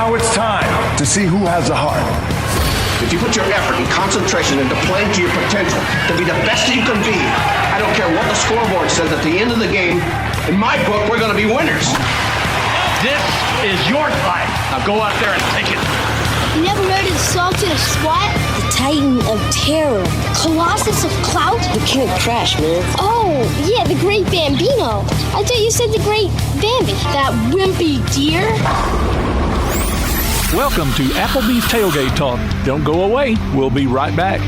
Now it's time to see who has the heart. If you put your effort and concentration into playing to your potential, to be the best that you can be, I don't care what the scoreboard says at the end of the game, in my book, we're going to be winners. This is your fight. Now go out there and take it. You never heard of the Sultan of SWAT? The Titan of Terror. Colossus of Clout? The King of Crash, man. Oh, yeah, the Great Bambino. I thought you said the Great Bambi. That wimpy deer. Welcome to Applebee's Tailgate Talk. Don't go away. We'll be right back.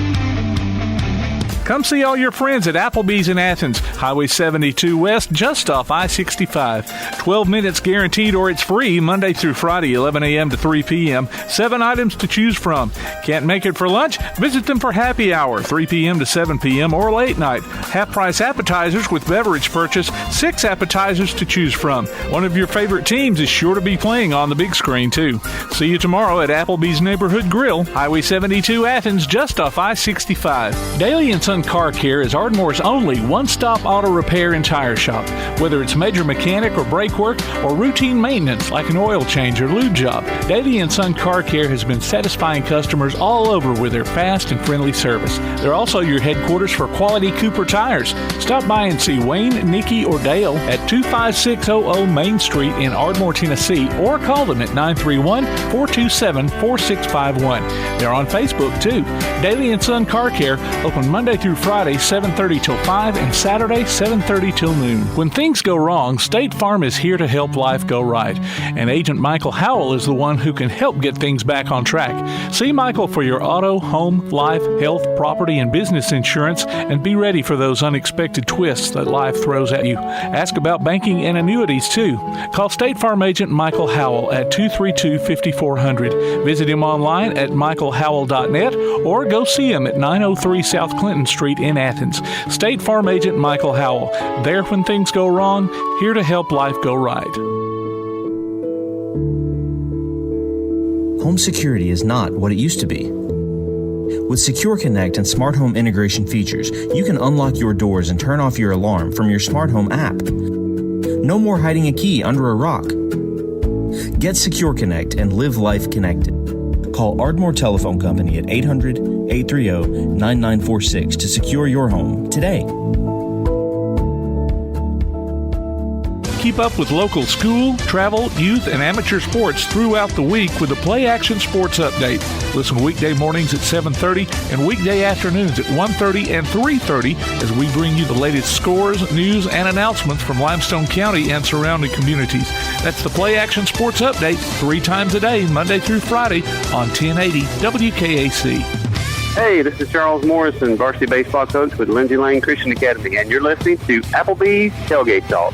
Come see all your friends at Applebee's in Athens, Highway 72 West, just off I-65. 12 minutes guaranteed or it's free Monday through Friday, 11 a.m. to 3 p.m. 7 items to choose from. Can't make it for lunch? Visit them for happy hour, 3 p.m. to 7 p.m. or late night. Half-price appetizers with beverage purchase, 6 appetizers to choose from. One of your favorite teams is sure to be playing on the big screen, too. See you tomorrow at Applebee's Neighborhood Grill, Highway 72 Athens, just off I-65. Daily and Son Car Care is Ardmore's only one-stop auto repair and tire shop. Whether it's major mechanic or brake work or routine maintenance like an oil change or lube job, Daily & Son Car Care has been satisfying customers all over with their fast and friendly service. They're also your headquarters for quality Cooper tires. Stop by and see Wayne, Nikki, or Dale at 25600 Main Street in Ardmore, Tennessee, or call them at 931-427-4651. They're on Facebook, too. Daily & Son Car Care, open Monday through Friday, 7:30 till 5, and Saturday, 7:30 till noon. When things go wrong, State Farm is here to help life go right. And Agent Michael Howell is the one who can help get things back on track. See Michael for your auto, home, life, health, property, and business insurance, and be ready for those unexpected twists that life throws at you. Ask about banking and annuities, too. Call State Farm Agent Michael Howell at 232-5400. Visit him online at michaelhowell.net or go see him at 903 South Clinton Street in Athens. State Farm Agent Michael Howell. There when things go wrong, here to help life go right. Home security is not what it used to be. With Secure Connect and smart home integration features, you can unlock your doors and turn off your alarm from your smart home app. No more hiding a key under a rock. Get Secure Connect and live life connected. Call Ardmore Telephone Company at 800-830-9946 to secure your home today. Keep up with local school, travel, youth, and amateur sports throughout the week with the Play Action Sports Update. Listen weekday mornings at 7:30 and weekday afternoons at 1:30 and 3:30 as we bring you the latest scores, news, and announcements from Limestone County and surrounding communities. That's the Play Action Sports Update 3 times a day, Monday through Friday on 1080 WKAC. Hey, this is Charles Morrison, varsity baseball coach with Lindsay Lane Christian Academy, and you're listening to Applebee's Tailgate Talk.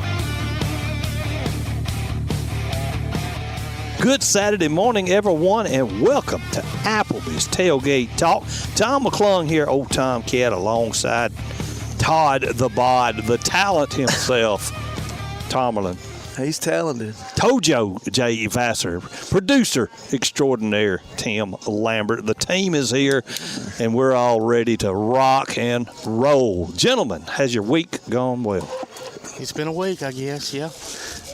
Good Saturday morning, everyone, and welcome to Applebee's Tailgate Talk. Tom McClung here, old Tom Cat, alongside Todd the Bod, the talent himself, Tomerlin. He's talented. Tojo J. Vassar, producer extraordinaire Tim Lambert. The team is here, and we're all ready to rock and roll. Gentlemen, has your week gone well? It's been a week, I guess, yeah.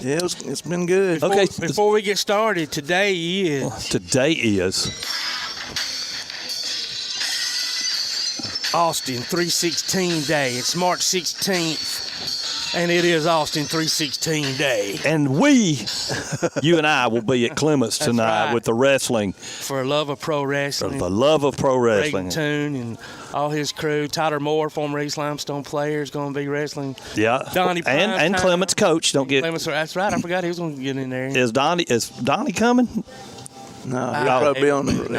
Yeah, it's been good. Before we get started, today is Austin 316 Day. It's March 16th. And it is Austin 316 Day. And you and I will be at Clements tonight right. with the wrestling. For love of pro wrestling. For the love of pro wrestling. Ray Toon and all his crew. Tyler Moore, former East Limestone player, is going to be wrestling. Yeah. Donnie and Clements coach. Don't get. Clements, that's right. I forgot he was going to get in there. Is Donnie coming? No, he'll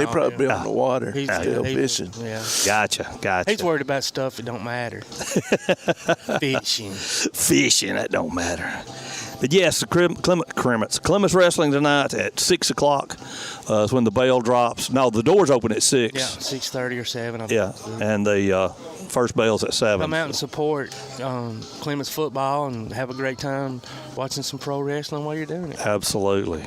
probably be on the water. He's still fishing. Yeah. Gotcha. He's worried about stuff that don't matter. Fishing, that don't matter. But yes, Clements wrestling tonight at 6 o'clock. Is when the bell drops. No, the doors open at 6. Yeah, 6:30 or 7. And the first bell's at 7. Come out and support Clements football and have a great time watching some pro wrestling while you're doing it. Absolutely.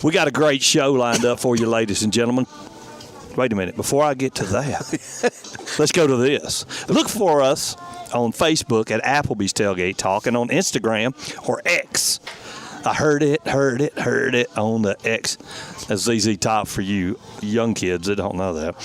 We got a great show lined up for you, ladies and gentlemen. Wait a minute. Before I get to that, let's go to this. Look for us on Facebook at Applebee's Tailgate Talk and on Instagram or X I heard it on the X. That's ZZ Top for you young kids that don't know that.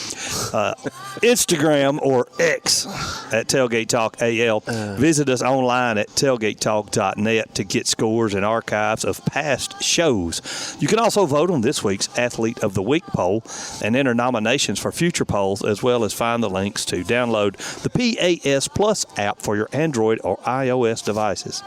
Instagram or X at Tailgate Talk AL. Visit us online at tailgatetalk.net to get scores and archives of past shows. You can also vote on this week's Athlete of the Week poll and enter nominations for future polls, as well as find the links to download the PAS Plus app for your Android or iOS devices.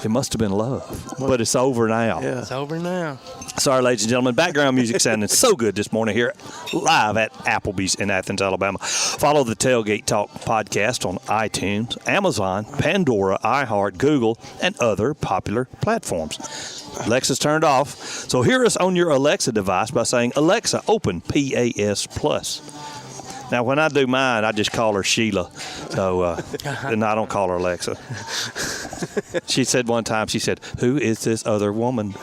It must have been love, but it's over now. Yeah. It's over now. Sorry, ladies and gentlemen. Background music sounding so good this morning here live at Applebee's in Athens, Alabama. Follow the Tailgate Talk podcast on iTunes, Amazon, Pandora, iHeart, Google, and other popular platforms. Alexa's turned off, so hear us on your Alexa device by saying, Alexa, open PAS Plus. Now, when I do mine, I just call her Sheila, so and I don't call her Alexa. She said one time, she said, who is this other woman?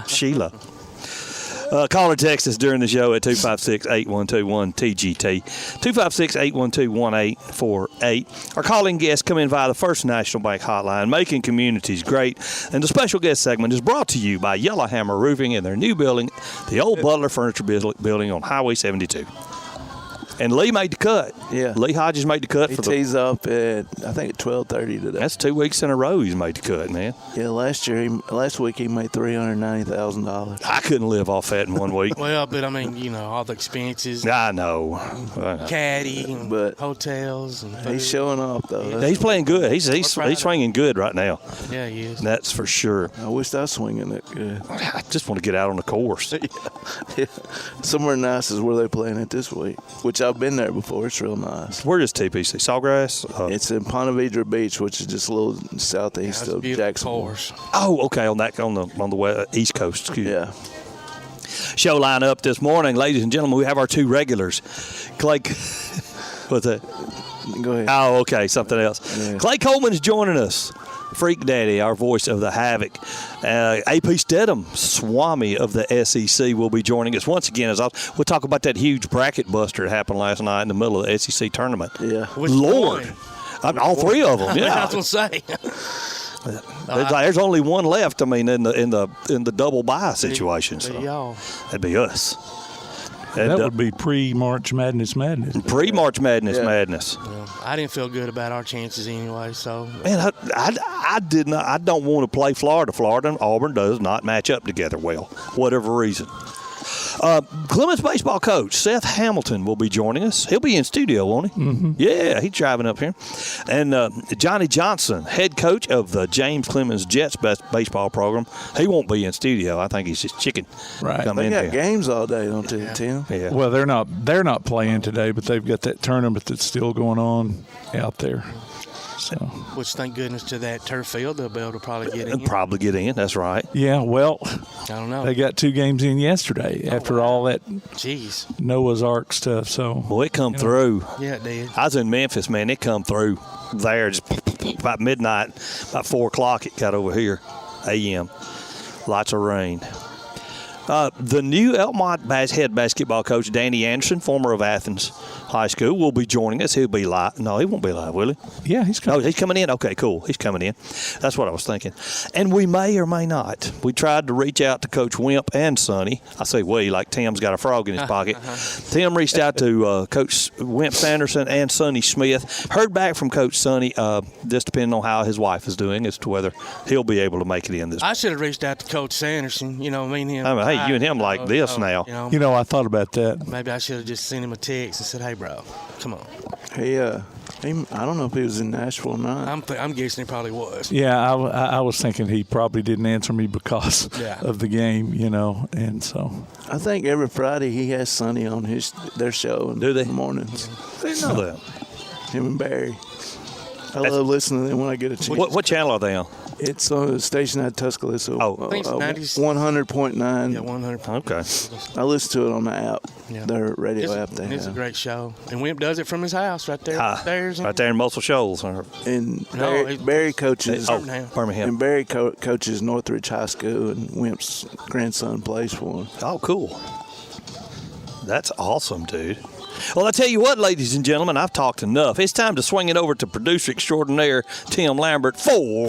Sheila. Call or text us during the show at 256-8121-TGT, 256-812-1848. Our calling guests come in via the First National Bank hotline, making communities great. And the special guest segment is brought to you by Yellowhammer Roofing and their new building, the old Butler Furniture Building on Highway 72. And Lee made the cut. Yeah. Lee Hodges made the cut. He tees up at, I think, at 12:30 today. That's 2 weeks in a row he's made the cut, man. Yeah, last week he made $390,000. I couldn't live off that in 1 week. Well, but I mean, all the expenses. I know. Caddy and hotels. And he's showing off, though. Yeah, he's playing good. He's swinging good right now. Yeah, he is. That's for sure. I wish I was swinging it good. I just want to get out on the course. Yeah. Somewhere nice is where they're playing it this week, which I've been there before. It's real nice. Where is TPC? Sawgrass? It's in Ponte Vedra Beach, which is just a little southeast of Jacksonville. Oh, okay, on the East Coast. Excuse me. Yeah. Show line up this morning, ladies and gentlemen. We have our two regulars. Clay, what's that? Go ahead. Oh, okay, something else. Yeah. Clay Coleman is joining us. Freak Daddy, our voice of the Havoc. AP Steadham, Swami of the SEC, will be joining us once again. We'll talk about that huge bracket buster that happened last night in the middle of the SEC tournament. Yeah. Lord. All three of them, yeah. I was going to say. There's only one left, I mean, in the double bye situation. So that'd be us. That would be pre-March Madness. Pre-March Madness. Well, I didn't feel good about our chances anyway. So man, I did not. I don't want to play Florida. Florida and Auburn does not match up together well, whatever reason. Clements baseball coach Seth Hamilton will be joining us. He'll be in studio, won't he? Mm-hmm. Yeah, he's driving up here. And Johnny Johnson, head coach of the James Clemens Jets baseball program, he won't be in studio. I think he's just chicken. Right. They got games all day, don't they, Tim? Yeah. Well, they're not playing today, but they've got that tournament that's still going on out there. So. Which, thank goodness, to that turf field, they'll be able to probably get in. Probably get in, that's right. Yeah, well, I don't know. They got 2 games in yesterday after all that Noah's Ark stuff. So, boy, it come through. Yeah, it did. I was in Memphis, man. It come through there just about midnight, about 4 o'clock it got over here, a.m. Lots of rain. The new Elkmont head basketball coach, Danny Anderson, former of Athens High School, will be joining us. He'll be live. No, he won't be live, will he? Yeah, he's coming. Oh, he's coming in? Okay, cool. He's coming in. That's what I was thinking. And we may or may not. We tried to reach out to Coach Wimp and Sonny. I say we, like Tim's got a frog in his pocket. Tim reached out to Coach Wimp Sanderson and Sonny Smith. Heard back from Coach Sonny, just depending on how his wife is doing as to whether he'll be able to make it in this. I should have reached out to Coach Sanderson. Me and him. I mean, hey, you and him like this now. I thought about that. Maybe I should have just sent him a text and said, "Hey, bro, come on." Hey, I don't know if he was in Nashville or not. I'm guessing he probably was. Yeah, I was thinking he probably didn't answer me because of the game, and so. I think every Friday he has Sonny on their show. Do they? In the mornings. I didn't know that. Him and Barry. I love listening to them when I get a chance. What channel are they on? It's on a station out of Tuscaloosa. 100.9. Yeah, 100. Okay. I listen to it on the app. Yeah. Their radio app they It's a great show. And Wimp does it from his house right there. Right there in Muscle Shoals. And Barry coaches. Birmingham. And Barry coaches Northridge High School, and Wimp's grandson plays for him. Oh, cool. That's awesome, dude. Well, I tell you what, ladies and gentlemen, I've talked enough. It's time to swing it over to producer extraordinaire Tim Lambert for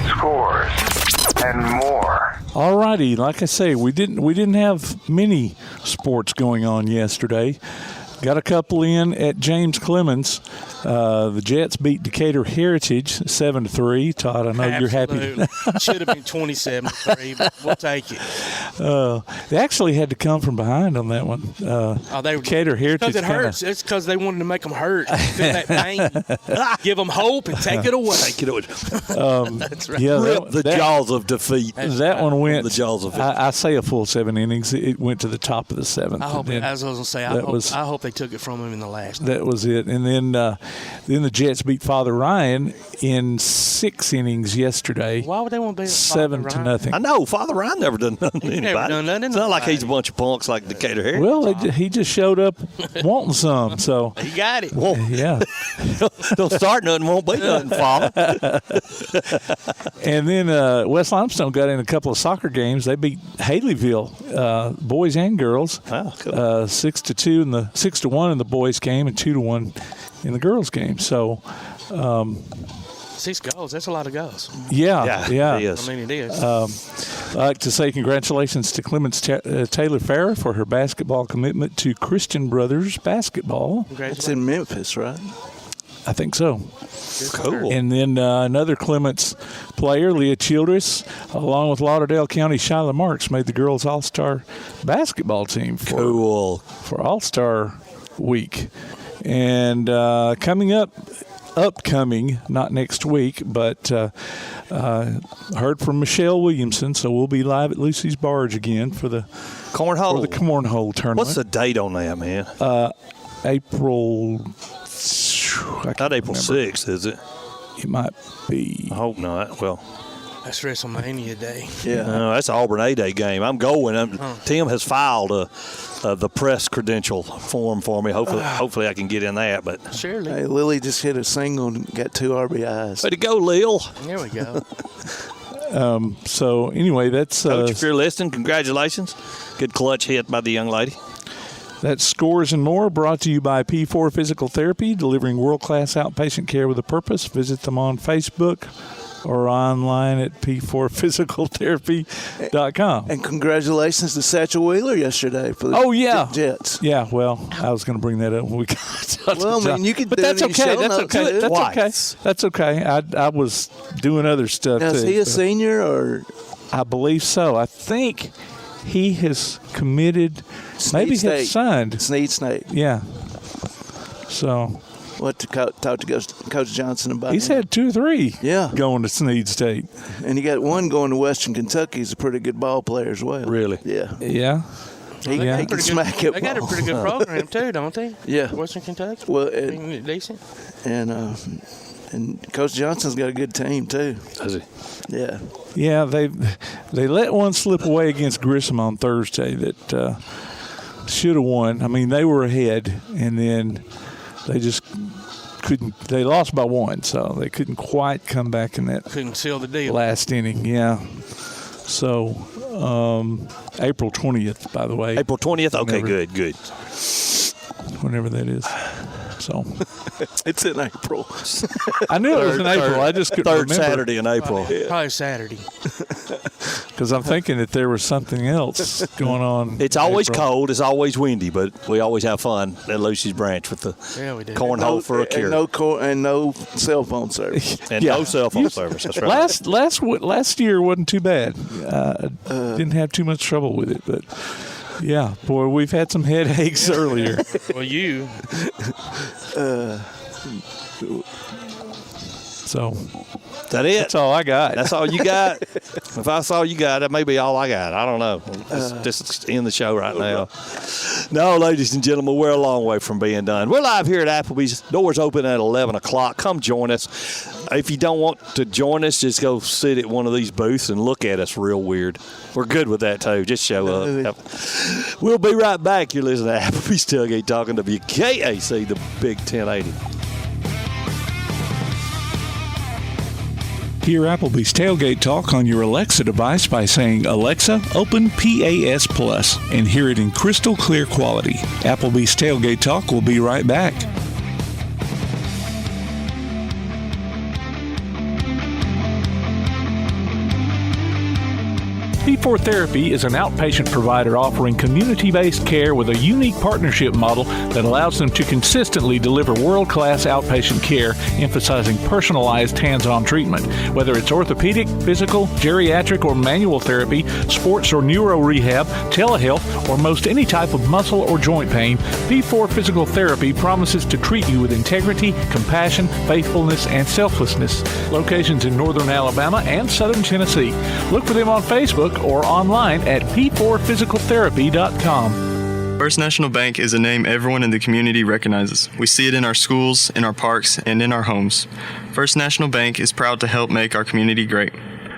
Scores. and more. All righty, like I say, we didn't have many sports going on yesterday. Got a couple in at James Clemens. The Jets beat Decatur Heritage 7-3. Todd, I know you're happy. Should have been 27-3, but we'll take it. They actually had to come from behind on that one. Decatur Heritage. Because it hurts. It's because they wanted to make them hurt. Feel that pain. Give them hope and take it away. Take it away. That's right. Yeah, Rip the jaws of defeat. That one went. The jaws of I say a full 7 innings. It went to the top of the 7th. I hope. As I was gonna say, I hope they took it from him in the last. That was it. And then the Jets beat Father Ryan in 6 innings yesterday. Why would they want to beat 7-0? I know Father Ryan never done nothing to anybody. Never done nothing. It's not like he's a bunch of punks like Decatur Heritage. Well, he just showed up wanting some. So he got it. Yeah. Don't start nothing, won't be nothing, Father. And then West Limestone got in a couple of soccer games. They beat Haleyville, boys and girls, 6-2 in the 6-1 in the boys game and 2-1 in the girls game. So 6 goals. That's a lot of goals. Yeah. It is. I mean, it is. I'd like to say congratulations to Clements Taylor Farrah for her basketball commitment to Christian Brothers Basketball. It's in Memphis, right? I think so. Cool. And then another Clements player, Leah Childress, along with Lauderdale County Shyla Marks, made the girls' All-Star basketball team for All-Star Week. And upcoming, not next week, but heard from Michelle Williamson, so we'll be live at Lucy's Barge again for the cornhole tournament. What's the date on that, man? April. Not April 6th, is it? It might be. I hope not. Well, that's WrestleMania Day. Yeah, no, that's an Auburn A-Day game. I'm going. Tim has filed the press credential form for me. Hopefully I can get in that. But surely. Hey, Lily just hit a single and got 2 RBIs. Way to go, Lil. There we go. So anyway, that's Coach, if you're listening, congratulations. Good clutch hit by the young lady. That's Scores and More, brought to you by P4 Physical Therapy, delivering world-class outpatient care with a purpose. Visit them on Facebook or online at p4physicaltherapy.com. And congratulations to Satchel Wheeler yesterday for the Jets. Yeah, well, I was going to bring that up when we got to Well, I mean, you could do that's it in okay. show That's notes, okay. too. That's okay. Twice. That's okay. I was doing other stuff, Now, too. is he a senior or? I believe so. I think he has committed. Maybe he has signed. Sneed. Yeah. So. What to talk to Coach Johnson about? He's had 2 or 3 going to Sneed State. And he got one going to Western Kentucky. He's a pretty good ball player as well. Really? Yeah. Yeah. He can smack it. They got a pretty good program, too, don't they? Yeah. Western Kentucky? Well, decent. And Coach Johnson's got a good team, too. Does he? Yeah. Yeah, they let one slip away against Grissom on Thursday that should have won. I mean, they were ahead, and then they just couldn't. They lost by 1, so they couldn't quite come back in that. Couldn't seal the deal. Last inning, yeah. So April 20th, by the way. April 20th? Okay, good. Whenever that is. So it's in April. I knew it was in April. I just couldn't remember. Third Saturday in April. Probably Saturday. Because I'm thinking that there was something else going on. It's always cold. It's always windy, but we always have fun at Lucy's Branch with the cornhole for a cure. And no cell phone service. No cell phone service. That's right. Last year wasn't too bad. Didn't have too much trouble with it, but. Yeah, boy, we've had some headaches earlier. Well, you. So. That it? That's all I got. That's all you got? If that's all you got, that may be all I got. I don't know. Just end the show right now. No, ladies and gentlemen, we're a long way from being done. We're live here at Applebee's. Doors open at 11 o'clock. Come join us. If you don't want to join us, just go sit at one of these booths and look at us real weird. We're good with that, too. Just show up. We'll be right back. You're listening to Applebee's Tailgate Talking WKAC, the Big 1080. Hear Applebee's Tailgate Talk on your Alexa device by saying, Alexa, open PAS Plus, and hear it in crystal clear quality. Applebee's Tailgate Talk will be right back. P4 Therapy is an outpatient provider offering community-based care with a unique partnership model that allows them to consistently deliver world-class outpatient care, emphasizing personalized hands-on treatment. Whether it's orthopedic, physical, geriatric, or manual therapy, sports or neuro rehab, telehealth, or most any type of muscle or joint pain, P4 Physical Therapy promises to treat you with integrity, compassion, faithfulness, and selflessness. Locations in northern Alabama and southern Tennessee. Look for them on Facebook or online at p4physicaltherapy.com. First National Bank is a name everyone in the community recognizes. We see it in our schools, in our parks, and in our homes. First National Bank is proud to help make our community great.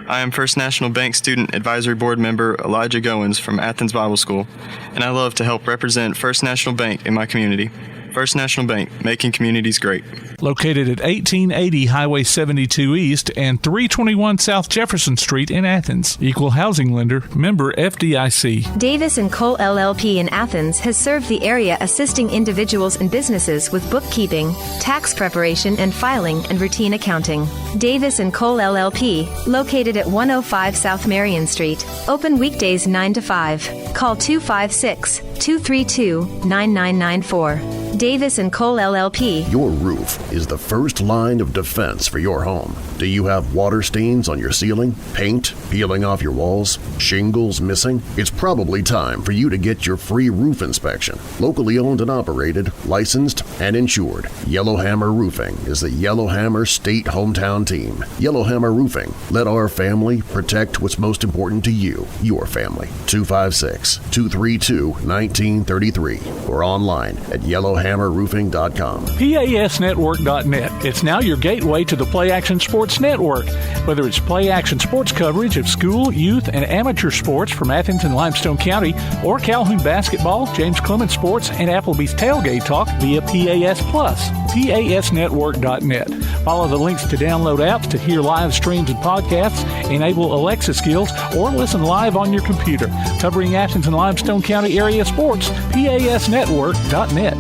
I am First National Bank Student Advisory Board member Elijah Goins from Athens Bible School, and I love to help represent First National Bank in my community. First National Bank, making communities great. Located at 1880 Highway 72 East and 321 South Jefferson Street in Athens. Equal housing lender, member FDIC. Davis & Cole LLP in Athens has served the area assisting individuals and businesses with bookkeeping, tax preparation and filing, and routine accounting. Davis & Cole LLP, located at 105 South Marion Street. Open weekdays 9 to 5. Call 256-232-9994. Davis & Cole LLP. Your roof is the first line of defense for your home. Do you have water stains on your ceiling? Paint peeling off your walls? Shingles missing? It's probably time for you to get your free roof inspection. Locally owned and operated, licensed, and insured. Yellowhammer Roofing is the Yellowhammer State hometown team. Yellowhammer Roofing. Let our family protect what's most important to you, your family. 256-232-1933 or online at yellowhammerroofing.com. PASnetwork.net. It's now your gateway to the Play Action Sports Network. Whether it's Play Action Sports coverage of school, youth, and amateur sports from Athens and Limestone County, or Calhoun basketball, James Clemens sports, and Applebee's Tailgate Talk via PAS Plus. PASnetwork.net. Follow the links to download apps to hear live streams and podcasts, enable Alexa skills, or listen live on your computer. Covering Athens and Limestone County area sports, PASnetwork.net.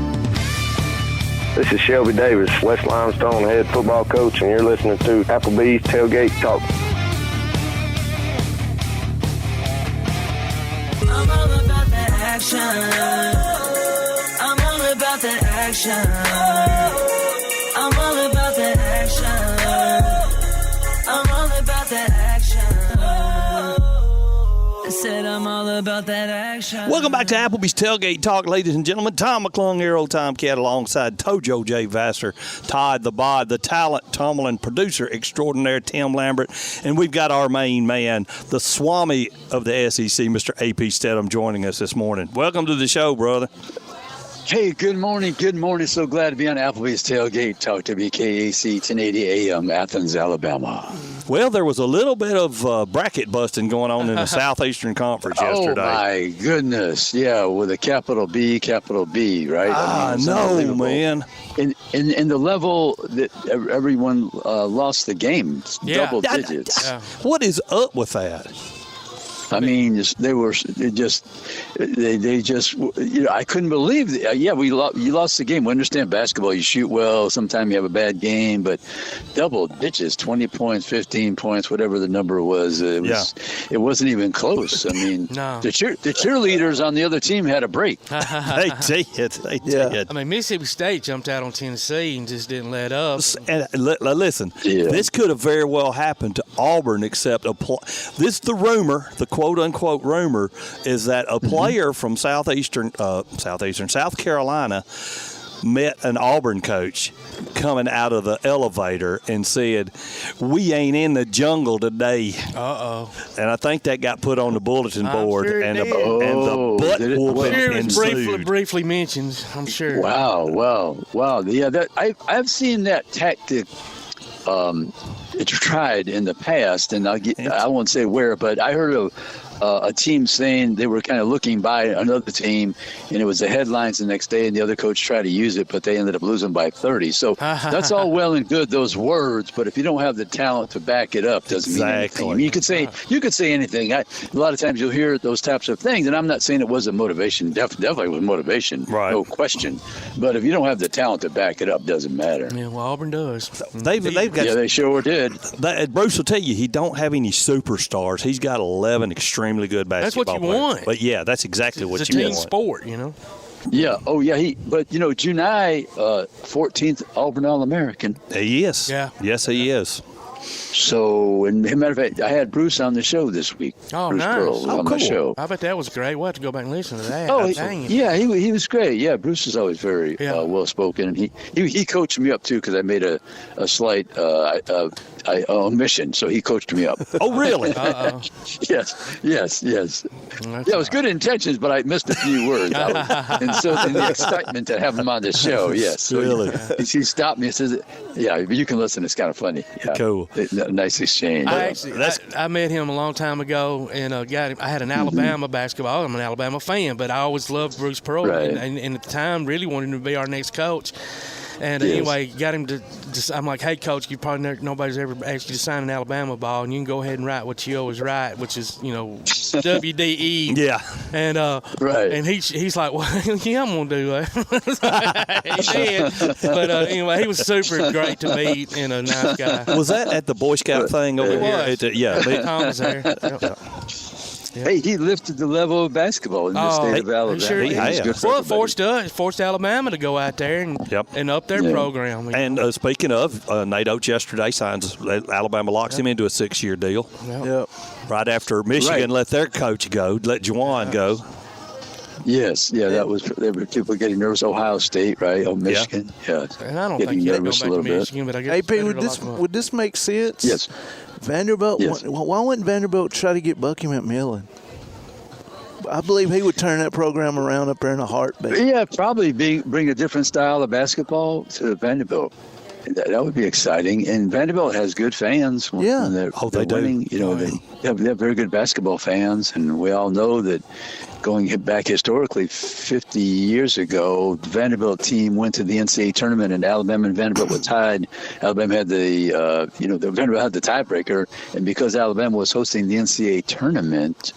This is Shelby Davis, West Limestone head football coach, and you're listening to Applebee's Tailgate Talk. I'm all about that action. I'm all about that action. I'm all about that action. I'm all about that action. I said I'm all about that action. Welcome back to Applebee's Tailgate Talk, ladies and gentlemen. Tom McClung here, Old Time Cat, alongside Tojo J. Vassar, Todd the Bod, the talent, tumbling producer extraordinaire, Tim Lambert, and we've got our main man, the Swami of the SEC, Mr. A.P. Steadham, joining us this morning. Welcome to the show, brother. Hey, good morning. Good morning. So glad to be on Applebee's Tailgate Talk, WKAC 1080 AM, Athens, Alabama. Well, there was a little bit of bracket busting going on in the Southeastern Conference yesterday. Oh, my goodness. Yeah, with a capital B, right? I know, man. And the level that everyone lost the game, double digits. What is up with that? I mean, they just, I couldn't believe it. Yeah, you lost the game. We understand basketball. You shoot well. Sometimes you have a bad game, but double digits, 20 points, 15 points, whatever the number was. It wasn't even close. I mean, the cheerleaders on the other team had a break. They did. I mean, Mississippi State jumped out on Tennessee and just didn't let up. And listen, this could have very well happened to Auburn, except this the rumor, the quote-unquote rumor, is that a player from South Carolina met an Auburn coach coming out of the elevator and said, "We ain't in the jungle today." And I think that got put on the bulletin board, and the butt whooping ensued. Briefly mentioned, I'm sure. Wow. Yeah, I've seen that tactic tried in the past, and I won't say where, but I heard of a team saying they were kind of looking by another team, and it was the headlines the next day, and the other coach tried to use it, but they ended up losing by 30. So that's all well and good, those words, but if you don't have the talent to back it up, doesn't mean anything. I mean, you could say anything. A lot of times you'll hear those types of things, and I'm not saying it wasn't motivation. Definitely was motivation, no question. But if you don't have the talent to back it up, doesn't matter. Yeah, well, Auburn does. They've got. Yeah, they sure did. ahead. Bruce will tell you he don't have any superstars. He's got 11 extremely good basketball That's what you players. want. But yeah, that's exactly what it's you a want. team sport, you know. Yeah. Oh, yeah. But Junai, 14th Auburn All-American. He is. Yeah. Yes, he is. So, and as a matter of fact, I had Bruce on the show this week. Oh, Bruce nice. Pearl was on my show. I bet that was great. We'll have to go back and listen to that. Oh, Dang. yeah, he was great. Yeah, Bruce is always very well spoken, and he coached me up too because I made a slight omission, so he coached me up. Oh, really? Yes. Yeah, it was good intentions, but I missed a few words. And so in the excitement to have him on the show, yes. So really? He stopped me and says, "Yeah, you can listen. It's kind of funny." Yeah. Cool. Nice exchange. I met him a long time ago, and got him. I had an Alabama basketball. I'm an Alabama fan, but I always loved Bruce Pearl, Right. and at the time really wanted him to be our next coach. And anyway, got him to. I'm like, hey, coach, nobody's ever asked you to sign an Alabama ball, and you can go ahead and write what you always write, which is WDE. Yeah. And right. And he's like, well, yeah, I'm gonna do that. He did. But anyway, he was super great to meet and a nice guy. Was that at the Boy Scout thing over here? Yeah. Tom was there. Yep. Hey, he lifted the level of basketball in the state of Alabama. Sure He was good for everybody. forced Alabama to go out there and up their program. And speaking of, Nate Oates yesterday signs Alabama locks him into a 6-year deal. Yep. Right after Michigan let their coach go, let Juwan go. Yes, there were people getting nervous. Ohio State, right? Oh, Michigan, yeah. And I don't getting think you nervous go back a little to Michigan, bit. but I guess AP, would this make sense? Yes. Vanderbilt. Yes. Why wouldn't Vanderbilt try to get Bucky McMillan? I believe he would turn that program around up there in a heartbeat. Yeah, probably bring a different style of basketball to Vanderbilt. That would be exciting. And Vanderbilt has good fans. Yeah. They're winning. They have very good basketball fans, and we all know that. Going back historically, 50 years ago, the Vanderbilt team went to the NCAA tournament, and Alabama and Vanderbilt were tied. Alabama had the Vanderbilt had the tiebreaker, and because Alabama was hosting the NCAA tournament,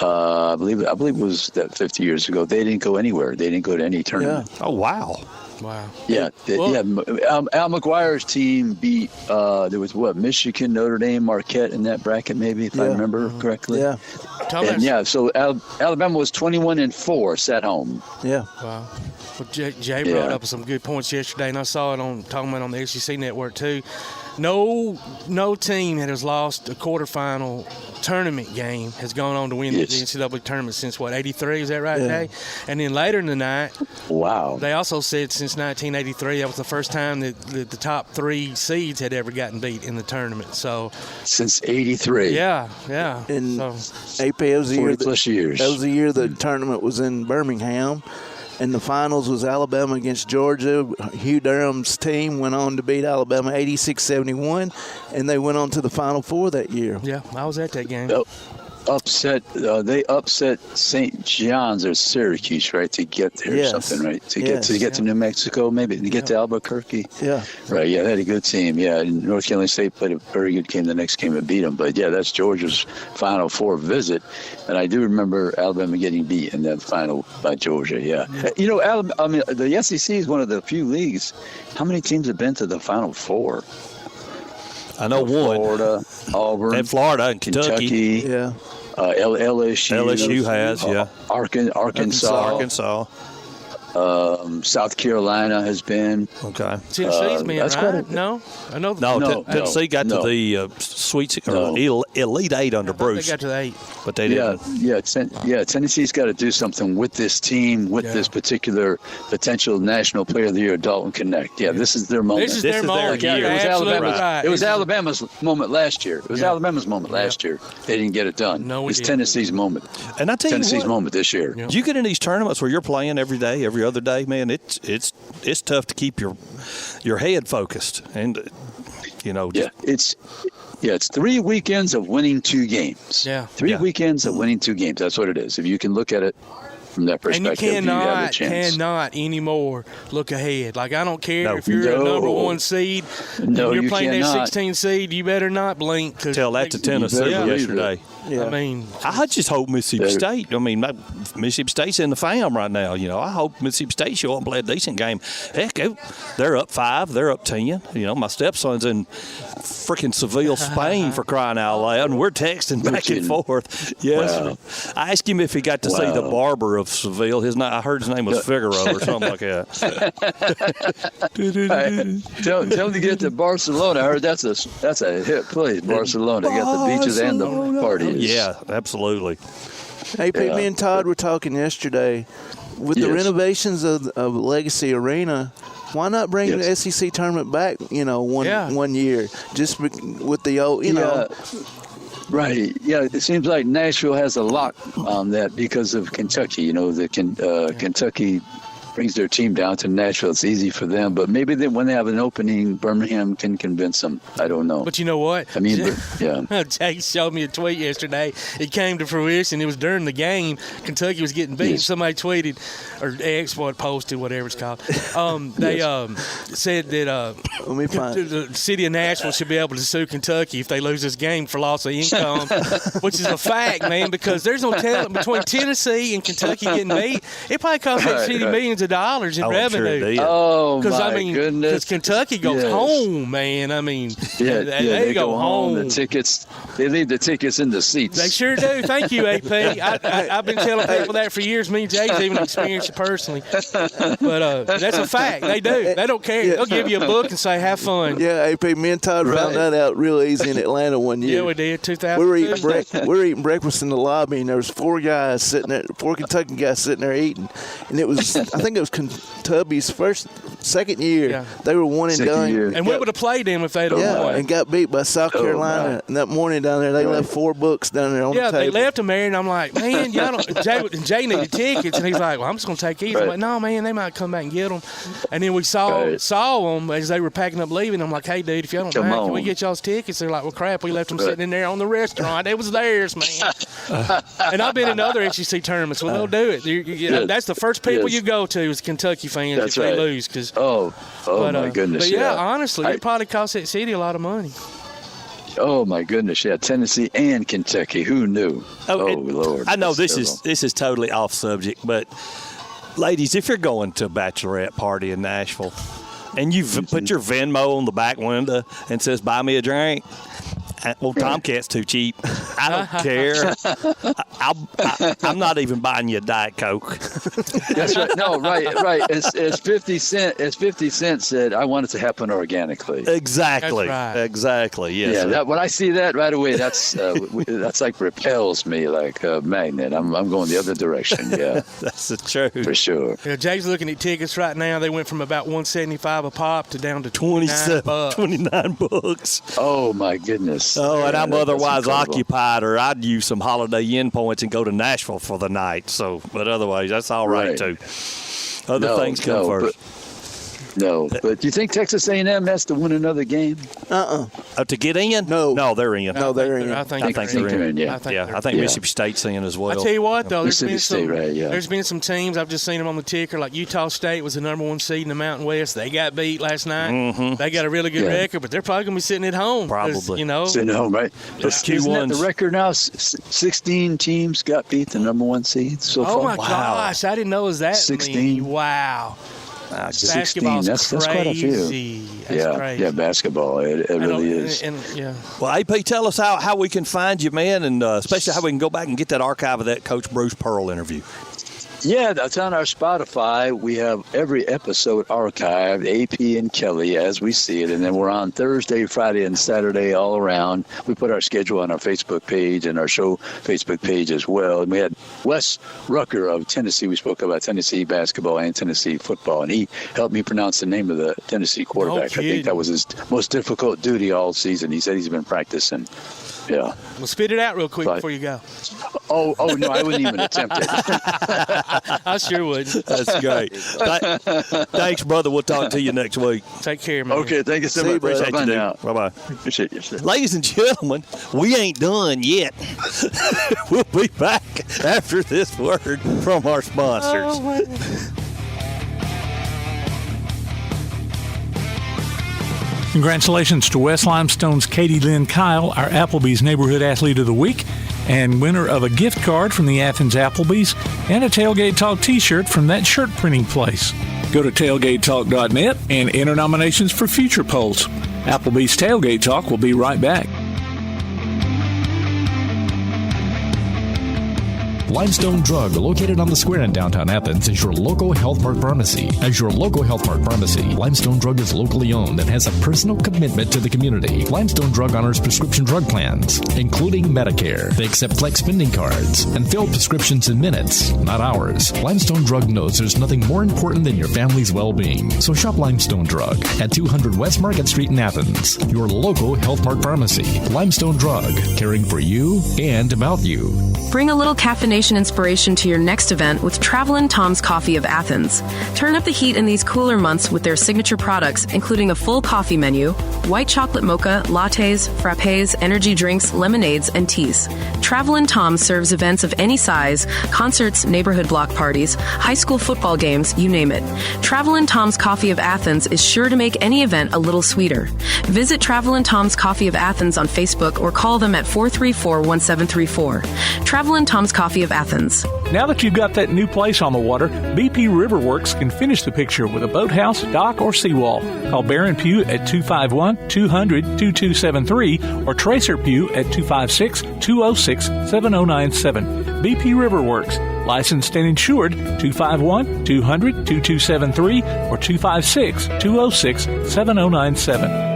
I believe it was that 50 years ago, they didn't go anywhere. They didn't go to any tournament. Yeah. Oh, wow. Wow. Yeah. Al McGuire's team beat, there was Michigan, Notre Dame, Marquette in that bracket, maybe, if I remember correctly. Yeah. So Alabama was 21-4, sat home. Yeah. Wow. Well, Jay brought up some good points yesterday, and I saw it talking about on the SEC network too. No team that has lost a quarterfinal tournament game has gone on to win the NCAA tournament since 83? Is that right, Jay? And then later in the night, wow. They also said since 1983 that was the first time that the top 3 seeds had ever gotten beat in the tournament. So since 83. Yeah. And so, AP, that was the 40 plus years. That was the year the tournament was in Birmingham. And the finals was Alabama against Georgia. Hugh Durham's team went on to beat Alabama 86-71, and they went on to the Final Four that year. Yeah, I was at that game. They upset St. John's or Syracuse, right, to get there or something, right? To get to New Mexico, maybe, to get to Albuquerque. Yeah. Right, yeah, they had a good team. Yeah, and North Carolina State played a very good game the next game and beat them. But, yeah, that's Georgia's Final Four visit. And I do remember Alabama getting beat in that final by Georgia, yeah. The SEC is one of the few leagues. How many teams have been to the Final Four? I know one. Florida, Auburn. And Florida and Kentucky. Yeah. LSU has, Arkansas. South Carolina has been. Okay. Tennessee's been, right? No? I know. Tennessee got to the Sweet Elite 8 under Bruce. They got to the 8. But they didn't. Tennessee's got to do something with this team, with this particular potential National Player of the Year, Dalton Connect. Yeah, this is their moment. This is their moment. Year. Yeah, it was Alabama's moment last year. It was Alabama's moment last year. They didn't get it done. No, it's Tennessee's moment. And I tell you Tennessee's moment this year. You get in these tournaments where you're playing every day, every other day, man. It's tough to keep your head focused, and it's 3 weekends of winning 2 games. Yeah. 3 weekends of winning 2 games. That's what it is. If you can look at it from that perspective. And you have a chance. cannot anymore look ahead. Like, I don't care if you're No. a number 1 seed and No, you're you playing that cannot. 16 seed, you better not blink. Tell that to Tennessee yesterday. I mean, I just hope Mississippi State. I mean, Mississippi State's in the fam right now. You know, I hope Mississippi State show up and play a decent game. Heck, they're up 5, they're up 10. You know, my stepson's in freaking Seville, Spain, for crying out loud, and we're texting back and forth. Yes, Wow. I asked him if he got to see the barber of Seville. I heard his name was Figaro or something like that. Tell him to get to Barcelona. I heard that's a hit place, Barcelona. They got the beaches and the parties. Yeah, absolutely. Hey, Pete, me and Todd were talking yesterday. With the renovations of Legacy Arena, why not bring the SEC tournament back, one year? Just with the old, know. Right. Yeah, it seems like Nashville has a lock on that because of Kentucky. You know, Kentucky brings their team down to Nashville. It's easy for them, but maybe when they have an opening, Birmingham can convince them. I don't know. But you know what? I mean, Jay showed me a tweet yesterday. It came to fruition. It was during the game. Kentucky was getting beat. Yes. Somebody tweeted, or export posted, whatever it's called. They said that the city of Nashville should be able to sue Kentucky if they lose this game for loss of income, which is a fact, man, because there's no telling between Tennessee and Kentucky getting beat. It probably cost that city millions of dollars in revenue. Oh, my goodness. Because Kentucky goes home, man. I mean, they go home. The tickets, they leave the tickets in the seats. They sure do. Thank you, AP. I've been telling people that for years. Me and Jay's even experienced it personally. But that's a fact. They do. They don't care. They'll give you a book and say, have fun. Yeah, AP, me and Todd found that out real easy in Atlanta one year. Yeah, we did. 2000. We were eating breakfast in the lobby, and there was 4 Kentucky guys sitting there eating. And it was, I think it was Kentucky's second year. Yeah. They were one and done. And we would have played them if they'd have won. And got beat by South Carolina. And that morning down there, they left 4 books down there on the table. Yeah, they left them there, and I'm like, man, y'all don't. Jay needed tickets, and he's like, well, I'm just going to take these. I'm like, no, man, they might come back and get them. And then we saw them as they were packing up leaving. I'm like, hey, dude, if y'all don't mind, can we get y'all's tickets? They're like, well, crap, we left them sitting in there on the restaurant. It was theirs, man. And I've been in other SEC tournaments, well, they'll do it. That's the first people you go to is Kentucky fans if they lose. My goodness. But honestly, it probably cost that city a lot of money. Oh my goodness! Yeah, Tennessee and Kentucky. Who knew? Lord! I know this is totally off subject, but ladies, if you're going to a bachelorette party in Nashville and you've put your Venmo on the back window and says "Buy me a drink," well, Tomcat's too cheap. I don't care. I'm not even buying you a Diet Coke. That's right. No, right. As 50 Cent said, I want it to happen organically. Exactly. That's right. Exactly. Yes. Yeah. When I see that right away, that's like repels me like a magnet. I'm going the other direction. Yeah. That's the truth. For sure. Yeah, Jay's looking at tickets right now. They went from about $175 a pop to down to $29. Oh my goodness. Oh, and I'm otherwise occupied, or I'd use some Holiday Inn points and go to Nashville for the night. So, but otherwise, that's all right too. Other things come first. But do you think Texas A&M has to win another game? To get in? No, they're in. No, they're in. I think they're in. Yeah, I think Mississippi State's in as well. I tell you what, though, there's been some teams I've just seen them on the ticker. Like Utah State was the number 1 seed in the Mountain West. They got beat last night. Mm-hmm. They got a really good record, but they're probably going to be sitting at home. Probably, sitting at home, right? Isn't that the record now? 16 teams got beat, the number 1 seed so far. Oh my gosh, I didn't know it was that 16. many. Wow. 16. That's quite a few. That's crazy. Yeah, basketball. It really is. Well, AP, tell us how we can find you, man, and especially how we can go back and get that archive of that Coach Bruce Pearl interview. Yeah, that's on our Spotify. We have every episode archived, AP and Kelly, as we see it. And then we're on Thursday, Friday, and Saturday all around. We put our schedule on our Facebook page and our show Facebook page as well. And we had Wes Rucker of Tennessee. We spoke about Tennessee basketball and Tennessee football. And he helped me pronounce the name of the Tennessee quarterback. I think that was his most difficult duty all season. He said he's been practicing. Yeah. Well, spit it out real quick before you go. Oh, no, I wouldn't even attempt it. I sure would. That's great. Thanks, brother. We'll talk to you next week. Take care, man. Okay, thank you so See you, much. brother. Bye now. Bye-bye. Appreciate you, sir. Ladies and gentlemen, we ain't done yet. We'll be back after this word from our sponsors. Congratulations to West Limestone's Katie Lynn Kyle, our Applebee's Neighborhood Athlete of the Week, and winner of a gift card from the Athens Applebee's and a Tailgate Talk t-shirt from that shirt printing place. Go to tailgatetalk.net and enter nominations for future polls. Applebee's Tailgate Talk will be right back. Limestone Drug, located on the square in downtown Athens, is your local Health Mart pharmacy. As your local Health Mart pharmacy, Limestone Drug is locally owned and has a personal commitment to the community. Limestone Drug honors prescription drug plans, including Medicare. They accept flex spending cards and fill prescriptions in minutes, not hours. Limestone Drug knows there's nothing more important than your family's well-being. So shop Limestone Drug at 200 West Market Street in Athens, your local Health Mart pharmacy. Limestone Drug, caring for you and about you. Bring a little caffeination inspiration to your next event with Travelin' Tom's Coffee of Athens. Turn up the heat in these cooler months with their signature products, including a full coffee menu, white chocolate mocha, lattes, frappes, energy drinks, lemonades, and teas. Travelin' Tom serves events of any size, concerts, neighborhood block parties, high school football games, you name it. Travelin' Tom's Coffee of Athens is sure to make any event a little sweeter. Visit Travelin' Tom's Coffee of Athens on Facebook or call them at 434-1734. Travelin' Tom's Coffee of Athens. Now that you've got that new place on the water, BP Riverworks can finish the picture with a boathouse, dock, or seawall. Call Baron Pugh at 251-200-2273 or Tracer Pugh at 256-206-7097. BP Riverworks, licensed and insured, 251-200-2273 or 256-206-7097.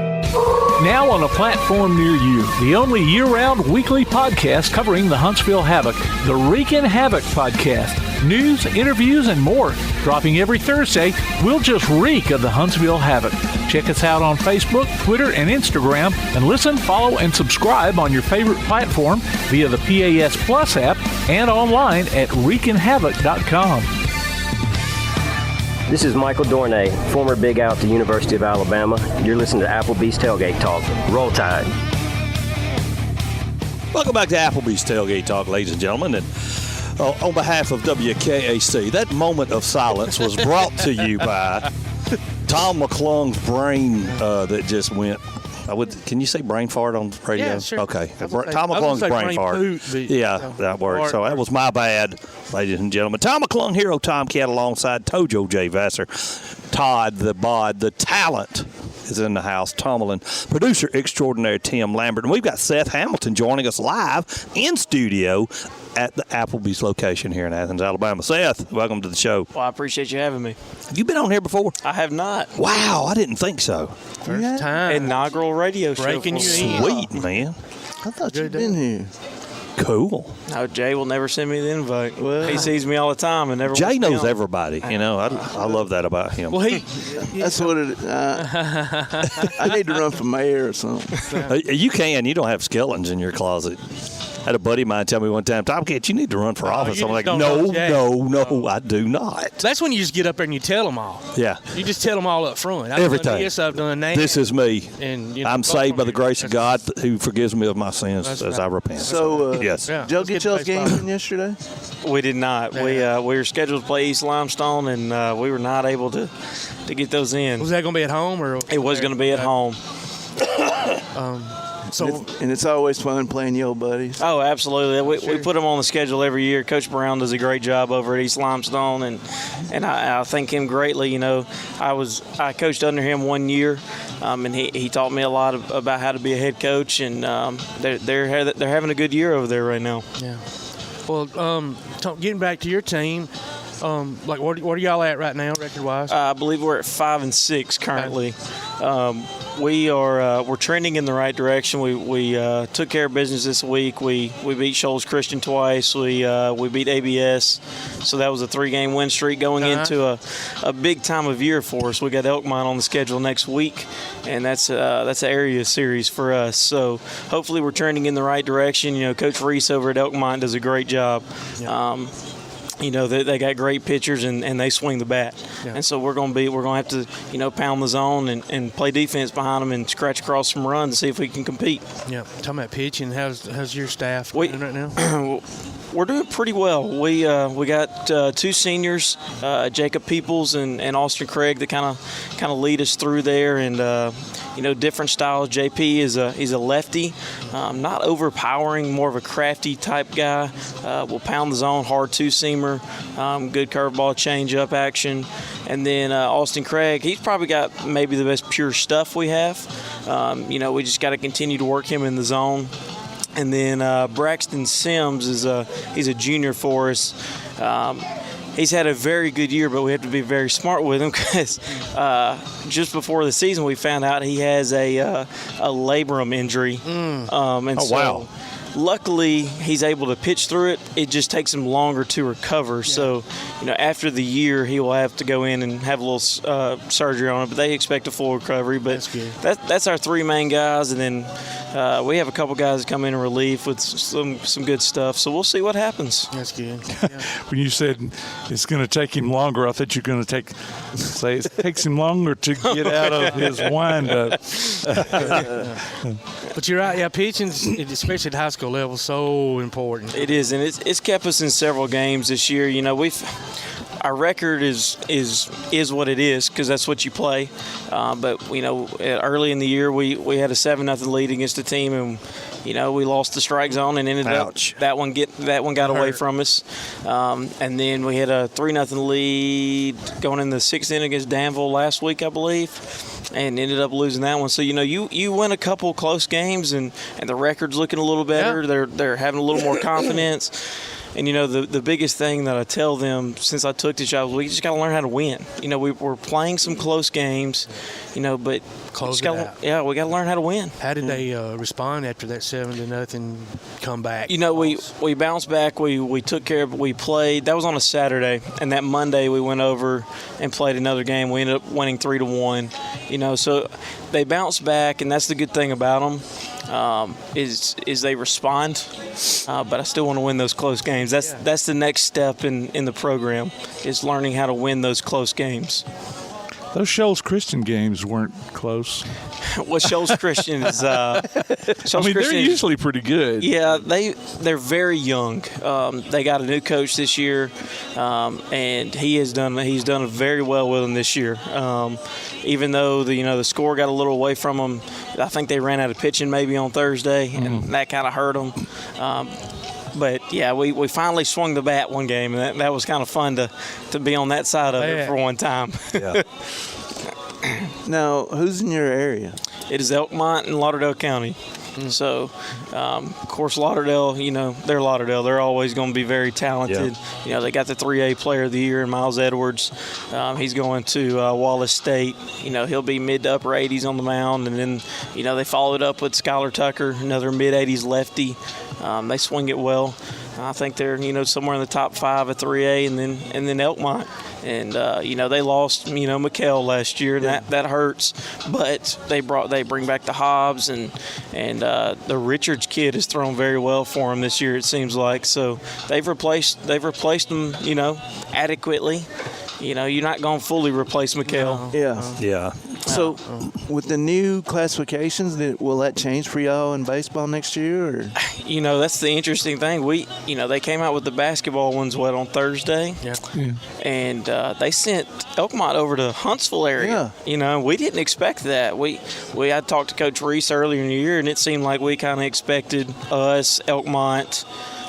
Now on a platform near you, the only year-round weekly podcast covering the Huntsville Havoc, the Wreakin' Havoc Podcast. News, interviews, and more. Dropping every Thursday, we'll just reek of the Huntsville Havoc. Check us out on Facebook, Twitter, and Instagram, and listen, follow, and subscribe on your favorite platform via the PAS Plus app and online at wreakinhavoc.com. This is Michael Dornay, former Big Out at the University of Alabama. You're listening to Applebee's Tailgate Talk. Roll Tide. Welcome back to Applebee's Tailgate Talk, ladies and gentlemen. And on behalf of WKAC, that moment of silence was brought to you by Tom McClung's brain that just went. Can you say brain fart on the radio? Yeah, sure. Okay. Tom McClung's brain fart. That worked. So that was my bad, ladies and gentlemen. Tom McClung, Hero Tomcat, alongside Tojo J. Vassar. Todd the Bod, the talent is in the house. Tomlin, producer extraordinaire Tim Lambert. And we've got Seth Hamilton joining us live in studio at the Applebee's location here in Athens, Alabama. Seth, welcome to the show. Well, I appreciate you having me. Have you been on here before? I have not. Wow, I didn't think so. First time. Inaugural radio show. Breaking you in. Sweet, man. I thought you'd been here. Cool. No, Jay will never send me the invite. Well, he sees me all the time and never. Jay knows everybody. You know, I love that about him. Well, that's what it. I need to run for mayor or something. You can. You don't have skeletons in your closet. I had a buddy of mine tell me one time, Tomcat, you need to run for office. I'm like, no, I do not. That's when you just get up there and you tell them all. Yeah. You just tell them all up front. Everything. Yes, I've done that. This is me. And I'm saved by the grace of God who forgives me of my sins as I repent. So, yes. Did y'all get y'all's game in yesterday? We did not. We were scheduled to play East Limestone, and we were not able to get those in. Was that going to be at home? Or it was going to be at home. And it's always fun playing your buddies. Oh, absolutely. We put them on the schedule every year. Coach Brown does a great job over at East Limestone, and I thank him greatly. You know, I coached under him 1 year, and he taught me a lot about how to be a head coach, and they're having a good year over there right now. Yeah. Well, getting back to your team, like what are y'all at right now, record-wise? I believe we're at 5-6 currently. we're trending in the right direction. We took care of business this week. We beat Shoals Christian twice. We beat ABS. So that was a 3-game win streak going into a big time of year for us. We got Elkmont on the schedule next week, and that's an area series for us. So hopefully we're trending in the right direction. You know, Coach Reese over at Elkmont does a great job. Yeah. You know, they got great pitchers and they swing the bat. Yeah. And so we're going to have to, you know, pound the zone and play defense behind them and scratch across some runs and see if we can compete. Yeah. Talking about pitching, how's your staff doing right now? We're doing pretty well. We got 2 seniors, Jacob Peoples and Austin Craig, that kind of lead us through there, and you know, different styles. JP he's a lefty, not overpowering, more of a crafty type guy. Will pound the zone, hard 2-seamer, good curveball, changeup action, and then Austin Craig, he's probably got maybe the best pure stuff we have. You know, we just got to continue to work him in the zone. And then Braxton Sims he's a junior for us. He's had a very good year, but we have to be very smart with him because just before the season we found out he has a labrum injury. Wow. Luckily, he's able to pitch through it. It just takes him longer to recover. Yeah. So, you know, after the year, he will have to go in and have a little surgery on it. But they expect a full recovery. But that's good. That's our 3 main guys, and then we have a couple guys that come in relief with some good stuff. So we'll see what happens. That's good. Yeah. When you said it's going to take him longer, I thought you were going to say it takes him longer to get out of his windup. But you're right. Yeah, pitching, especially at high school level, so important. It is, and it's kept us in several games this year. You know, our record is what it is because that's what you play. But you know, early in the year we had a 7-0 lead against a team, and you know we lost the strike zone and ended up that one got away from us. And then we had a 3-0 lead going in the 6th inning against Danville last week, I believe, and ended up losing that one. So you know you win a couple close games and the record's looking a little better. Yeah. They're having a little more confidence. And, you know, the biggest thing that I tell them since I took this job is we just got to learn how to win. You know, we're playing some close games, you know, but close it out. Yeah, we got to learn how to win. How did they respond after that 7-0 comeback? You know, we bounced back. We took care of it. We played. That was on a Saturday. And that Monday we went over and played another game. We ended up winning 3-1. You know, so they bounced back, and that's the good thing about them. Is they respond, but I still want to win those close games. That's the next step in the program, is learning how to win those close games. Those Shoals Christian games weren't close. Well, Shoals Christian is. They're usually pretty good. Yeah, they're very young. They got a new coach this year, and he's done very well with them this year. Even though the score got a little away from them, I think they ran out of pitching maybe on Thursday, and that kind of hurt them. But, yeah, we finally swung the bat one game, and that was kind of fun to be on that side of it for one time. Yeah. Now, who's in your area? It is Elkmont and Lauderdale County. So, of course, Lauderdale, they're Lauderdale. They're always going to be very talented. Yeah. They got the 3A Player of the Year in Miles Edwards. He's going to Wallace State. He'll be mid to upper 80s on the mound. And then, they followed up with Skylar Tucker, another mid-80s lefty. They swing it well. I think they're, somewhere in the top 5 at 3A, and then Elkmont. And, they lost, McKell last year, and that hurts. But they bring back the Hobbs, and the Richards kid has thrown very well for them this year, it seems like. So they've replaced them, adequately. You're not going to fully replace McKell. Yeah. So with the new classifications, will that change for y'all in baseball next year? Or? That's the interesting thing. They came out with the basketball ones, on Thursday? Yeah. And they sent Elkmont over to Huntsville area. Yeah. We didn't expect that. We had talked to Coach Reese earlier in the year, and it seemed like we kind of expected us, Elkmont,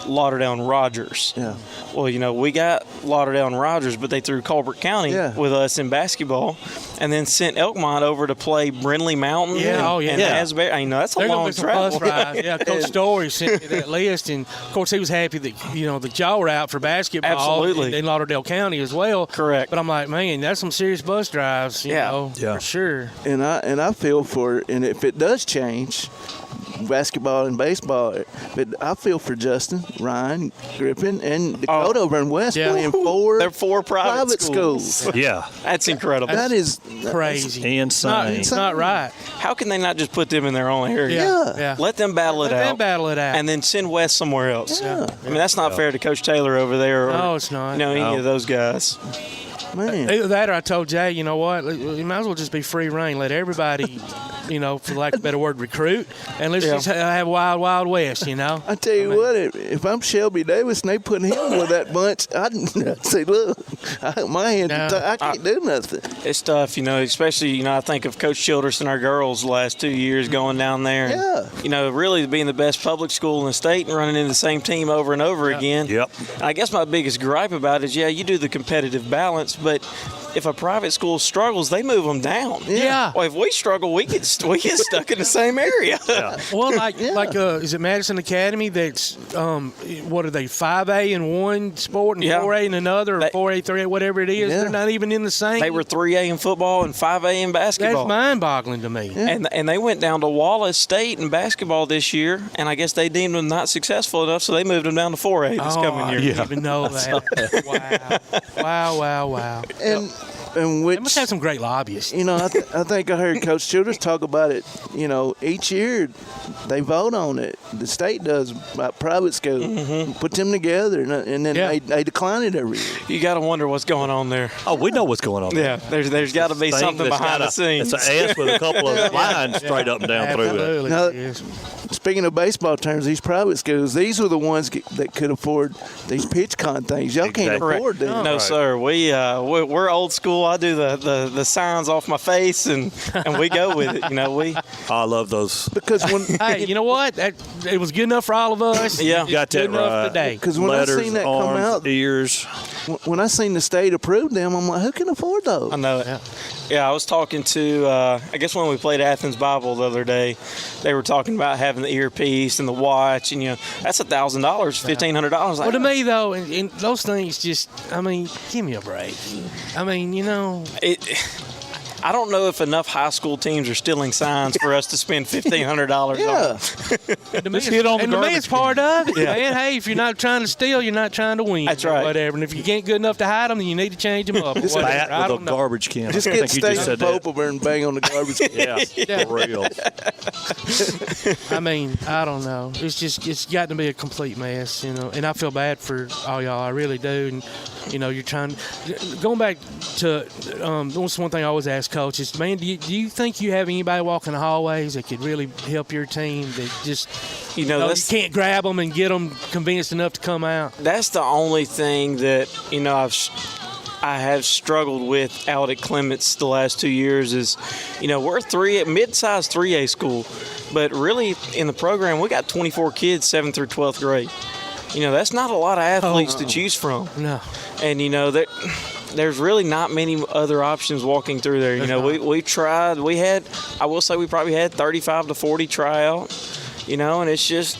Lauderdale, and Rogers. Yeah. Well, we got Lauderdale and Rogers, but they threw Colbert County with us in basketball, and then sent Elkmont over to play Brindley Mountain and Asbury. I know that's a long travel. Bus ride. Yeah, Coach Story sent me that list, and of course he was happy that that y'all were out for basketball. Absolutely. In Lauderdale County as well. Correct. But I'm like, man, that's some serious bus drives. You know, for sure. And I feel for it, and if it does change, basketball and baseball, but I feel for Justin, Ryan, Griffin, and Dakota over in West playing They're four private schools. Yeah. That's incredible. That is crazy. Insane. It's not right. How can they not just put them in their own area? Yeah. Let them battle it out. And then send West somewhere else. Yeah. I mean, that's not fair to Coach Taylor over there. Or, No, it's not. any of those guys. Man. Either that or I told Jay, you know what, you might as well just be free reign. Let everybody, for lack of a better word, recruit. And let's just have Wild, Wild West, I tell you what, if I'm Shelby Davis and they put him with that bunch, I'd say, look, my hands are tied. I can't do nothing. It's tough, especially, I think of Coach Childress and our girls the last 2 years going down there. And, really being the best public school in the state and running into the same team over and over again. Yep. And I guess my biggest gripe about it is, you do the competitive balance, but if a private school struggles, they move them down. Yeah. Well, if we struggle, we get stuck in the same area. Well, is it Madison Academy that's, what are they, 5A in one sport and 4A in another, or 4A, 3A, whatever it is? They're not even in the same. They were 3A in football and 5A in basketball. That's mind-boggling to me. And they went down to Wallace State in basketball this year, and I guess they deemed them not successful enough, so they moved them down to 4A this coming year. I didn't even know that. Wow. And which, they must have some great lobbyists. I think I heard Coach Childress talk about it. Each year they vote on it. The state does about private schools, put them together, and then they decline it every year. You got to wonder what's going on there. Oh, we know what's going on there. There's got to be something behind the scenes. It's an S with a couple of lines straight up and down through it. Now, speaking of baseball terms, these private schools, these are the ones that could afford these PitchCon things. Y'all can't afford them. No, sir. We're old school. I do the signs off my face, and we go with it. I love those. Because when hey, you know what? It was good enough for all of us. Yeah, got that good enough right. today. Because when Letters, I seen that arms, come out, ears. When I seen the state approve them, I'm like, who can afford those? I know it. Yeah, I was talking to, I guess when we played Athens Bible the other day, they were talking about having the earpiece and the watch, and, that's $1,000, $1,500. Well, to me, though, and those things just, give me a break. I don't know if enough high school teams are stealing signs for us to spend $1,500 on. To me, it's part of it, man. Hey, if you're not trying to steal, you're not trying to win. That's right. Whatever. And if you can't good enough to hide them, then you need to change them up. Just bat with a garbage can. Just get State Pope over and bang on the garbage can. For real. I don't know. It's got to be a complete mess, And I feel bad for all y'all. I really do. And, you're trying. Going back to that's one thing I always ask coaches, man, do you think you have anybody walking the hallways that could really help your team that just, you can't grab them and get them convinced enough to come out? That's the only thing that, I have struggled with out at Clements the last 2 years is, we're mid-sized 3A school, but really in the program we got 24 kids 7th through 12th grade. That's not a lot of athletes to choose from. No. And, there's really not many other options walking through there. We tried. I will say we probably had 35 to 40 tryout, and it's just,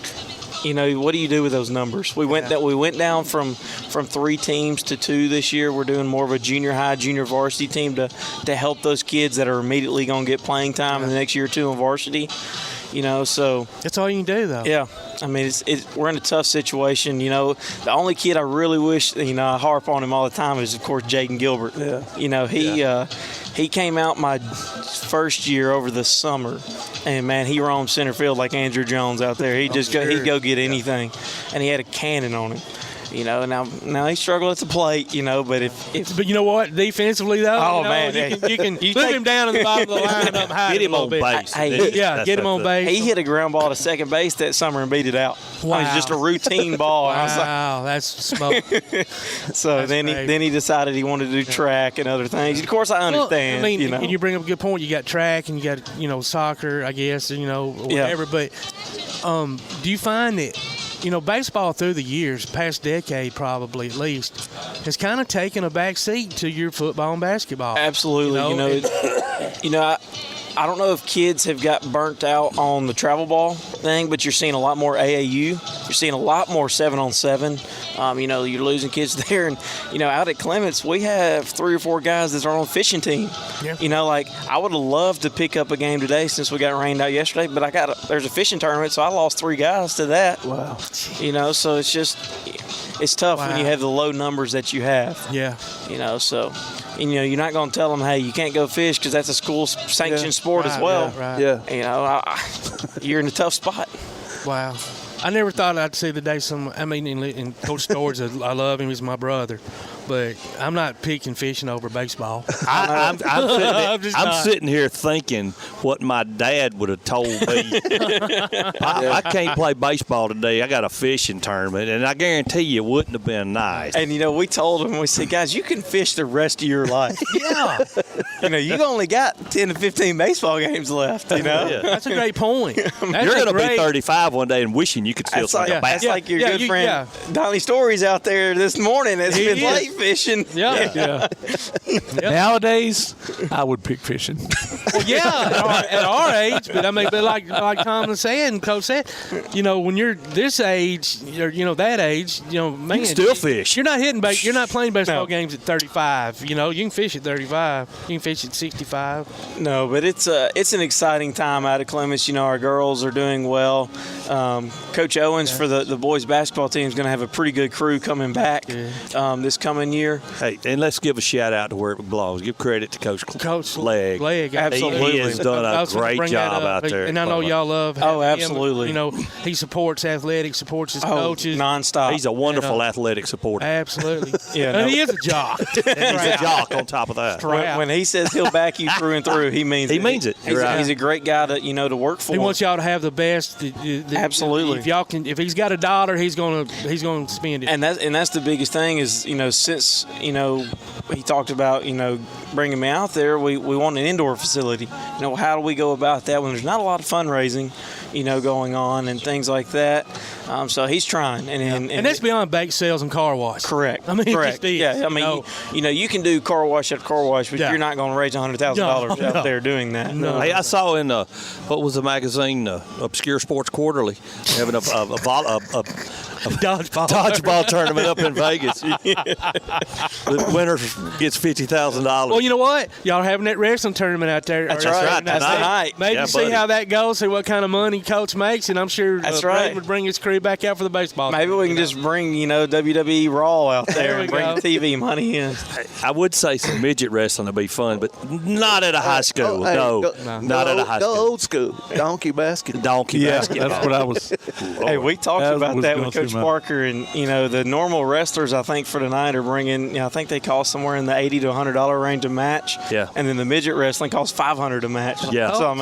what do you do with those numbers? We went down from 3 teams to 2 this year. We're doing more of a junior high, junior varsity team to help those kids that are immediately going to get playing time in the next year or 2 in varsity. So that's all you can do, though. Yeah, we're in a tough situation. The only kid I really wish, I harp on him all the time is, of course, Jaden Gilbert. Yeah. He came out my first year over the summer, and man, he roamed center field like Andrew Jones out there. He'd go get anything, and he had a cannon on him. Now he struggled at the plate, but you know what? Defensively, though, you can put him down in the bottom of the lineup and hide him a little bit. Get him on base. He hit a ground ball to second base that summer and beat it out. Wow. It was just a routine ball. Wow, that's smoke. So then he decided he wanted to do track and other things. Of course, I understand. And you bring up a good point. You got track and you got soccer, I guess, whatever. But do you find that baseball through the years, past decade probably at least, has kind of taken a back seat to your football and basketball. Absolutely. I don't know if kids have got burnt out on the travel ball thing, but you're seeing a lot more AAU. You're seeing a lot more 7-on-7. You're losing kids there. And, out at Clements, we have 3 or 4 guys that are on the fishing team. Yeah. I would have loved to pick up a game today since we got rained out yesterday, but there's a fishing tournament, so I lost 3 guys to that. Wow. So it's tough when you have the low numbers that you have. Yeah. You're not going to tell them, hey, you can't go fish because that's a school-sanctioned sport as well. Yeah. You're in a tough spot. Wow. I never thought I'd see the day and Coach Storrs, I love him, he's my brother. But I'm not picking fishing over baseball. I'm sitting here thinking what my dad would have told me. I can't play baseball today. I got a fishing tournament, and I guarantee you it wouldn't have been nice. And, we told him, we said, guys, you can fish the rest of your life. Yeah. You've only got 10 to 15 baseball games left, Yeah. That's a great point. You're going to be 35 one day and wishing you could still swing a bat. That's like your good friend Donnie Story's out there this morning that's been late fishing. Yeah. Nowadays, I would pick fishing. Well, at our age, but like Tom was saying, and Coach said, when you're this age, or that age, man, you can still fish. You're not you're not playing baseball games at 35. You can fish at 35. You can fish at 65. No, but it's an exciting time out of Clements. Our girls are doing well. Coach Owens for the boys basketball team is going to have a pretty good crew coming back this coming year. Hey, and let's give a shout out to where it belongs. Give credit to Coach Legg. Absolutely. He has done a great job out there. And I know y'all love him. Oh, absolutely. He supports athletics, supports his coaches. Nonstop. He's a wonderful athletic supporter. Absolutely. And he is a jock. And he's a jock on top of that. When he says he'll back you through and through, he means it. He means it. He's a great guy to work for. He wants y'all to have the best. Absolutely. If he's got $1, he's gonna spend it. And that's the biggest thing is since he talked about bringing me out there, we want an indoor facility. How do we go about that when there's not a lot of fundraising going on and things like that? So he's trying, and that's beyond bake sales and car wash. Correct. Correct. It just is, you can do car wash after car wash, but you're not going to raise $100,000 out there doing that. No. Hey, I saw in what was the magazine, Obscure Sports Quarterly, having a dodgeball tournament up in Vegas. The winner gets $50,000. Well, you know what? Y'all are having that wrestling tournament out there. That's right. That's tonight. Maybe see how that goes, see what kind of money Coach makes, and I'm sure Brad would bring his crew back out for the baseball. Maybe we can just bring, WWE Raw out there and bring the TV money in. I would say some midget wrestling would be fun, but not at a high school. Not at a high school. Go old school. Donkey basketball. Basketball. That's what I was. Hey, we talked about that with Coach Parker, and the normal wrestlers I think for tonight are bringing. I think they cost somewhere in the $80 to $100 range a match. Yeah. And then the midget wrestling costs $500 a match. Yeah. So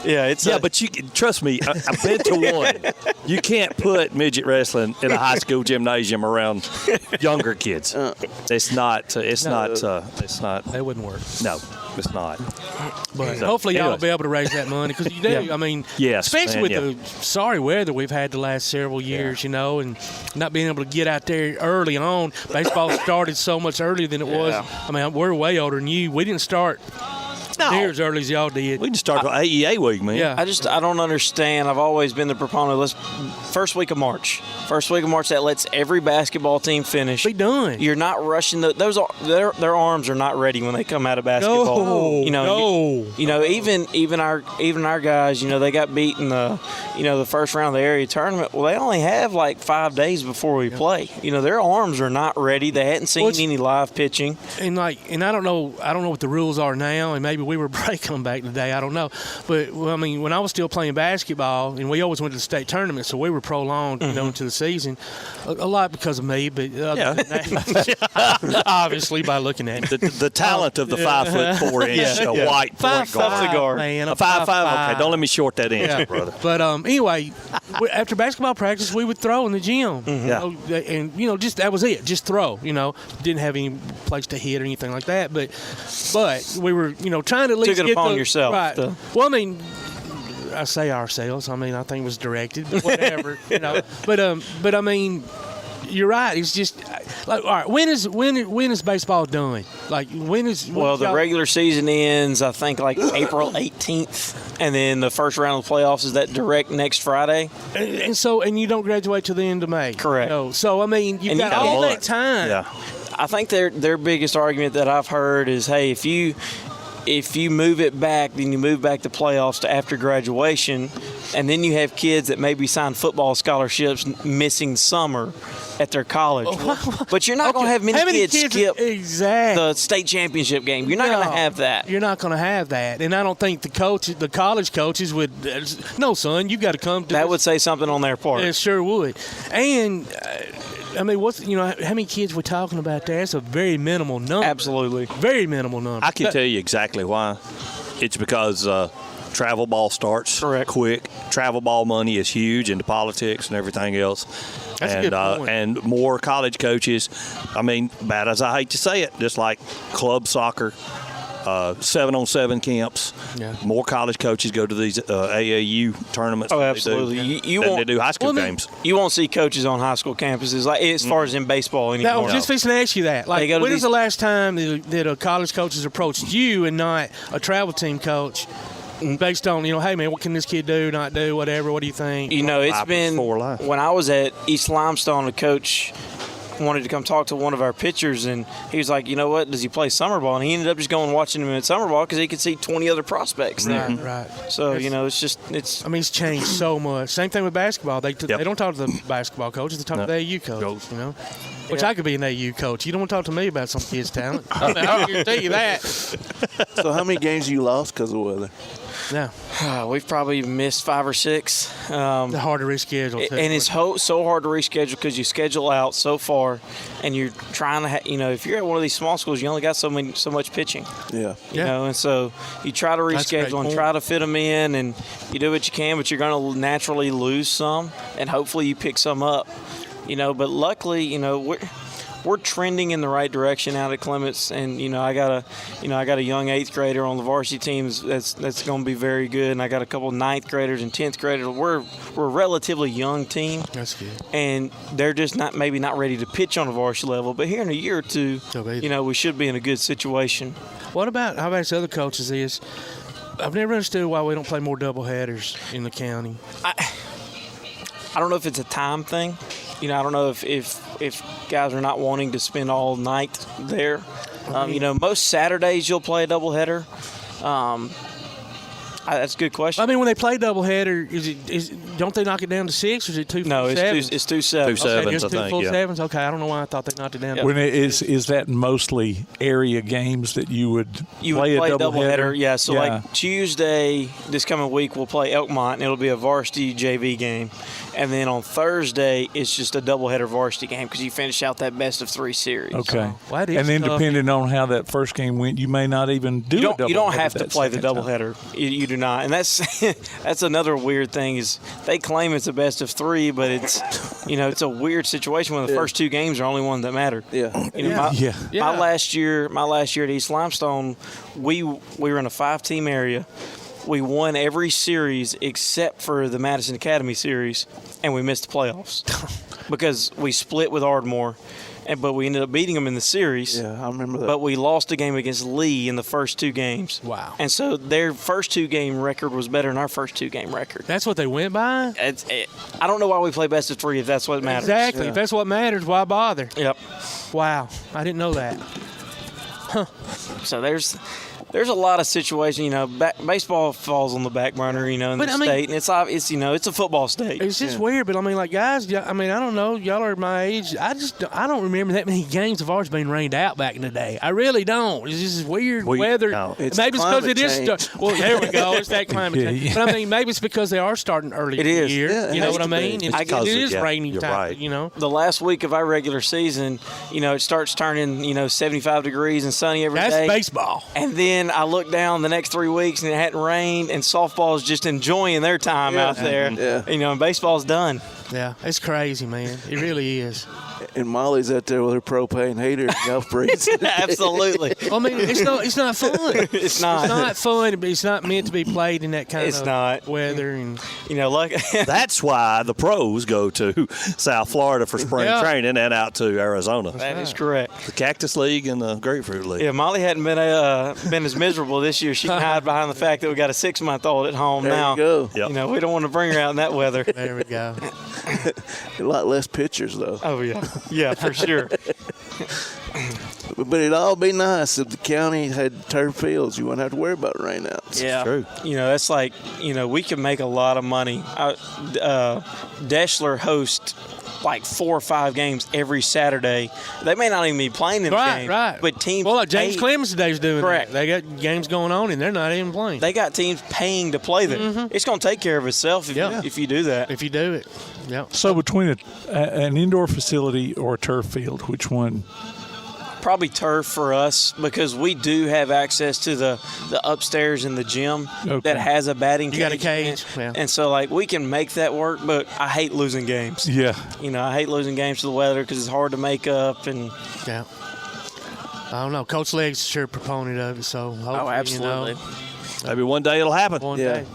it's but you trust me. I've been to one. You can't put midget wrestling in a high school gymnasium around younger kids. It's not. It's not. That wouldn't work. No, it's not. But hopefully y'all will be able to raise that money because you do. Yeah. I mean, yes, especially with the sorry weather we've had the last several years, and not being able to get out there early on. Baseball started so much earlier than it was. I mean, we're way older than you. We didn't start near as early as y'all did. We didn't start till AEA week, man. Yeah. I don't understand. I've always been the proponent. First week of March, that lets every basketball team finish. Be done. You're not rushing their arms are not ready when they come out of basketball. Even our guys, they got beat in the first round of the area tournament. Well, they only have like 5 days before we play. Their arms are not ready. They hadn't seen any live pitching. And I don't know what the rules are now, and maybe we were breaking them back in the day. I don't know. But, when I was still playing basketball, and we always went to the state tournament, so we were prolonged, into the season. A lot because of me, but other than that, obviously by looking at it. The talent of the 5'4" white point guard. Man, a 5'5". Okay, don't let me short that in, brother. But anyway, after basketball practice, we would throw in the gym. And just that was it. Just throw. Didn't have any place to hit or anything like that. But we were trying to at least took it upon yourself. Right. Well, I say ourselves. I mean, I think it was directed, but whatever, you know. But I mean, you're right. It's just like, all right. When is baseball done? Like, when is? Well, the regular season ends, I think, like April 18th, and then the first round of the playoffs is that direct next Friday. And you don't graduate till the end of May. Correct. No. So I mean, you've got all that time. Yeah. I think their biggest argument that I've heard is, hey, if you move it back, then you move back the playoffs to after graduation, and then you have kids that maybe sign football scholarships missing summer at their college. But you're not going to have many kids skip the state championship game. You're not going to have that. You're not going to have that. And I don't think the college coaches would, no, son, you got to come to that would say something on their part. It sure would. And I mean, how many kids we're talking about there? It's a very minimal number. Absolutely. Very minimal number. I can tell you exactly why. It's because travel ball starts quick. Travel ball money is huge into politics and everything else. That's a good point. And more college coaches, I mean, bad as I hate to say it, just like club soccer, 7-on-7 camps. Yeah. More college coaches go to these AAU tournaments. Oh, absolutely. Than they do high school games. You won't see coaches on high school campuses, like as far as in baseball anymore. I was just fixing to ask you that. Like, when is the last time that a college coach has approached you and not a travel team coach? Based on, hey, man, what can this kid do, not do, whatever, what do you think? It's been, when I was at East Limestone, a coach wanted to come talk to one of our pitchers, and he was like, you know what, does he play summer ball? And he ended up just going and watching him at summer ball because he could see 20 other prospects there. Right. So, it's changed so much. Same thing with basketball. They don't talk to the basketball coaches. They talk to the AU coach, Which I could be an AU coach. You don't want to talk to me about some kid's talent. I can tell you that. So how many games you lost because of weather? No. We've probably missed 5 or 6. They're hard to reschedule, too. And it's so hard to reschedule because you schedule out so far, and you're trying to, if you're at one of these small schools, you only got so much pitching. Yeah. You know, and so you try to reschedule and try to fit them in, and you do what you can, but you're going to naturally lose some, and hopefully you pick some up. But luckily, we're trending in the right direction out at Clements, and I got a young 8th grader on the varsity team that's going to be very good, and I got a couple 9th graders and 10th graders. We're a relatively young team. That's good. And they're just not ready to pitch on a varsity level, but here in a year or two, we should be in a good situation. How about other coaches is I've never understood why we don't play more doubleheaders in the county. I don't know if it's a time thing. I don't know if guys are not wanting to spend all night there. Most Saturdays you'll play a doubleheader. That's a good question. I mean, when they play doubleheader, don't they knock it down to 6, or is it 2 No, it's 2 sevens. 2 sevens, just I 2 think. full Yeah. sevens. Okay, I don't know why I thought they knocked it down. When is that mostly area games that you would play a doubleheader? Yeah. So like Tuesday, this coming week, we'll play Elkmont, and it'll be a varsity JV game. And then on Thursday, it's just a doubleheader varsity game because you finish out that best of 3 series. Okay. And then depending on how that first game went, you may not even do a doubleheader. You don't have to play the doubleheader. You do not. And that's another weird thing is they claim it's a best of 3, but it's it's a weird situation when the first 2 games are only one that matter. My last year at East Limestone, we were in a 5-team area. We won every series except for the Madison Academy series, and we missed the playoffs because we split with Ardmore. But we ended up beating them in the series. Yeah, I remember that. But we lost a game against Lee in the first 2 games. Wow. And so their first 2-game record was better than our first 2-game record. That's what they went by? I don't know why we play best of 3 if that's what matters. Exactly. If that's what matters, why bother? Yep. Wow. I didn't know that. Huh. So there's a lot of situations, baseball falls on the back burner, in the state, and it's it's a football state. It's just weird, but like, guys, I don't know, y'all are my age. I don't remember that many games of ours being rained out back in the day. I really don't. It's just weird weather. No, maybe it's because it is. Well, there we go. It's that climate change. But maybe it's because they are starting early in the year. Yeah, you know what I mean? It is rainy time. Right. The last week of our regular season, it starts turning 75 degrees and sunny every day. That's baseball. And then I looked down the next 3 weeks and it hadn't rained, and softball is just enjoying their time out there. Yeah. And baseball's done. Yeah, it's crazy, man. It really is. And Molly's out there with her propane heater and golf breeze. Absolutely. I mean, it's not fun. It's not. It's not fun. It's not meant to be played in that kind of weather. And That's why the pros go to South Florida for spring training and out to Arizona. That is correct. The Cactus League and the Grapefruit League. Yeah, Molly hadn't been as miserable this year. She can hide behind the fact that we got a 6-month-old at home there now. You go. Yep. We don't want to bring her out in that weather. There we go. A lot less pictures, though. Oh, yeah. Yeah, for sure. But it'd all be nice if the county had turf fields. You wouldn't have to worry about rainouts. Yeah. True. That's like, we can make a lot of money. Deschler hosts like 4 or 5 games every Saturday. They may not even be playing them games. Right. But teams. Well, like James Clemens today's doing correct. That. They got games going on and they're not even playing. They got teams paying to play them. Mm-hmm. It's going to take care of itself if you do that. If you do it. Yeah. So between an indoor facility or a turf field, which one? Probably turf for us because we do have access to the upstairs in the gym that has a batting cage. You got a cage. Yeah. And so, we can make that work, but I hate losing games. Yeah. I hate losing games to the weather because it's hard to make up. And yeah. I don't know. Coach Legg's sure a proponent of it, so hopefully, absolutely. Maybe one day it'll happen. One day.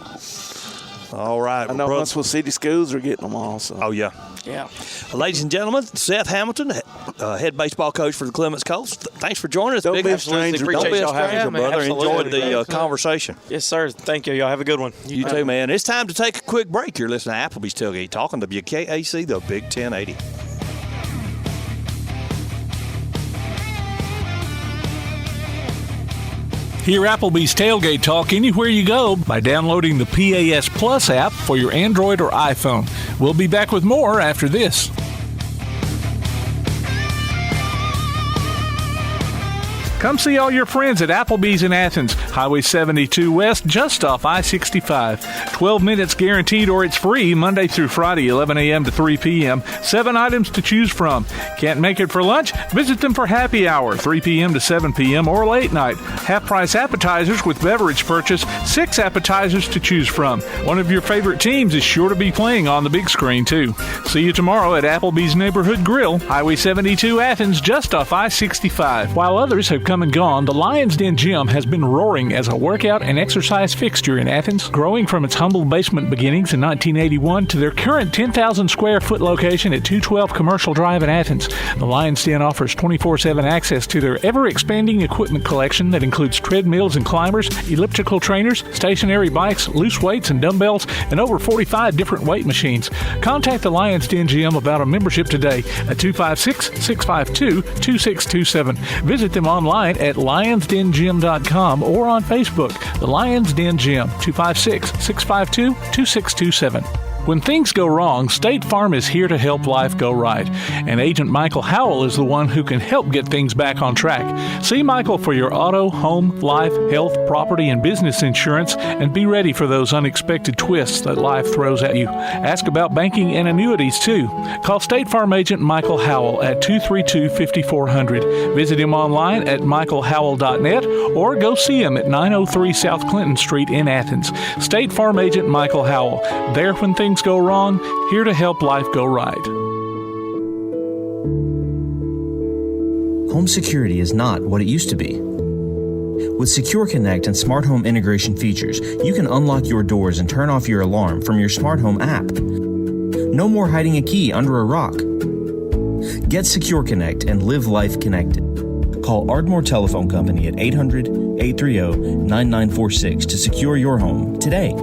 All right. I know Huntsville City Schools are getting them all. So. Oh, yeah. Yeah. Ladies and gentlemen, Seth Hamilton, head baseball coach for the Clements Colts. Thanks for joining us. Don't be a stranger. Don't be a stranger, brother. Absolutely. Enjoyed the conversation. Yes, sir. Thank you. Y'all have a good one. You too, man. It's time to take a quick break. You're listening to Applebee's Tailgate Talk on WKAC, the Big 1080. Hear Applebee's Tailgate Talk anywhere you go by downloading the PAS Plus app for your Android or iPhone. We'll be back with more after this. Come see all your friends at Applebee's in Athens, Highway 72 West, just off I-65. 12 minutes guaranteed or it's free Monday through Friday, 11 a.m. to 3 p.m. 7 items to choose from. Can't make it for lunch? Visit them for happy hour, 3 p.m. to 7 p.m. or late night. Half-price appetizers with beverage purchase, 6 appetizers to choose from. One of your favorite teams is sure to be playing on the big screen, too. See you tomorrow at Applebee's Neighborhood Grill, Highway 72 Athens, just off I-65. While others have come and gone, the Lions Den Gym has been roaring as a workout and exercise fixture in Athens, growing from its humble basement beginnings in 1981 to their current 10,000 square foot location at 212 Commercial Drive in Athens. The Lions Den offers 24/7 access to their ever-expanding equipment collection that includes treadmills and climbers, elliptical trainers, stationary bikes, loose weights and dumbbells, and over 45 different weight machines. Contact the Lions Den Gym about a membership today at 256-652-2627. Visit them online at lionsdengym.com or on Facebook. The Lions Den Gym, 256-652-2627. When things go wrong, State Farm is here to help life go right. And Agent Michael Howell is the one who can help get things back on track. See Michael for your auto, home, life, health, property, and business insurance, and be ready for those unexpected twists that life throws at you. Ask about banking and annuities, too. Call State Farm Agent Michael Howell at 232-5400. Visit him online at michaelhowell.net or go see him at 903 South Clinton Street in Athens. State Farm Agent Michael Howell. There when things go wrong, here to help life go right. Home security is not what it used to be. With Secure Connect and smart home integration features, you can unlock your doors and turn off your alarm from your smart home app. No more hiding a key under a rock. Get Secure Connect and live life connected. Call Ardmore Telephone Company at 800-830-9946 to secure your home today.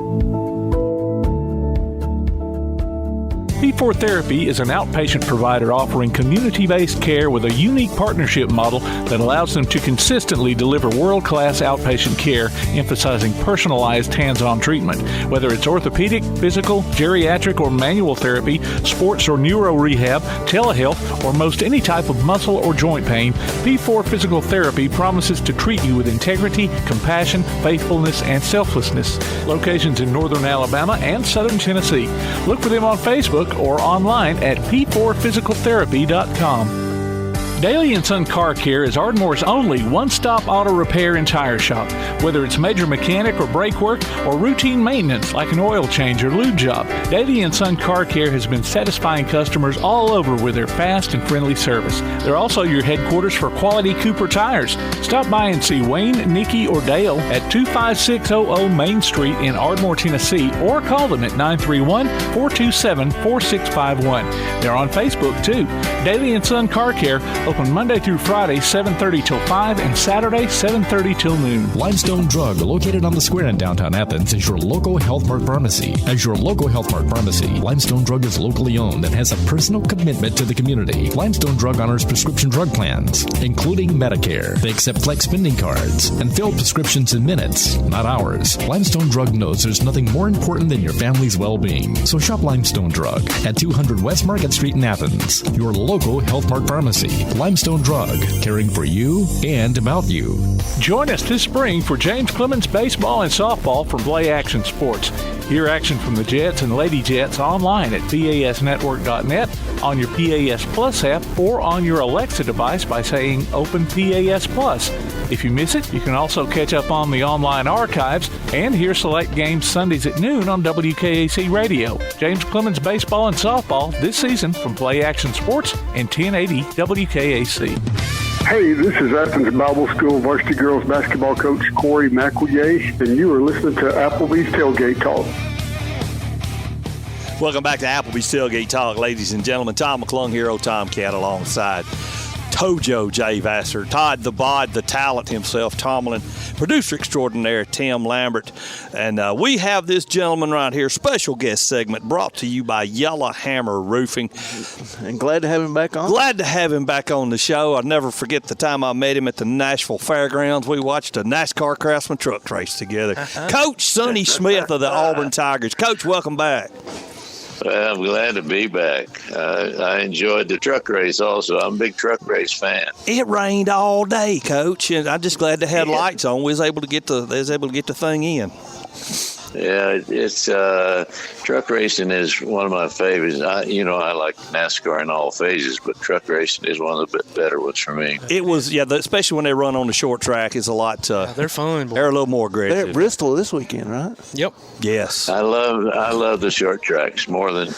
P4 Therapy is an outpatient provider offering community-based care with a unique partnership model that allows them to consistently deliver world-class outpatient care, emphasizing personalized hands-on treatment. Whether it's orthopedic, physical, geriatric, or manual therapy, sports or neuro rehab, telehealth, or most any type of muscle or joint pain, P4 Physical Therapy promises to treat you with integrity, compassion, faithfulness, and selflessness. Locations in northern Alabama and southern Tennessee. Look for them on Facebook or online at p4physicaltherapy.com. Daly & Son Car Care is Ardmore's only one-stop auto repair and tire shop. Whether it's major mechanic or brake work or routine maintenance like an oil change or lube job, Daly & Son Car Care has been satisfying customers all over with their fast and friendly service. They're also your headquarters for quality Cooper tires. Stop by and see Wayne, Nikki, or Dale at 25600 Main Street in Ardmore, Tennessee, or call them at 931-427-4651. They're on Facebook, too. Daly & Son Car Care, open Monday through Friday, 7:30 till 5, and Saturday, 7:30 till noon. Limestone Drug, located on the square in downtown Athens, is your local Health Mart pharmacy. As your local Health Mart pharmacy, Limestone Drug is locally owned and has a personal commitment to the community. Limestone Drug honors prescription drug plans, including Medicare. They accept flex spending cards and fill prescriptions in minutes, not hours. Limestone Drug knows there's nothing more important than your family's well-being. So shop Limestone Drug at 200 West Market Street in Athens, your local Health Mart pharmacy. Limestone Drug, caring for you and about you. Join us this spring for James Clemens baseball and softball from Play Action Sports. Hear action from the Jets and Lady Jets online at PASnetwork.net, on your PAS Plus app, or on your Alexa device by saying Open PAS Plus. If you miss it, you can also catch up on the online archives and hear select games Sundays at noon on WKAC Radio. James Clemens baseball and softball this season from Play Action Sports and 1080 WKAC. Hey, this is Athens Bible School varsity girls basketball coach Corey McEllier, and you are listening to Applebee's Tailgate Talk. Welcome back to Applebee's Tailgate Talk, ladies and gentlemen. Tom McClung here, old Tomcat, alongside Tojo J. Vassar, Todd the Bod, the talent himself, Tomlin, producer extraordinaire Tim Lambert. And we have this gentleman right here, special guest segment brought to you by Yellow Hammer Roofing. And glad to have him back on. Glad to have him back on the show. I'll never forget the time I met him at the Nashville Fairgrounds. We watched a NASCAR Craftsman truck race together. Coach Sonny Smith of the Auburn Tigers. Coach, welcome back. Well, I'm glad to be back. I enjoyed the truck race also. I'm a big truck race fan. It rained all day, Coach, and I'm just glad they had lights on. We was able to get the thing in. Yeah, it's truck racing is one of my favorites. I like NASCAR in all phases, but truck racing is one of the better ones for me. It was, especially when they run on the short track, it's a lot. They're fun. Boy. They're a little more aggressive. They're at Bristol this weekend, right? Yep. Yes. I love the short tracks more than.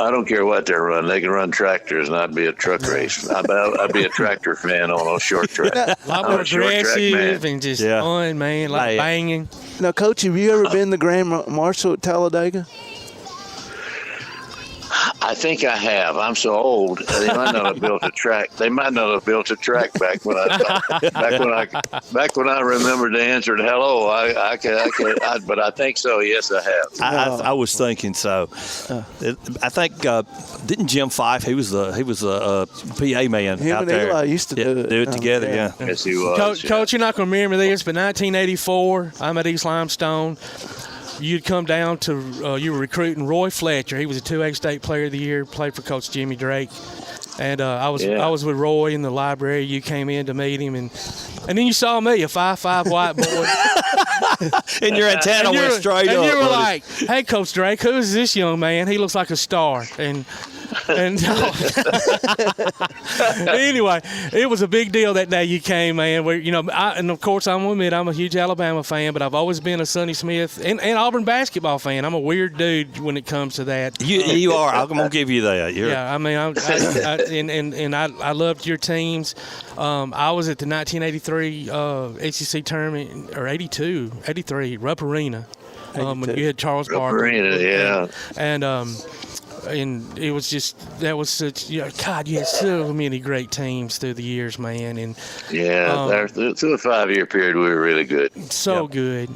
I don't care what they're running. They can run tractors, and I'd be a truck race. I'd be a tractor fan on a short track. A lot more aggressive and just fun, man, like banging. Now, Coach, have you ever been the Grand Marshal at Talladega? I think I have. I'm so old. They might not have built a track. They might not have built a track back when I remembered the answer to hello. But I think so. Yes, I have. I was thinking so. I think didn't Jim Fife? He was a PA man Him out and there. Eli used to do it together. Yeah. Yes, he was. Coach, you're not going to remember this, but 1984, I'm at East Limestone. You'd come down to you were recruiting Roy Fletcher. He was a 2A state player of the year, played for Coach Jimmy Drake. And I was with Roy in the library. You came in to meet him, and then you saw me, a 5'5" white boy. And your antenna went straight up. And you were like, hey, Coach Drake, who is this young man? He looks like a star. And anyway, it was a big deal that day you came, man. And of course, I'm gonna admit I'm a huge Alabama fan, but I've always been a Sonny Smith and Auburn basketball fan. I'm a weird dude when it comes to that. You are. I'm gonna give you that. Yeah, I mean, I loved your teams. I was at the 1983 ACC tournament, or 83, Rupp Arena, when you had Charles Barkley. Arena, yeah. And it was just, that was such, God, you had so many great teams through the years, man. And through a 5-year period, we were really good. So good.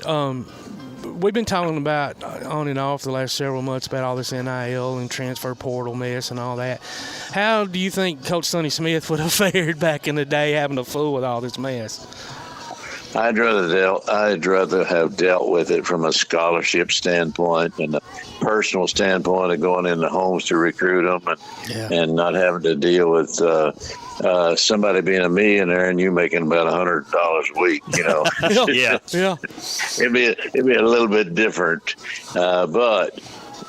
We've been talking about on and off the last several months about all this NIL and transfer portal mess and all that. How do you think Coach Sonny Smith would have fared back in the day having to fool with all this mess? I'd rather have dealt with it from a scholarship standpoint and a personal standpoint of going into homes to recruit them and not having to deal with somebody being a millionaire and you making about $100 a week. Yeah. It'd be a little bit different, but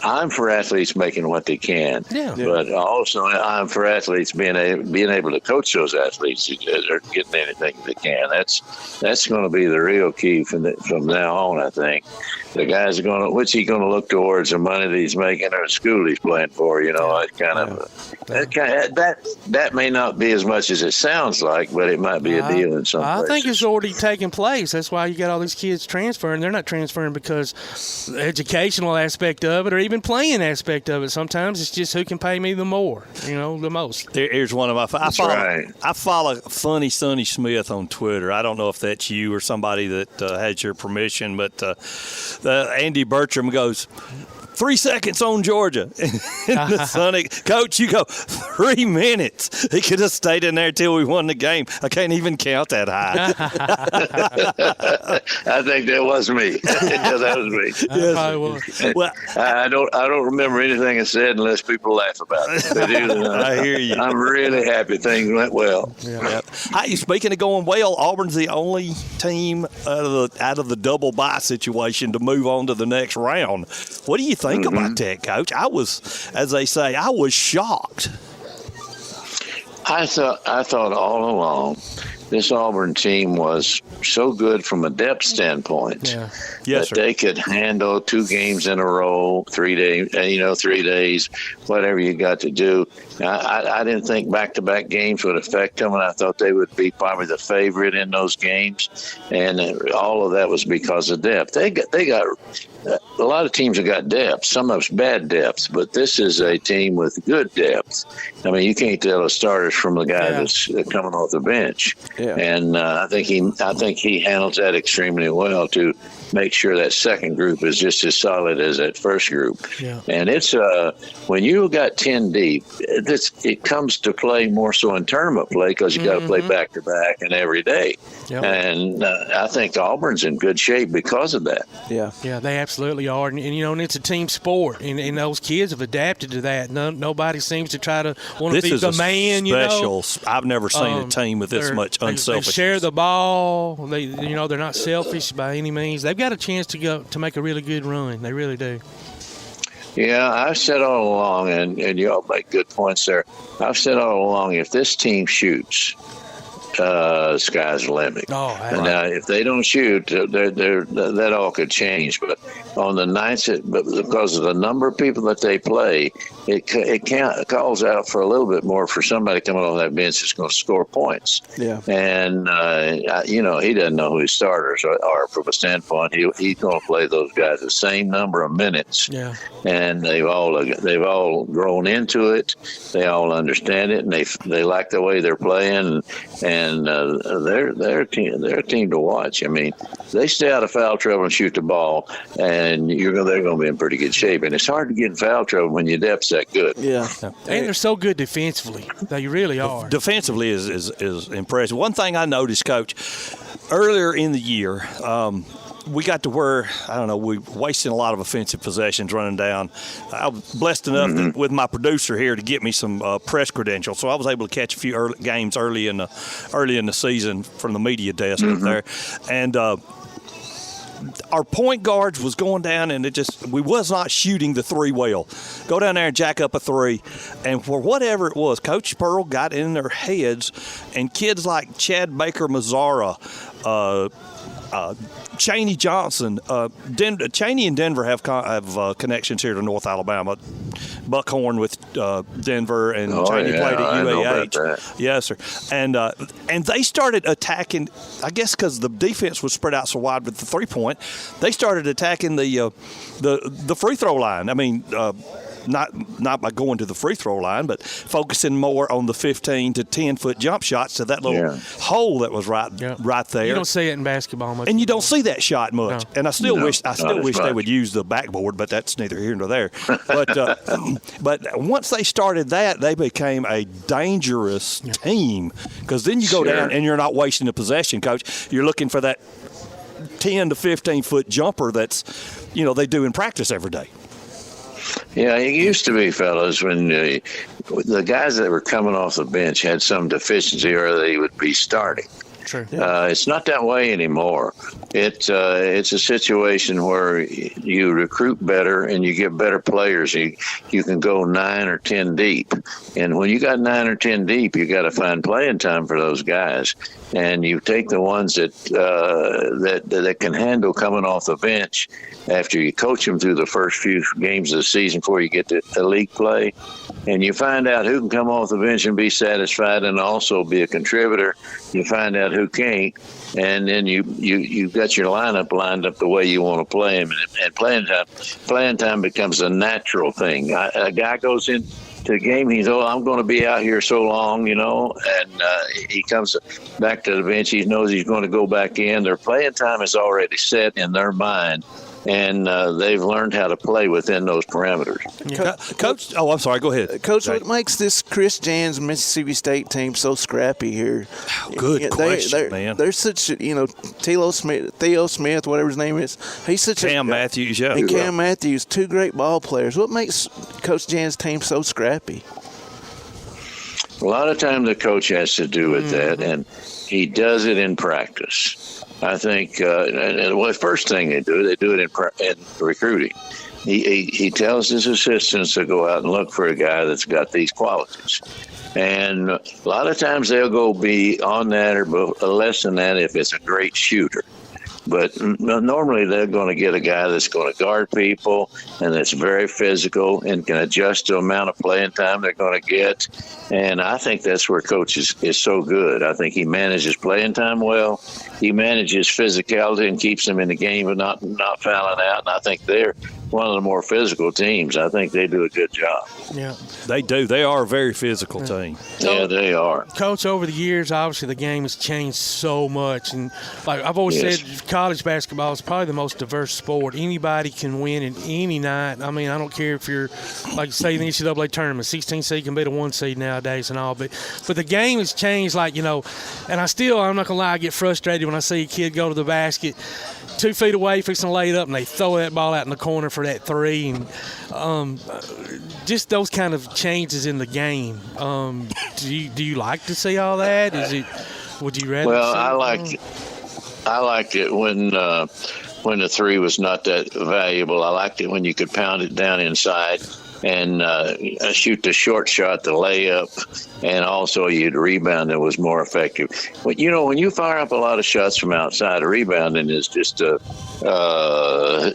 I'm for athletes making what they can, but also I'm for athletes being able to coach those athletes that are getting anything they can. That's going to be the real key from now on. I think the guys are going to, what's he going to look towards, the money that he's making or the school he's playing for? That may not be as much as it sounds like, but it might be a deal in some places. I think it's already taking place. That's why you got all these kids transferring. They're not transferring because the educational aspect of it or even playing aspect of it. Sometimes it's just who can pay me the most. Here's one of my I follow Funny Sonny Smith on Twitter. I don't know if that's you or somebody that has your permission, but Andy Bertram goes, 3 seconds on Georgia. And Sonny, Coach, you go 3 minutes. He could have stayed in there till we won the game. I can't even count that high. I think that was me. That was me. Yes. Well, I don't remember anything I said unless people laugh about it. I hear you. I'm really happy things went well. Yeah. Hey, speaking of going well, Auburn's the only team out of the double bye situation to move on to the next round. What do you think about that, Coach? I was, as they say, I was shocked. I thought all along this Auburn team was so good from a depth standpoint that they could handle 2 games in a row, 3 days, whatever you got to do. I didn't think back-to-back games would affect them, and I thought they would be probably the favorite in those games. And all of that was because of depth. They got a lot of teams have got depth. Some of it's bad depth, but this is a team with good depth. I mean, you can't tell the starters from the guy that's coming off the bench. Yeah. And I think he handles that extremely well to make sure that second group is just as solid as that first group. Yeah. And it's when you got 10 deep, it comes to play more so in tournament play because you got to play back to back and every day. Yep. And I think Auburn's in good shape because of that. Yeah, they absolutely are. And and it's a team sport, and those kids have adapted to that. Nobody seems to try to want to be the man. Special. I've never seen a team with this much unselfishness. They share the ball. They're not selfish by any means. They've got a chance to make a really good run. They really do. Yeah, I've said all along, and you all make good points there. I've said all along, if this team shoots, sky's the limit. Now, if they don't shoot, that all could change. But on the nights, because of the number of people that they play, it calls out for a little bit more for somebody coming on that bench that's going to score points. Yeah. And he doesn't know who his starters are from a standpoint. He's going to play those guys the same number of minutes. Yeah. And they've all grown into it. They all understand it, and they like the way they're playing. And they're a team to watch. I mean, they stay out of foul trouble and shoot the ball, and they're going to be in pretty good shape. And it's hard to get in foul trouble when your depth's that good. Yeah, and they're so good defensively. They really are. Defensively is impressive. One thing I noticed, Coach, earlier in the year, we got to where, we wasting a lot of offensive possessions running down. I was blessed enough with my producer here to get me some press credentials, so I was able to catch a few games early in the season from the media desk up there. And our point guards was going down, and we was not shooting the three well. Go down there and jack up a three, and for whatever it was, Coach Pearl got in their heads, and kids like Chad Baker-Mazzara, Chaney Johnson, Chaney and Denver have connections here to North Alabama. Buckhorn with Denver, and Chaney played at UAH. Yes, sir. And they started attacking. I guess because the defense was spread out so wide with the 3-point, they started attacking the free throw line. I mean. Not by going to the free throw line, but focusing more on the 15 to 10-foot jump shots to that little hole that was right there. You don't see it in basketball much. And you don't see that shot much. No. And I still wish they would use the backboard, but that's neither here nor there. But once they started that, they became a dangerous team, because then you go down and you're not wasting a possession, Coach. You're looking for that 10 to 15-foot jumper that's they do in practice every day. Yeah, it used to be, fellas, when the guys that were coming off the bench had some deficiency or they would be starting. True. It's not that way anymore. It's a situation where you recruit better and you get better players. You can go 9 or 10 deep, and when you got 9 or 10 deep, you got to find playing time for those guys. And you take the ones that can handle coming off the bench after you coach them through the first few games of the season before you get to elite play, and you find out who can come off the bench and be satisfied and also be a contributor. You find out who can't, and then you got your lineup lined up the way you want to play them, and playing time becomes a natural thing. A guy goes in to the game, he's, I'm going to be out here so long, and he comes back to the bench. He knows he's going to go back in. Their playing time is already set in their mind, and they've learned how to play within those parameters. Coach, I'm sorry, go ahead. Coach, what makes this Chris Jans Mississippi State team so scrappy here? Good question, man. They're such, Theo Smith, whatever his name is. He's such Cam Matthews, yeah. And Cam Matthews, two great ball players. What makes Coach Jans' team so scrappy? A lot of time the coach has to do with that, and he does it in practice. I think, the first thing they do it in recruiting. He tells his assistants to go out and look for a guy that's got these qualities. And a lot of times they'll go be on that or less than that if it's a great shooter. But normally they're going to get a guy that's going to guard people and that's very physical and can adjust to the amount of playing time they're going to get. And I think that's where Coach is so good. I think he manages playing time well. He manages physicality and keeps them in the game but not fouling out. And I think they're one of the more physical teams. I think they do a good job. Yeah, they do. They are a very physical team. Yeah, they are. Coach, over the years, obviously the game has changed so much, and like I've always said, college basketball is probably the most diverse sport. Anybody can win in any night. I mean, I don't care if you're, like, say, in the NCAA tournament, 16 seed can beat a 1 seed nowadays and all, but the game has changed, and I'm not going to lie, I get frustrated when I see a kid go to the basket 2 feet away, fixing to lay it up, and they throw that ball out in the corner for that three, and just those kind of changes in the game. Do you like to see all that? Would you rather? Well, I liked it when the three was not that valuable. I liked it when you could pound it down inside and shoot the short shot, the layup, and also you'd rebound that was more effective. But, when you fire up a lot of shots from outside, a rebounding is just a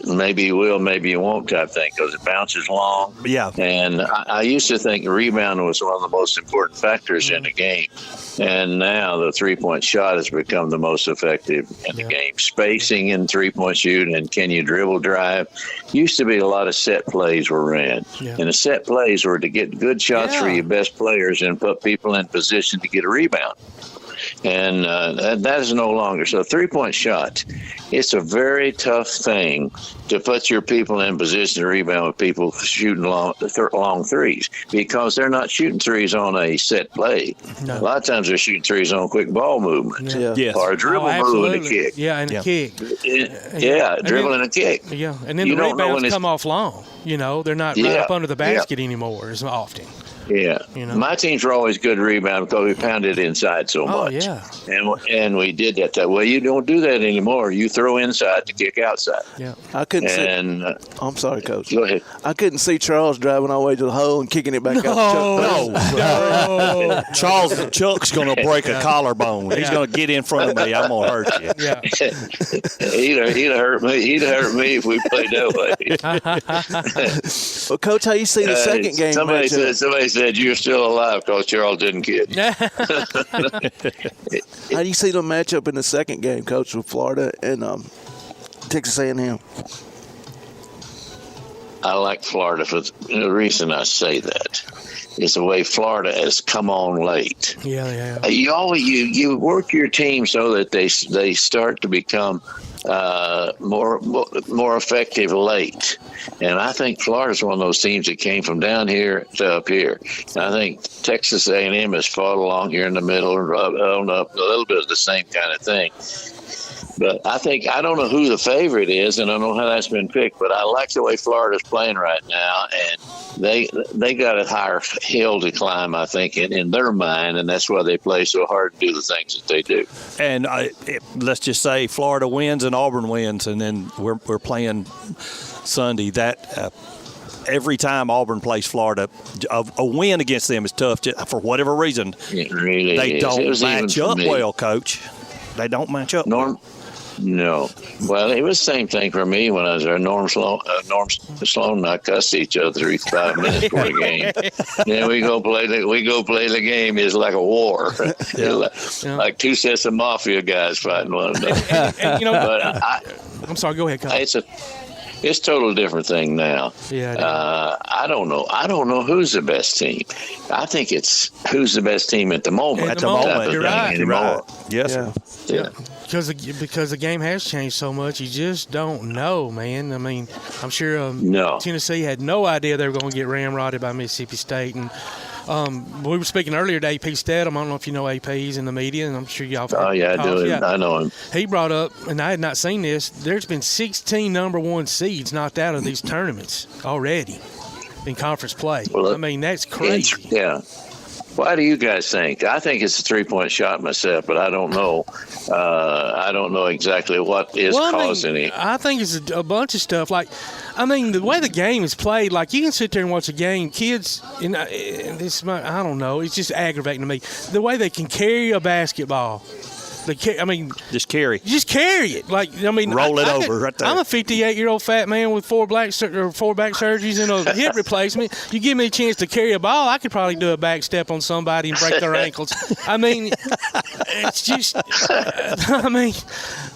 maybe you will, maybe you won't type thing because it bounces long. Yeah. And I used to think rebounding was one of the most important factors in the game. And now the three-point shot has become the most effective in the game. Spacing in three-point shooting and can you dribble drive. Used to be a lot of set plays were ran. Yeah. And the set plays were to get good shots for your best players and put people in position to get a rebound. And that is no longer. So three-point shot, it's a very tough thing to put your people in position to rebound with people shooting long threes because they're not shooting threes on a set play. No. A lot of times they're shooting threes on quick ball movements or a dribble move and a kick. Yeah, and a kick. Dribble and a kick. Yeah, and then the rebounds come off long. They're not right up under the basket anymore as often. Yeah, my teams were always good rebound because we pounded inside so much. Yeah, and we did that way. You don't do that anymore. You throw inside to kick outside. Yeah, I couldn't see. I'm sorry, Coach. Go ahead. I couldn't see Charles driving all the way to the hole and kicking it back out. No. Charles Chuck's going to break a collarbone. He's going to get in front of me. I'm going to hurt you. Yeah, he'd have hurt me. He'd have hurt me if we played that way. Well, Coach, how you see the second game? Somebody said you're still alive because Charles didn't kid. How do you see the matchup in the second game, Coach, with Florida and Texas A&M? I like Florida for the reason I say that is the way Florida has come on late. Yeah. You work your team so that they start to become more effective late. And I think Florida's one of those teams that came from down here to up here. And I think Texas A&M has fought along here in the middle, on a little bit of the same kind of thing. But I don't know who the favorite is, and I don't know how that's been picked, but I like the way Florida's playing right now, and they got a higher hill to climb, I think, in their mind, and that's why they play so hard to do the things that they do. And let's just say Florida wins and Auburn wins, and then we're playing Sunday. That every time Auburn plays Florida, a win against them is tough for whatever reason. It really they is. don't match up well, Coach. They don't match up. No. Well, it was the same thing for me when I was there. Norm Sloan and I cussed each other 5 minutes for a game. Then we go play the game. It's like a war. Like two sets of mafia guys fighting one another. And but I'm sorry. Go ahead, Coach. It's a total different thing now. Yeah. I don't know who's the best team. I think it's who's the best team at the moment. At the moment, you're right. You're right. Yes. Yeah. Because the game has changed so much, you just don't know, man. I mean, I'm sure Tennessee had no idea they were going to get ramrodded by Mississippi State. And we were speaking earlier to AP Steadham. I don't know if you know AP. He's in the media, and I'm sure y'all. Oh, yeah, I do. Yeah. I know him. He brought up, and I had not seen this, there's been 16 number one seeds knocked out of these tournaments already in conference play. Well, I mean, that's crazy. Yeah. Why do you guys think? I think it's a 3-point shot myself, but I don't know. I don't know exactly what is causing it. I think it's a bunch of stuff. Like, I mean, the way the game is played, like you can sit there and watch a game. Kids, I don't know. It's just aggravating to me. The way they can carry a basketball. Just carry it. Roll it over right there. I'm a 58-year-old fat man with 4 back surgeries and a hip replacement. You give me a chance to carry a ball, I could probably do a back step on somebody and break their ankles. I mean, it's just.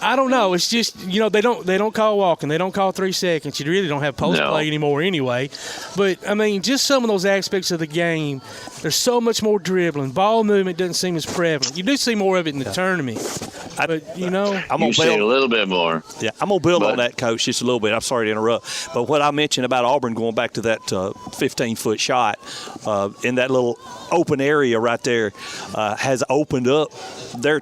I don't know. It's just they don't call walking. They don't call 3 seconds. You really don't have post play anymore anyway. But I mean, just some of those aspects of the game. There's so much more dribbling. Ball movement doesn't seem as prevalent. You do see more of it in the tournament. But, I'm going to see a little bit more. Yeah, I'm going to build on that, Coach, just a little bit. I'm sorry to interrupt. But what I mentioned about Auburn going back to that 15-foot shot in that little open area right there has opened up their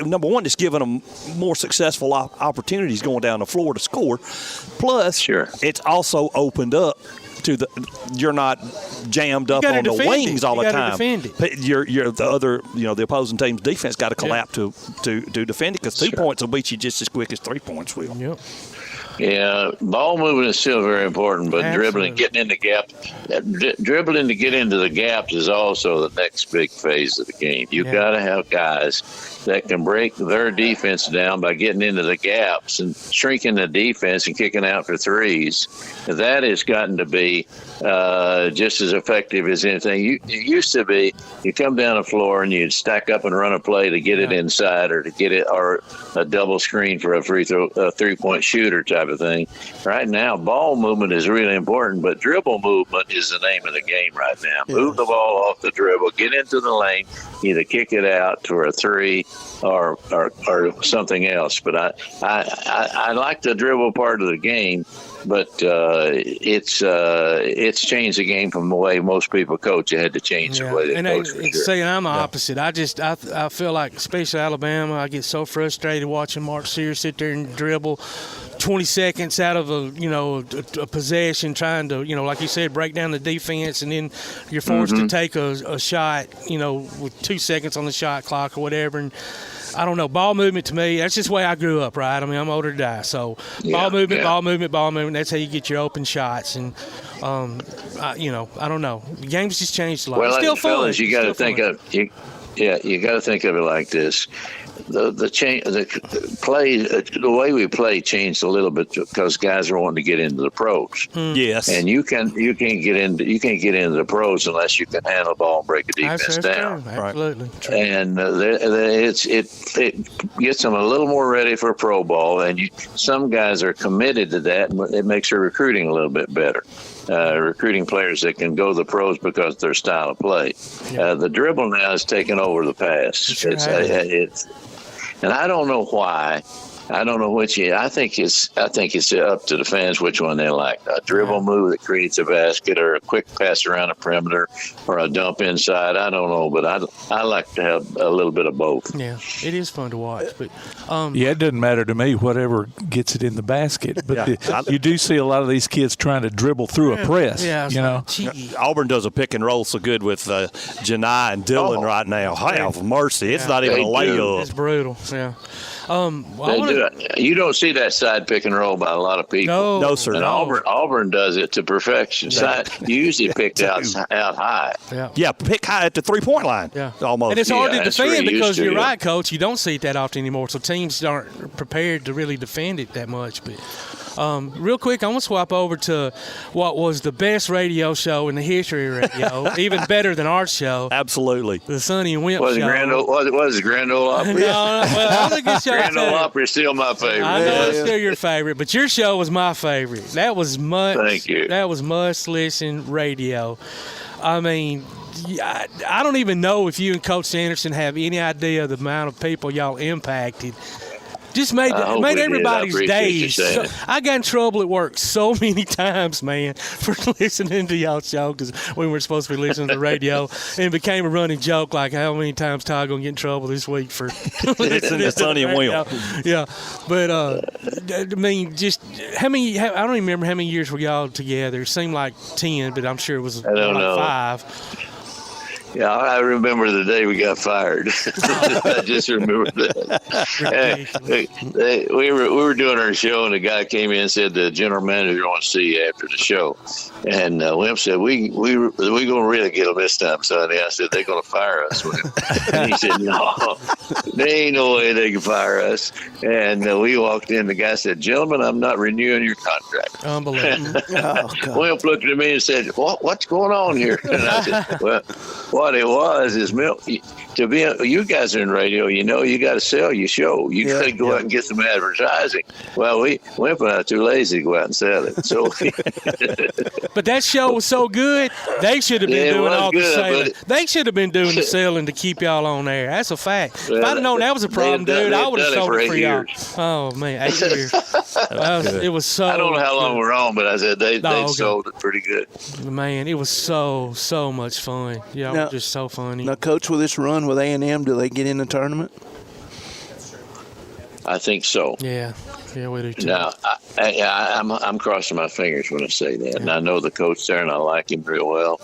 number one, it's given them more successful opportunities going down the floor to score. Plus, it's also opened up to you're not jammed up on the wings all the time. The opposing team's defense got to collapse to defend it because 2 points will beat you just as quick as 3 points will. Yep. Yeah, ball movement is still very important, but dribbling, getting in the gap, dribbling to get into the gaps is also the next big phase of the game. You got to have guys that can break their defense down by getting into the gaps and shrinking the defense and kicking out for threes. That has gotten to be just as effective as anything. It used to be you come down the floor and you'd stack up and run a play to get it inside or to get it, or a double screen for a 3-point shooter type of thing. Right now, ball movement is really important, but dribble movement is the name of the game right now. Move the ball off the dribble, get into the lane, either kick it out to a 3 or something else. But I like the dribble part of the game, but it's changed the game from the way most people coach. It had to change the way they coach. And I'm the opposite. I feel like, especially Alabama, I get so frustrated watching Mark Sears sit there and dribble 20 seconds out of a possession, trying to, like you said, break down the defense, and then you're forced to take a shot, with 2 seconds on the shot clock or whatever. And I don't know. Ball movement to me, that's just the way I grew up, right? I mean, I'm older to die. So ball movement, that's how you get your open shots. And, I don't know. The game's just changed a lot. Well, it's still fun. Fellas, you got to think of it like this. The way we play changed a little bit because guys are wanting to get into the pros. Yes, and you can't get into the pros unless you can handle the ball and break a defense down. Absolutely, true. And it gets them a little more ready for pro ball. And some guys are committed to that, and it makes their recruiting a little bit better. Recruiting players that can go to the pros because of their style of play. The dribble now has taken over the pass. And I don't know why. I don't know which. I think it's up to the fans which one they like. A dribble move that creates a basket, or a quick pass around the perimeter, or a dump inside. I don't know, but I like to have a little bit of both. Yeah, it is fun to watch. But it doesn't matter to me whatever gets it in the basket. But you do see a lot of these kids trying to dribble through a press. Yeah, Auburn does a pick and roll so good with Janai and Dylan right now. Have mercy! It's not even a layup. It's brutal. Yeah. You don't see that side pick and roll by a lot of people. No, sir. And Auburn does it to perfection. You usually pick out high. Yeah, pick high at the 3-point line. Yeah, almost. And it's hard to defend because you're right, Coach. You don't see it that often anymore. So teams aren't prepared to really defend it that much. But real quick, I'm going to swap over to what was the best radio show in the history of radio, even better than our show. Absolutely. The Sonny and Wimp show. Was it Grand Ole Opry? Well, that was a good show. Grand Ole Opry is still my favorite. I know it's still your favorite, but your show was my favorite. That was Thank you. That was must-listen radio. I mean, I don't even know if you and Coach Sanderson have any idea the amount of people y'all impacted. Just made everybody's days. So, I got in trouble at work so many times, man, for listening to y'all show because we were supposed to be listening to the radio, and it became a running joke like how many times Todd gonna get in trouble this week for listening to Sonny and Will. Yeah, but I mean, just how many? I don't even remember how many years were y'all together. It seemed like 10, but I'm sure it was like 5. Yeah, I remember the day we got fired. I just remember that. We were doing our show, and the guy came in and said the general manager wants to see you after the show. And Wimp said, we going to really get them this time, Sonny. I said, they're going to fire us. And he said, no, there ain't no way they can fire us. And we walked in. The guy said, gentlemen, I'm not renewing your contract. Unbelievable. Wimp looked at me and said, what's going on here? And I said, well, what it was is to be you guys are in radio, you got to sell your show. You got to go out and get some advertising. Well, we went out too lazy to go out and sell it. So, but that show was so good, they should have been doing all the selling. They should have been doing the selling to keep y'all on air. That's a fact. If I'd have known that was a problem, dude, I would have sold it for y'all. Oh man, 8 years. It was so. I don't know how long we're on, but I said they sold it pretty good. Man, it was so much fun. Yeah, just so funny. Now, Coach, with this run with A&M, do they get in the tournament? I think so. Yeah, we do too. Now, I'm crossing my fingers when I say that, and I know the coach there, and I like him real well.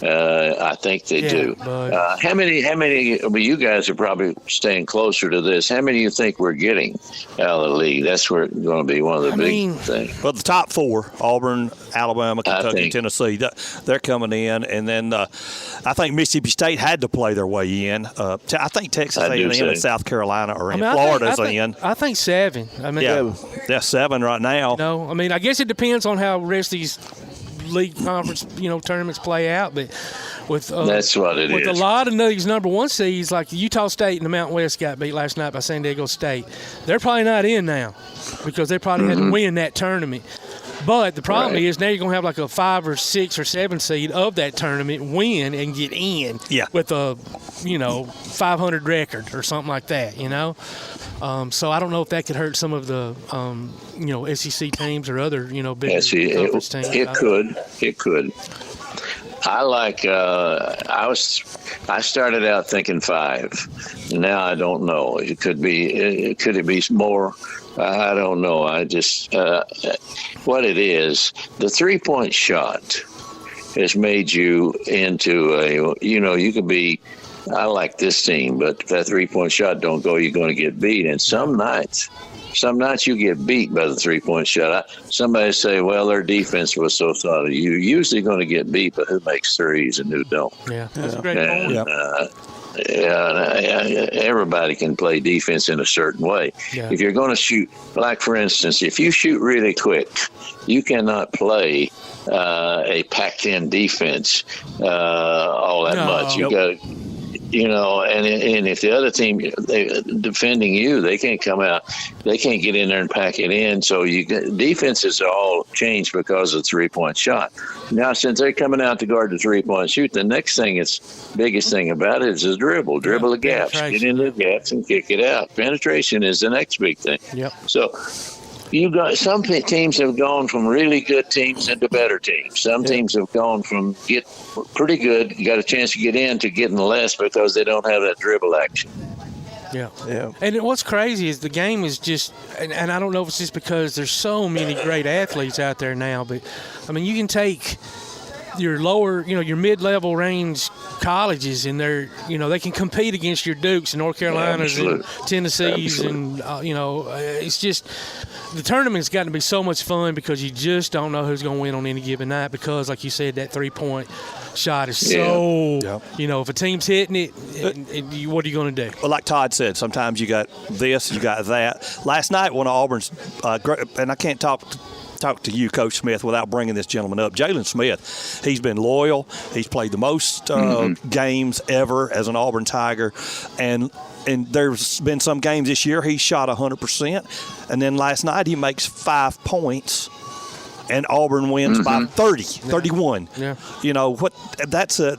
I think they do. How many? Well, you guys are probably staying closer to this. How many do you think we're getting out of the league? That's where it's going to be one of the big things. Well, the top 4, Auburn, Alabama, Kentucky, Tennessee, they're coming in. And then I think Mississippi State had to play their way in. I think Texas A&M and South Carolina are in. Florida's in. I think 7. I mean, yeah, 7 right now. No, I mean, I guess it depends on how the rest of these league conference, tournaments play out, but with that's what it with is. A lot of these number 1 seeds, like Utah State and the Mountain West got beat last night by San Diego State. They're probably not in now because they probably had to win that tournament. But the problem is now you're going to have like a 5 or 6 or 7 seed of that tournament win and get in with a 500 record or something like that. So I don't know if that could hurt some of the SEC teams or other big conference teams. It could. I like. I started out thinking 5. Now I don't know. It could be. Could it be more? I don't know. I just what it is. The 3-point shot has made you into a. You could be. I like this team, but if that 3-point shot don't go, you're going to get beat. And some nights you get beat by the 3-point shot. Somebody say, well, their defense was so solid. You're usually going to get beat, but who makes threes and who don't? Yeah, that's a great point. Everybody can play defense in a certain way. Yeah. If you're going to shoot, like for instance, if you shoot really quick, you cannot play a Pac-10 defense all that much. and if the other team defending you, they can't come out, they can't get in there and pack it in. So defenses are all changed because of 3-point shot. Now, since they're coming out to guard the 3-point shoot, the next thing biggest thing about it is the dribble the gaps, get into the gaps and kick it out. Penetration is the next big thing. Yep. So. Some teams have gone from really good teams into better teams. Some teams have gone from get pretty good, got a chance to get in, to getting less because they don't have that dribble action. Yeah. And what's crazy is the game is just, and I don't know if it's just because there's so many great athletes out there now, but I mean, you can take your lower, your mid-level range colleges, and they can compete against your Dukes and North Carolinas and Tennessees, and it's just the tournament's got to be so much fun because you just don't know who's going to win on any given night because, like you said, that 3-point shot is so. If a team's hitting it, what are you going to do? Well, like Todd said, sometimes you got this, you got that. Last night, one of Auburn's and I can't talk to you, Coach Smith, without bringing this gentleman up. Jalen Smith, he's been loyal. He's played the most games ever as an Auburn Tiger. And there's been some games this year he shot 100%. And then last night he makes 5 points. And Auburn wins by 31. Yeah. That's a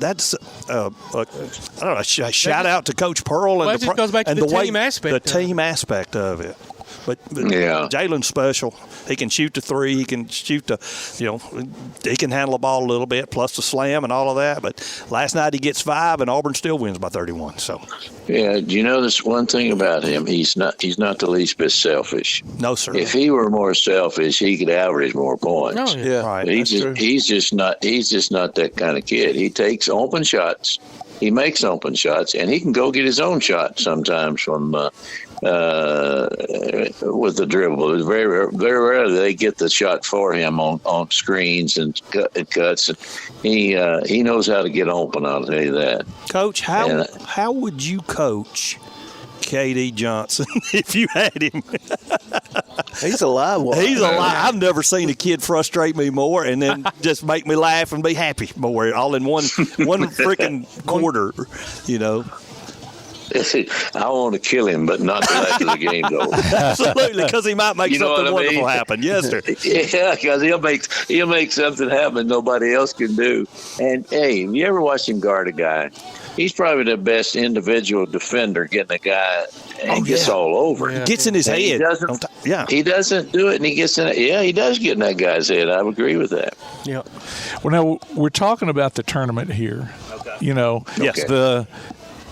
shout out to Coach Pearl and it goes back to the team aspect. The team aspect of it. But Jalen's special. He can shoot the three. He can shoot he can handle the ball a little bit, plus the slam and all of that. But last night he gets 5, and Auburn still wins by 31. So. Yeah, do you know this one thing about him? He's not the least bit selfish. No, sir. If he were more selfish, he could average more points. Oh, yeah. Right. He's just not that kind of kid. He takes open shots. He makes open shots, and he can go get his own shot sometimes from with the dribble. It's very, very rare they get the shot for him on screens and cuts. He knows how to get open. I'll tell you that. Coach, how would you coach KD Johnson if you had him? He's a live one. He's alive. I've never seen a kid frustrate me more and then just make me laugh and be happy more, all in one freaking quarter, I want to kill him, but not till after the game's over. Absolutely, because he might make something wonderful happen. Yes, sir. Yeah, because he'll make something happen nobody else can do. And hey, you ever watch him guard a guy? He's probably the best individual defender, getting a guy and gets all over. Yeah. Gets in his head. He doesn't do it, and he gets in it. Yeah, he does get in that guy's head. I would agree with that. Yeah. Well, now we're talking about the tournament here. Okay. Yes. The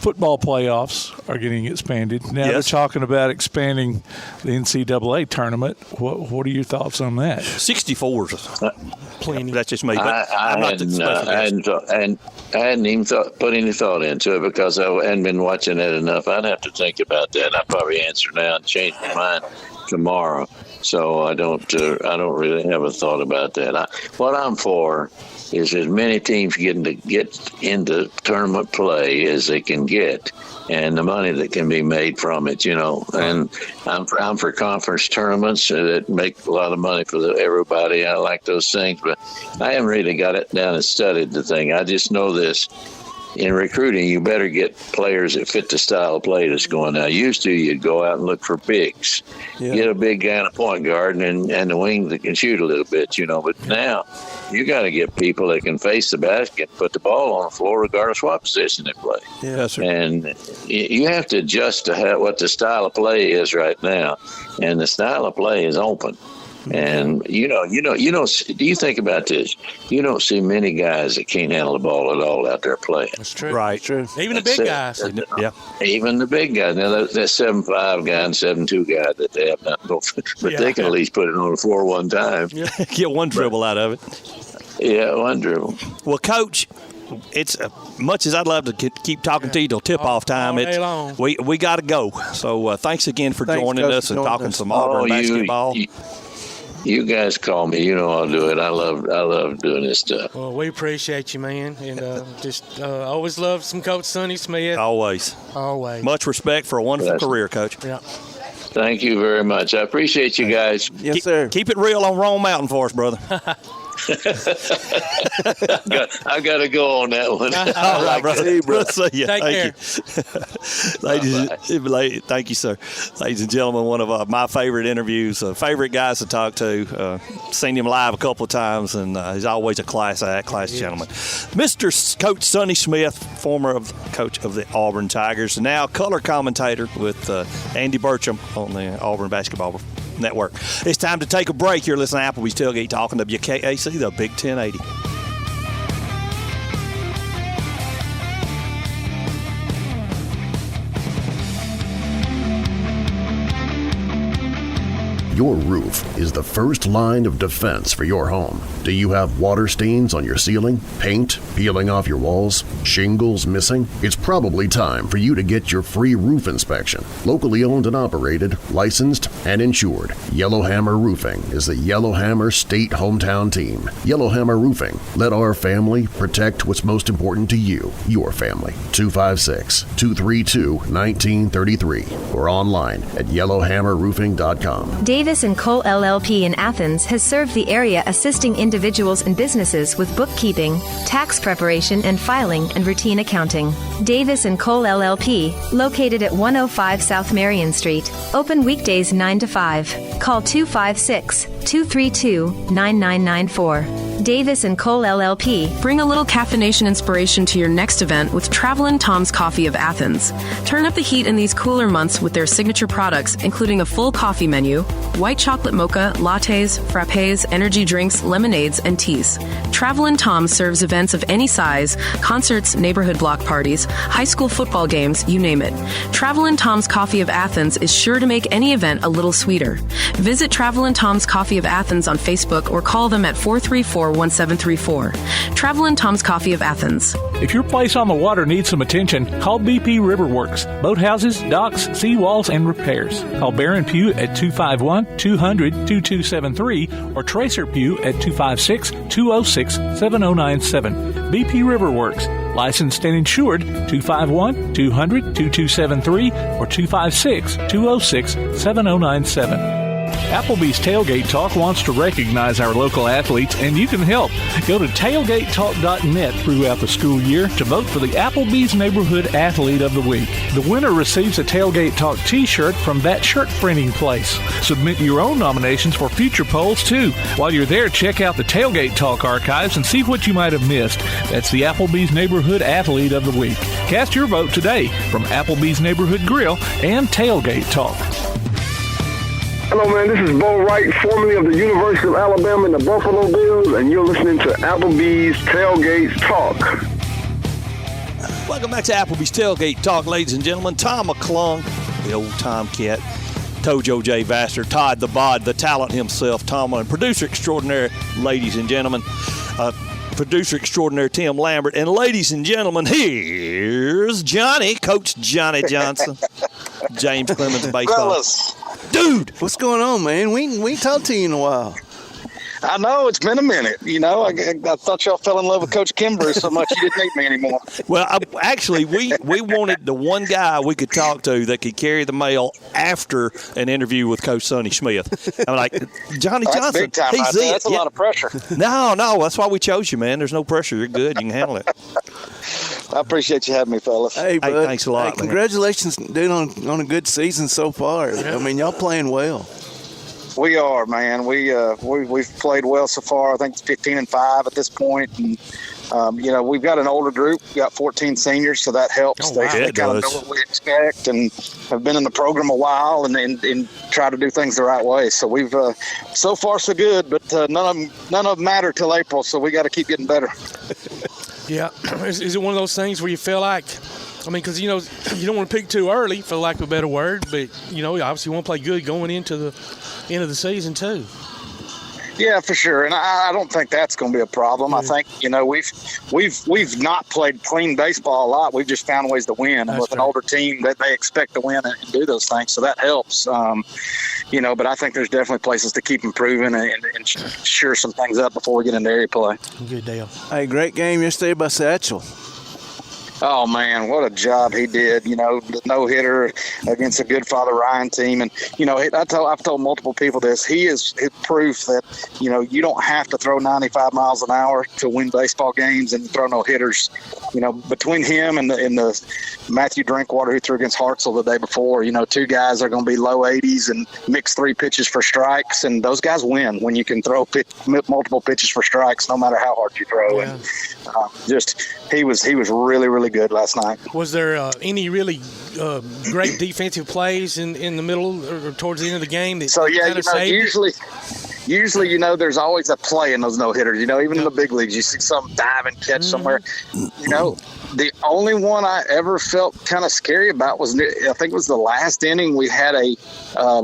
football playoffs are getting expanded. Now they're talking about expanding the NCAA tournament. What are your thoughts on that? 64s. Plenty. That's just me. But I hadn't even put any thought into it because I hadn't been watching it enough. I'd have to think about that. I'll probably answer now and change my mind tomorrow. So I don't really have a thought about that. What I'm for is as many teams get into tournament play as they can get, and the money that can be made from it, And I'm for conference tournaments that make a lot of money for everybody. I like those things, but I haven't really got it down and studied the thing. I just know this. In recruiting, you better get players that fit the style of play that's going now. Used to, you'd go out and look for bigs. Yeah. Get a big guy and a point guard and the wing that can shoot a little bit, But now you got to get people that can face the basket, put the ball on the floor regardless of what position they play. Yeah, sir. And you have to adjust to what the style of play is right now. And the style of play is open. And do you think about this? You don't see many guys that can't handle the ball at all out there playing. That's true. Right. True. Even the big guys. Yeah. Even the big guys. Now that 7'5" guy and 7'2" guy that they have not, but they can at least put it on the floor one time. Yeah. Get one dribble out of it. Yeah, one dribble. Well, Coach, it's much as I'd love to keep talking to you till tip-off time. We got to go. So thanks again for joining us and talking some Auburn basketball. You guys call me. I'll do it. I love doing this stuff. Well, we appreciate you, man, and always love some Coach Sonny Smith. Always. Much respect for a wonderful career, Coach. Yeah. Thank you very much. I appreciate you guys. Yes, sir. Keep it real on Rome Mountain for us, brother. I got to go on that one. All right, brother. See you, bro. See you. Take care. Thank you, sir. Ladies and gentlemen, one of my favorite interviews, favorite guys to talk to. Seen him live a couple of times, and he's always a class act, class gentleman. Mr. Coach Sonny Smith, former coach of the Auburn Tigers, and now color commentator with Andy Burcham on the Auburn Basketball Network. It's time to take a break. You're listening to Applebee's Tailgate Talk on WKAC, the Big 1080. Your roof is the first line of defense for your home. Do you have water stains on your ceiling, paint peeling off your walls, shingles missing? It's probably time for you to get your free roof inspection. Locally owned and operated, licensed, and insured, Yellowhammer Roofing is the Yellowhammer State hometown team. Yellowhammer Roofing. Let our family protect what's most important to you, your family. 256-232-1933 or online at yellowhammerroofing.com. Davis & Cole LLP in Athens has served the area assisting individuals and businesses with bookkeeping, tax preparation and filing, and routine accounting. Davis & Cole LLP, located at 105 South Marion Street. Open weekdays 9 to 5. Call 256-232-9994. Davis & Cole LLP. Bring a little caffeination inspiration to your next event with Travelin' Tom's Coffee of Athens. Turn up the heat in these cooler months with their signature products, including a full coffee menu, white chocolate mocha, lattes, frappes, energy drinks, lemonades, and teas. Travelin' Tom serves events of any size, concerts, neighborhood block parties, high school football games, you name it. Travelin' Tom's Coffee of Athens is sure to make any event a little sweeter. Visit Travelin' Tom's Coffee of Athens on Facebook or call them at 434-1734. Travelin' Tom's Coffee of Athens. If your place on the water needs some attention, call BP Riverworks. Boathouses, docks, seawalls, and repairs. Call Baron Pugh at 251-200-2273 or Tracer Pugh at 256-206-7097. BP Riverworks. Licensed and insured, 251-200-2273 or 256-206-7097. Applebee's Tailgate Talk wants to recognize our local athletes, and you can help. Go to tailgatetalk.net throughout the school year to vote for the Applebee's Neighborhood Athlete of the Week. The winner receives a Tailgate Talk t-shirt from that shirt printing place. Submit your own nominations for future polls, too. While you're there, check out the Tailgate Talk archives and see what you might have missed. That's the Applebee's Neighborhood Athlete of the Week. Cast your vote today from Applebee's Neighborhood Grill and Tailgate Talk. Hello, man. This is Bo Wright, formerly of the University of Alabama and the Buffalo Bills, and you're listening to Applebee's Tailgate Talk. Welcome back to Applebee's Tailgate Talk, ladies and gentlemen. Tom McClung, the old Tomcat, Tojo J. Vassar, Todd the Bod, the talent himself, Tom, and producer extraordinaire, ladies and gentlemen. Producer extraordinaire Tim Lambert. And ladies and gentlemen, here's Johnny, Coach Johnny Johnson. James Clemens, baseball. Fellas. Dude, what's going on, man? We ain't talked to you in a while. I know, it's been a minute. You know, I thought y'all fell in love with Coach Kimbrough so much you didn't need me anymore. Well, actually, we wanted the one guy we could talk to that could carry the mail after an interview with Coach Sonny Smith. I'm like, Johnny Johnson, that's big time, he's That's a lot of pressure. No, that's why we chose you, man. There's no pressure. You're good. You can handle it. I appreciate you having me, fellas. Hey, bud. Hey, thanks a lot, man. Congratulations, dude, on a good season so far. I mean, y'all playing well. We are, man. We've played well so far. I think it's 15-5 at this point. And, you know, we've got an older group. We've got 14 seniors, so that helps. Oh, wow. They kind of know what we expect and have been in the program a while and try to do things the right way. So we've so far so good, but none of them matter till April. So we got to keep getting better. Yeah, is it one of those things where you feel like? I mean, because, you know, you don't want to pick too early, for lack of a better word, but, you know, you obviously want to play good going into the end of the season, too. Yeah, for sure, and I don't think that's going to be a problem. I think, you know, we've not played clean baseball a lot. We've just found ways to win, and with an older team, that they expect to win and do those things, so that helps. You know, but I think there's definitely places to keep improving and sure some things up before we get into area play. Good deal. Hey, great game yesterday by Satchel. Oh, man, what a job he did. The no-hitter against a good Father Ryan team. And, I've told multiple people this. He is proof that, you don't have to throw 95 miles an hour to win baseball games and throw no-hitters. Between him and the Matthew Drinkwater who threw against Hartzell the day before, two guys are going to be low 80s and mix 3 pitches for strikes. And those guys win when you can throw multiple pitches for strikes no matter how hard you throw. Yeah. And he was really, really good last night. Was there any really great defensive plays in the middle or towards the end of the game? So, usually, there's always a play in those no-hitters. Even in the big leagues, you see some dive and catch somewhere. The only one I ever felt kind of scary about was, I think it was the last inning. We had a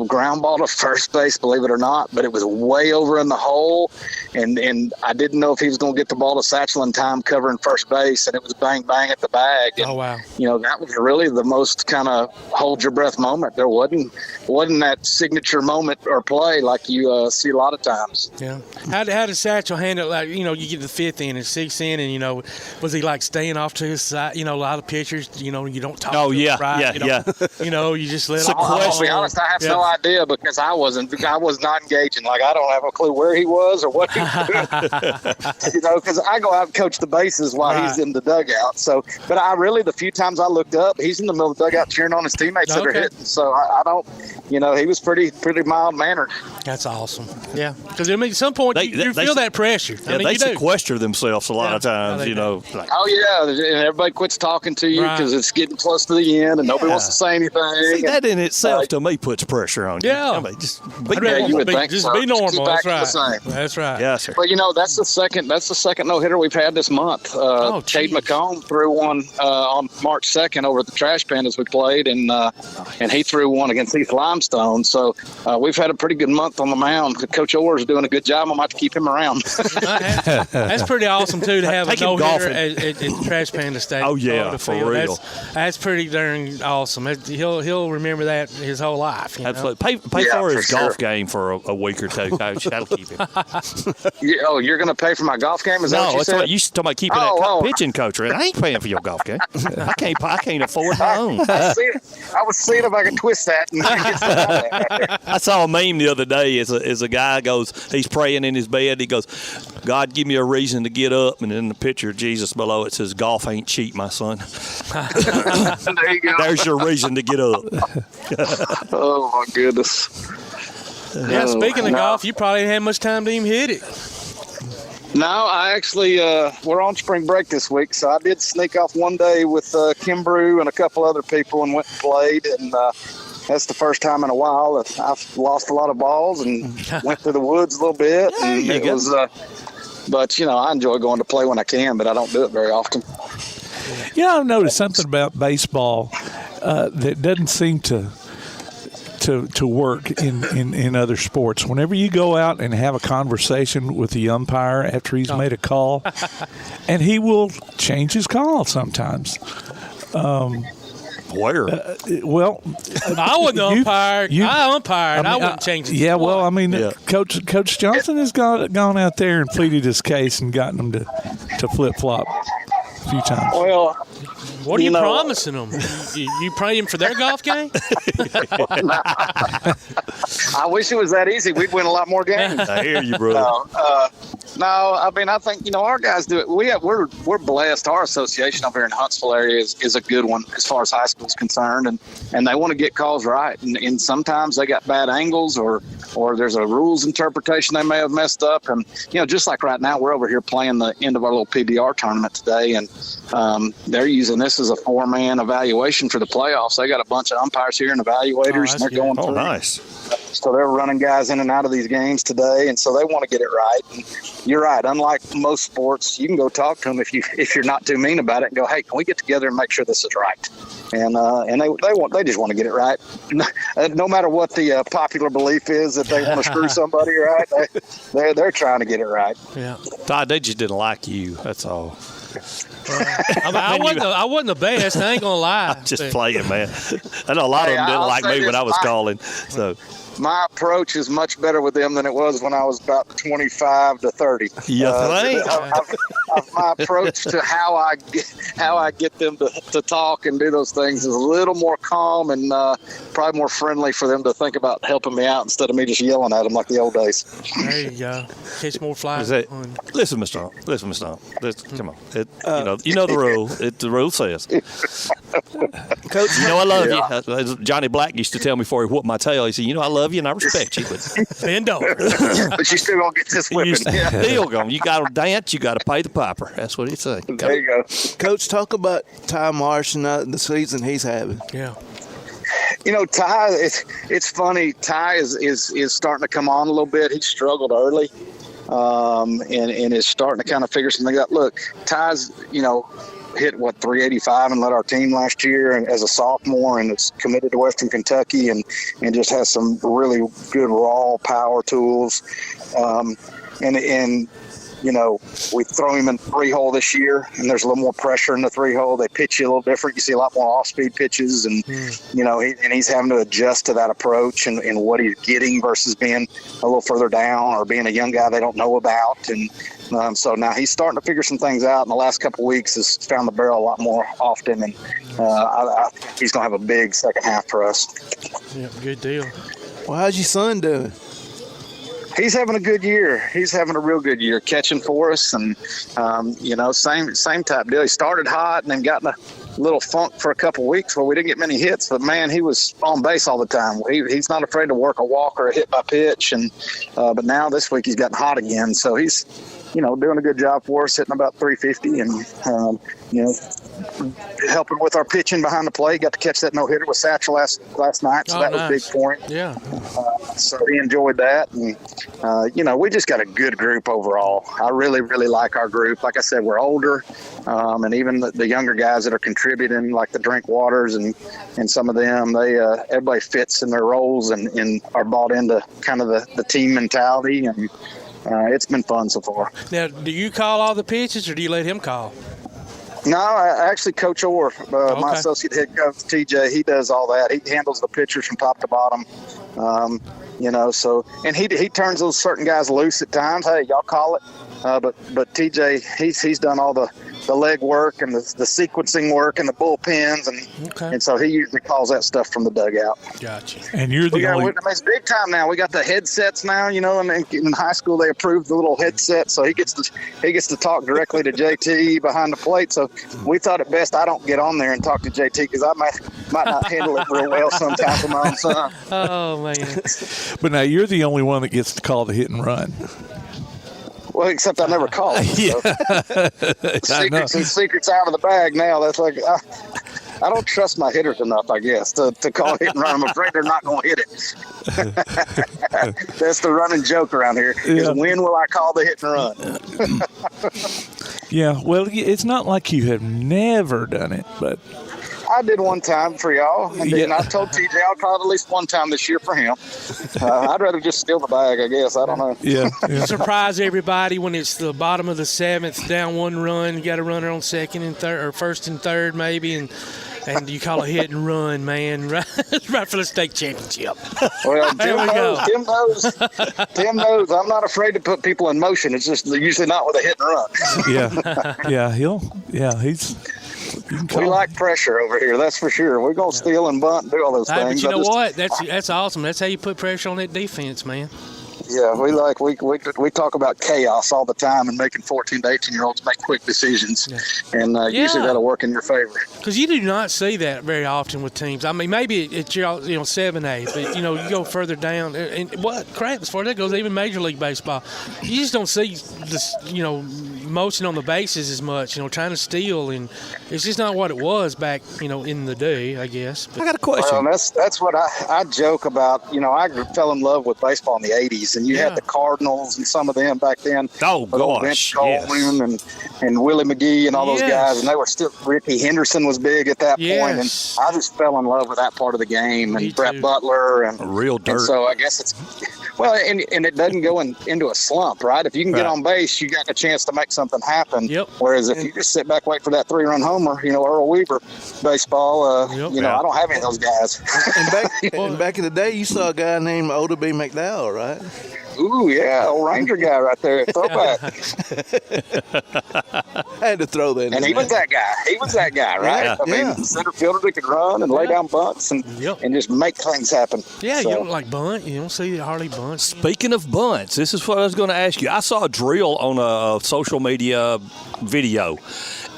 ground ball to first base, believe it or not, but it was way over in the hole, and I didn't know if he was going to get the ball to Satchel in time covering first base, and it was bang, bang at the bag. And, oh, wow. That was really the most kind of hold-your-breath moment. There wasn't that signature moment or play like you see a lot of times. Yeah. How did Satchel handle it? Like, you get the 5th inning, 6th inning, was he like staying off to his side? A lot of pitchers, you don't talk to them, right? You just let him. To be honest, I have no idea because I was not engaging. Like, I don't have a clue where he was or what he was doing. Because I go out and coach the bases while he's in the dugout. So, but the few times I looked up, he's in the middle of the dugout cheering on his teammates that are hitting. So I don't, he was pretty mild-mannered. That's awesome. Yeah. Because, at some point, you feel that pressure. Yeah, they sequester themselves a lot of times, Like, oh, yeah. And everybody quits talking to you because it's getting close to the end and nobody wants to say anything. See, that in itself, to me, puts pressure on you. Yeah. Just be normal. Be normal. That's right. That's right. Yeah, sir. But, that's the second no-hitter we've had this month. Cade McComb threw one on March 2nd over at the Trash Pan as we played, and he threw one against East Limestone. So we've had a pretty good month on the mound. Coach Orr is doing a good job. I might have to keep him around. That's pretty awesome, too, to have a no-hitter at the Trash Pan to stay. Oh, yeah, for real. That's pretty darn awesome. He'll remember that his whole life. Absolutely. Pay for his golf game for a week or two, Coach. That'll keep him. You're going to pay for my golf game? Is that what you said? No, that's what you talking about keeping that pitching coach. I ain't paying for your golf game. I can't afford my own. I was seeing if I could twist that. And get some right there. I saw a meme the other day. As a guy goes, he's praying in his bed. He goes, God, give me a reason to get up. And in the picture of Jesus below, it says, golf ain't cheap, my son. There you go. There's your reason to get up. Oh, my goodness. Yeah, speaking of golf, you probably didn't have much time to even hit it. No, I actually, we're on spring break this week, so I did sneak off one day with Kim Brew and a couple other people and went and played, and that's the first time in a while that I've lost a lot of balls and went through the woods a little bit. And it was, but, I enjoy going to play when I can, but I don't do it very often. I've noticed something about baseball that doesn't seem to work in other sports. Whenever you go out and have a conversation with the umpire after he's made a call, and he will change his call sometimes. Where? I wouldn't umpire. I umpired. I wouldn't change it. Yeah, well, Coach Johnson has gone out there and pleaded his case and gotten them to flip-flop a few times. Well, what are you promising them? You praying for their golf game? I wish it was that easy. We'd win a lot more games. I hear you, brother. No, I think our guys do it. We're blessed. Our association over here in Huntsville area is a good one as far as high school is concerned, and they want to get calls right. And sometimes they got bad angles or there's a rules interpretation they may have messed up. And just like right now, we're over here playing the end of our little PBR tournament today, and they're using this as a 4-man evaluation for the playoffs. They got a bunch of umpires here and evaluators, and they're going through. Oh, nice. So they're running guys in and out of these games today, and so they want to get it right. And you're right. Unlike most sports, you can go talk to them if you're not too mean about it and go, hey, can we get together and make sure this is right? And they just want to get it right. No matter what the popular belief is that they want to screw somebody, right? They're trying to get it right. Yeah. Todd, they just didn't like you. That's all. I wasn't the best. I ain't gonna lie. I'm just playing, man. I know a lot of them didn't like me when I was calling. So my approach is much better with them than it was when I was about 25 to 30. My approach to how I get them to talk and do those things is a little more calm and probably more friendly for them to think about helping me out instead of me just yelling at them like the old days. There you go. Catch more flies. Listen, Mr. Hump. Come on. You know the rule. The rule says. Coach, you know I love you. Johnny Black used to tell me before he whooped my tail, he said, I love you and I respect you, but bend over. But you still gonna get this whipping. You got to dance, you got to pay the piper. That's what he said. There you go. Coach, talk about Ty Marsh and the season he's having. Yeah. Ty, it's funny. Ty is starting to come on a little bit. He struggled early, and is starting to kind of figure something out. Look, Ty's, hit 385 and led our team last year and as a sophomore, and is committed to Western Kentucky and just has some really good raw power tools. We throw him in 3-hole this year, and there's a little more pressure in the 3-hole. They pitch you a little different. You see a lot more off-speed pitches, and he's having to adjust to that approach and what he's getting versus being a little further down or being a young guy they don't know about. And so now he's starting to figure some things out. In the last couple of weeks, has found the barrel a lot more often, and I think he's going to have a big second half for us. Yeah, good deal. Well, how's your son doing? He's having a good year. He's having a real good year catching for us, and same type deal. He started hot and then got in a little funk for a couple of weeks where we didn't get many hits, but man, he was on base all the time. He's not afraid to work a walk or a hit by pitch, and but now this week he's gotten hot again, so he's doing a good job for us, hitting about 350 and helping with our pitching behind the plate. Got to catch that no-hitter with Satchel last night, so that was big for him. Yeah. So he enjoyed that, and we just got a good group overall. I really, really like our group. Like I said, we're older, and even the younger guys that are contributing, like the Drinkwaters and some of them, everybody fits in their roles and are bought into kind of the team mentality, and it's been fun so far. Now, do you call all the pitches, or do you let him call? No, actually, Coach Orr, my associate head coach, TJ, he does all that. He handles the pitchers from top to bottom. And he turns those certain guys loose at times. Hey, y'all call it. But TJ, he's done all the leg work and the sequencing work and the bullpens, and so he usually calls that stuff from the dugout. Gotcha. And you're it's big time now. We got the headsets now, and in high school they approved the little headset, so he gets to talk directly to JT behind the plate. So we thought it best I don't get on there and talk to JT because I might not handle it real well sometimes with my own son. Oh man! But now you're the only one that gets to call the hit and run. Well, except I never call it. Yeah. Secrets out of the bag now. That's like I don't trust my hitters enough, I guess, to call hit and run. I'm afraid they're not going to hit it. That's the running joke around here. Is when will I call the hit and run? Yeah, well, it's not like you have never done it, but I did one time for y'all, and then I told TJ I'll call it at least one time this year for him. I'd rather just steal the bag, I guess. I don't know. Yeah. Surprise everybody when it's the bottom of the seventh, down one run. You got a runner on second and third, or first and third maybe, and you call a hit and run, man, right for the state championship. Well, Tim knows. I'm not afraid to put people in motion. It's just usually not with a hit and run. We like pressure over here, that's for sure. We're going to steal and bunt and do all those things. But you know what? That's awesome. That's how you put pressure on that defense, man. Yeah, we talk about chaos all the time and making 14 to 18-year-olds make quick decisions, and usually that'll work in your favor. Because you do not see that very often with teams. I mean, maybe it's 7A, but you go further down, and what crap as far as that goes, even Major League Baseball, you just don't see this, motion on the bases as much, trying to steal, and it's just not what it was back, in the day, I guess. But I got a question. Well, that's what I joke about. I fell in love with baseball in the 80s. And you had the Cardinals and some of them back then. Oh, gosh, Coleman and Willie McGee and all those guys. And they were still – Ricky Henderson was big at that point. And I just fell in love with that part of the game. And Brett Butler. And real dirt. And so I guess it's – well, and it doesn't go into a slump, right? If you can get on base, you got a chance to make something happen. Yep. Whereas if you just sit back, wait for that 3-run homer, Earl Weaver baseball, I don't have any of those guys. And back in the day, you saw a guy named Oda B. McDowell, right? Ooh, yeah, old Ranger guy right there. Throwback. I had to throw that in. And he was that guy, right? Yeah. I mean, center fielder that could run and lay down bunts and just make things happen. Yeah, so. you don't like bunt. You don't see hardly bunts. Speaking of bunts, this is what I was going to ask you. I saw a drill on a social media video,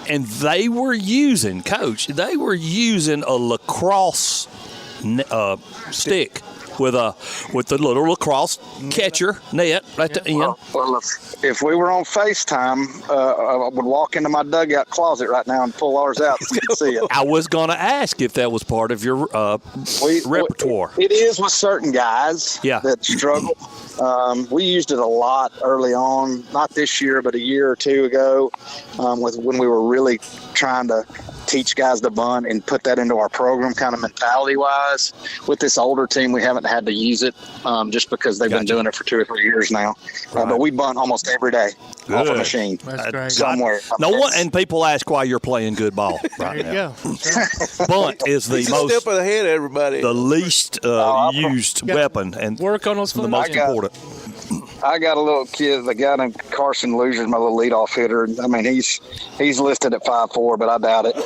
and they were using a lacrosse stick with the little lacrosse catcher net right at the end. Well, if we were on FaceTime, I would walk into my dugout closet right now and pull ours out so you can see it. I was going to ask if that was part of your repertoire. It is with certain guys that struggle. We used it a lot early on, not this year, but a year or two ago, when we were really trying to teach guys to bunt and put that into our program kind of mentality-wise. With this older team, we haven't had to use it just because they've been doing it for 2 or 3 years now. But we bunt almost every day off a machine. That's great. Somewhere. And people ask why you're playing good ball right now. Bunt is the most step ahead of everybody. The least used weapon and work on those the most important. I got a little kid, a guy named Carson Loser, my little leadoff hitter. I mean, he's listed at 5'4", but I doubt it.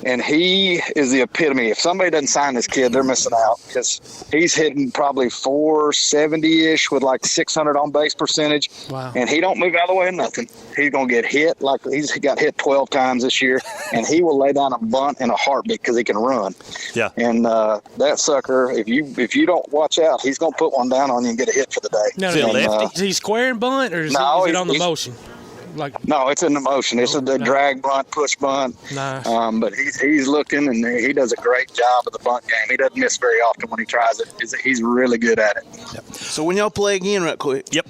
And he is the epitome. If somebody doesn't sign this kid, they're missing out because he's hitting probably 470-ish with like 600 on base percentage. Wow. And he don't move out of the way of nothing. He's going to get hit like he's got hit 12 times this year, and he will lay down a bunt in a heartbeat because he can run. Yeah. And that sucker, if you don't watch out, he's going to put one down on you and get a hit for the day. No, is he square and bunt, or is it on the motion? No, it's in the motion. It's a drag bunt, push bunt. Nice. But he's looking, and he does a great job of the bunt game. He doesn't miss very often when he tries it. He's really good at it. Yep. So when y'all play again right quick? Yep.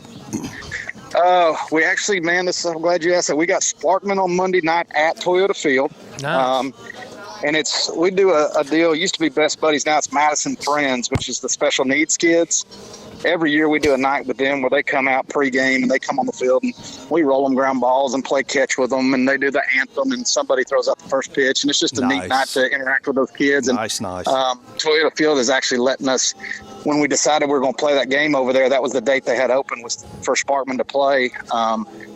We actually, man, I'm glad you asked that. We got Sparkman on Monday night at Toyota Field. Nice. And we do a deal. It used to be Best Buddies. Now it's Madison Friends, which is the special needs kids. Every year we do a night with them where they come out pregame and they come on the field and we roll them ground balls and play catch with them, and they do the anthem and somebody throws out the first pitch, and it's just a neat night to interact with those kids. Nice. Toyota Field is actually letting us, when we decided we were going to play that game over there, that was the date they had open for Sparkman to play.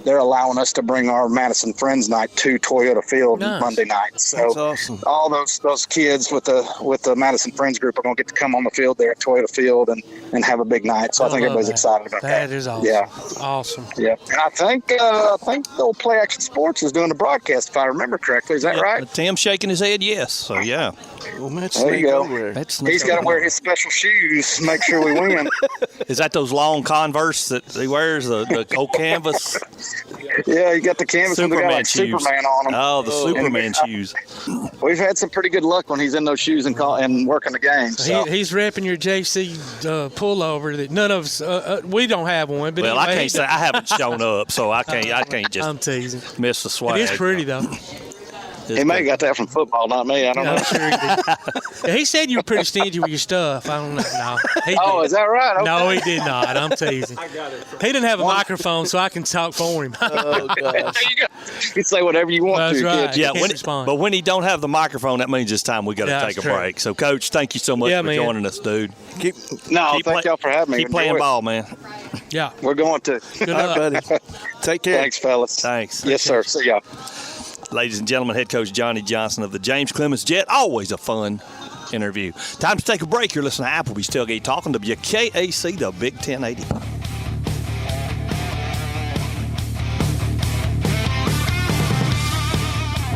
They're allowing us to bring our Madison Friends night to Toyota Field Monday night. So that's awesome. All those kids with the Madison Friends group are going to get to come on the field there at Toyota Field and have a big night. So I think everybody's excited about that. That is awesome. Yeah. Awesome. Yeah. And I think the old Play Action Sports is doing the broadcast, if I remember correctly. Is that right? Tim's shaking his head yes. So, yeah. Well, there you go. He's got to wear his special shoes to make sure we win. Is that those long Converse that he wears, the old canvas? Yeah, you got the canvas and they got like Superman on them. Oh, the Superman shoes. We've had some pretty good luck when he's in those shoes and working the game. So. He's repping your JC pullover that none of us, we don't have one. But I can't say I haven't shown up, so I can't just I'm teasing. Miss the swag. It is pretty, though. He may have got that from football, not me. I don't know. I'm sure he did. He said you were pretty stingy with your stuff. I don't know. No, is that right? Okay. No, he did not. I'm teasing. I got it. He didn't have a microphone, so I can talk for him. Oh, gosh. You can say whatever you want That's to. Right. Yeah, but when he don't have the microphone, that means it's time we got to take a break. So, Coach, thank you so much for joining us, dude. Thank y'all for having me. Keep playing ball, man. Yeah. We're going to. Good luck. All right, buddy. Take care. Thanks, fellas. Thanks. Yes, sir. See y'all. Ladies and gentlemen, head coach Johnny Johnson of the James Clemens Jet. Always a fun interview. Time to take a break. You're listening to Applebee's Tailgate Talk on WKAC, the Big 1080.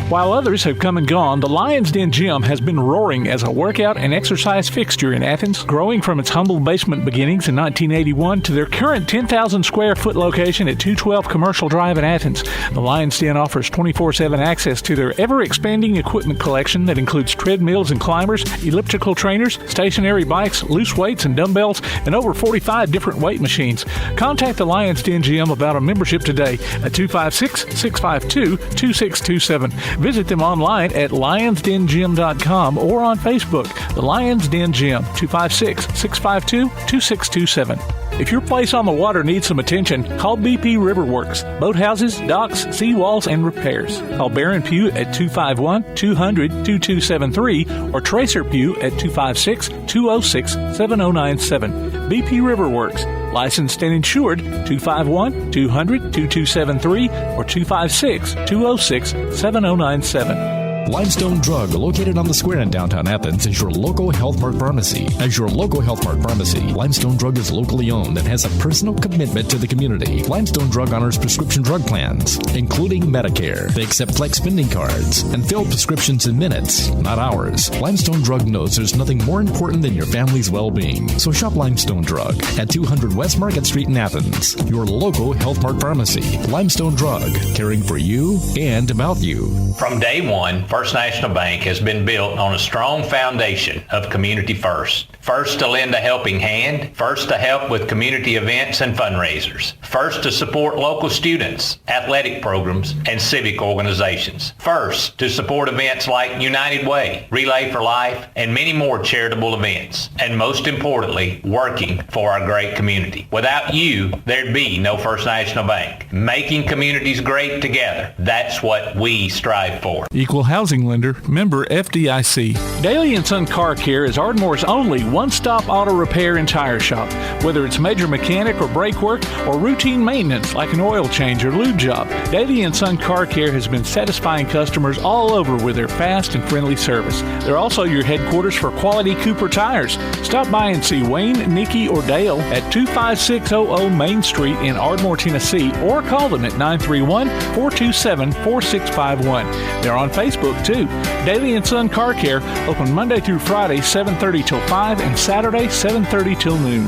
While others have come and gone, the Lion's Den Gym has been roaring as a workout and exercise fixture in Athens, growing from its humble basement beginnings in 1981 to their current 10,000 square foot location at 212 Commercial Drive in Athens. The Lion's Den offers 24/7 access to their ever-expanding equipment collection that includes treadmills and climbers, elliptical trainers, stationary bikes, loose weights and dumbbells, and over 45 different weight machines. Contact the Lion's Den Gym about a membership today at 256-652-2627. Visit them online at lionsdengym.com or on Facebook. The Lions Den Gym, 256-652-2627. If your place on the water needs some attention, call BP Riverworks. Boathouses, docks, seawalls, and repairs. Call Baron Pugh at 251-200-2273 or Tracer Pugh at 256-206-7097. BP Riverworks. Licensed and insured, 251-200-2273 or 256-206-7097. Limestone Drug, located on the square in downtown Athens, is your local Health Mart pharmacy. As your local Health Mart pharmacy, Limestone Drug is locally owned and has a personal commitment to the community. Limestone Drug honors prescription drug plans, including Medicare. They accept flex spending cards and fill prescriptions in minutes, not hours. Limestone Drug knows there's nothing more important than your family's well-being. So shop Limestone Drug at 200 West Market Street in Athens, your local Health Mart pharmacy. Limestone Drug, caring for you and about you. From day one, First National Bank has been built on a strong foundation of community first. First to lend a helping hand, first to help with community events and fundraisers, first to support local students, athletic programs, and civic organizations, first to support events like United Way, Relay for Life, and many more charitable events, and most importantly, working for our great community. Without you, there'd be no First National Bank. Making communities great together, that's what we strive for. Equal housing lender, member FDIC. Daly & Son Car Care is Ardmore's only one-stop auto repair and tire shop. Whether it's major mechanic or brake work or routine maintenance like an oil change or lube job, Daly & Son Car Care has been satisfying customers all over with their fast and friendly service. They're also your headquarters for quality Cooper tires. Stop by and see Wayne, Nikki, or Dale at 25600 Main Street in Ardmore, Tennessee, or call them at 931-427-4651. They're on Facebook too. Daly & Son Car Care, open Monday through Friday, 7:30 till 5, and Saturday, 7:30 till noon.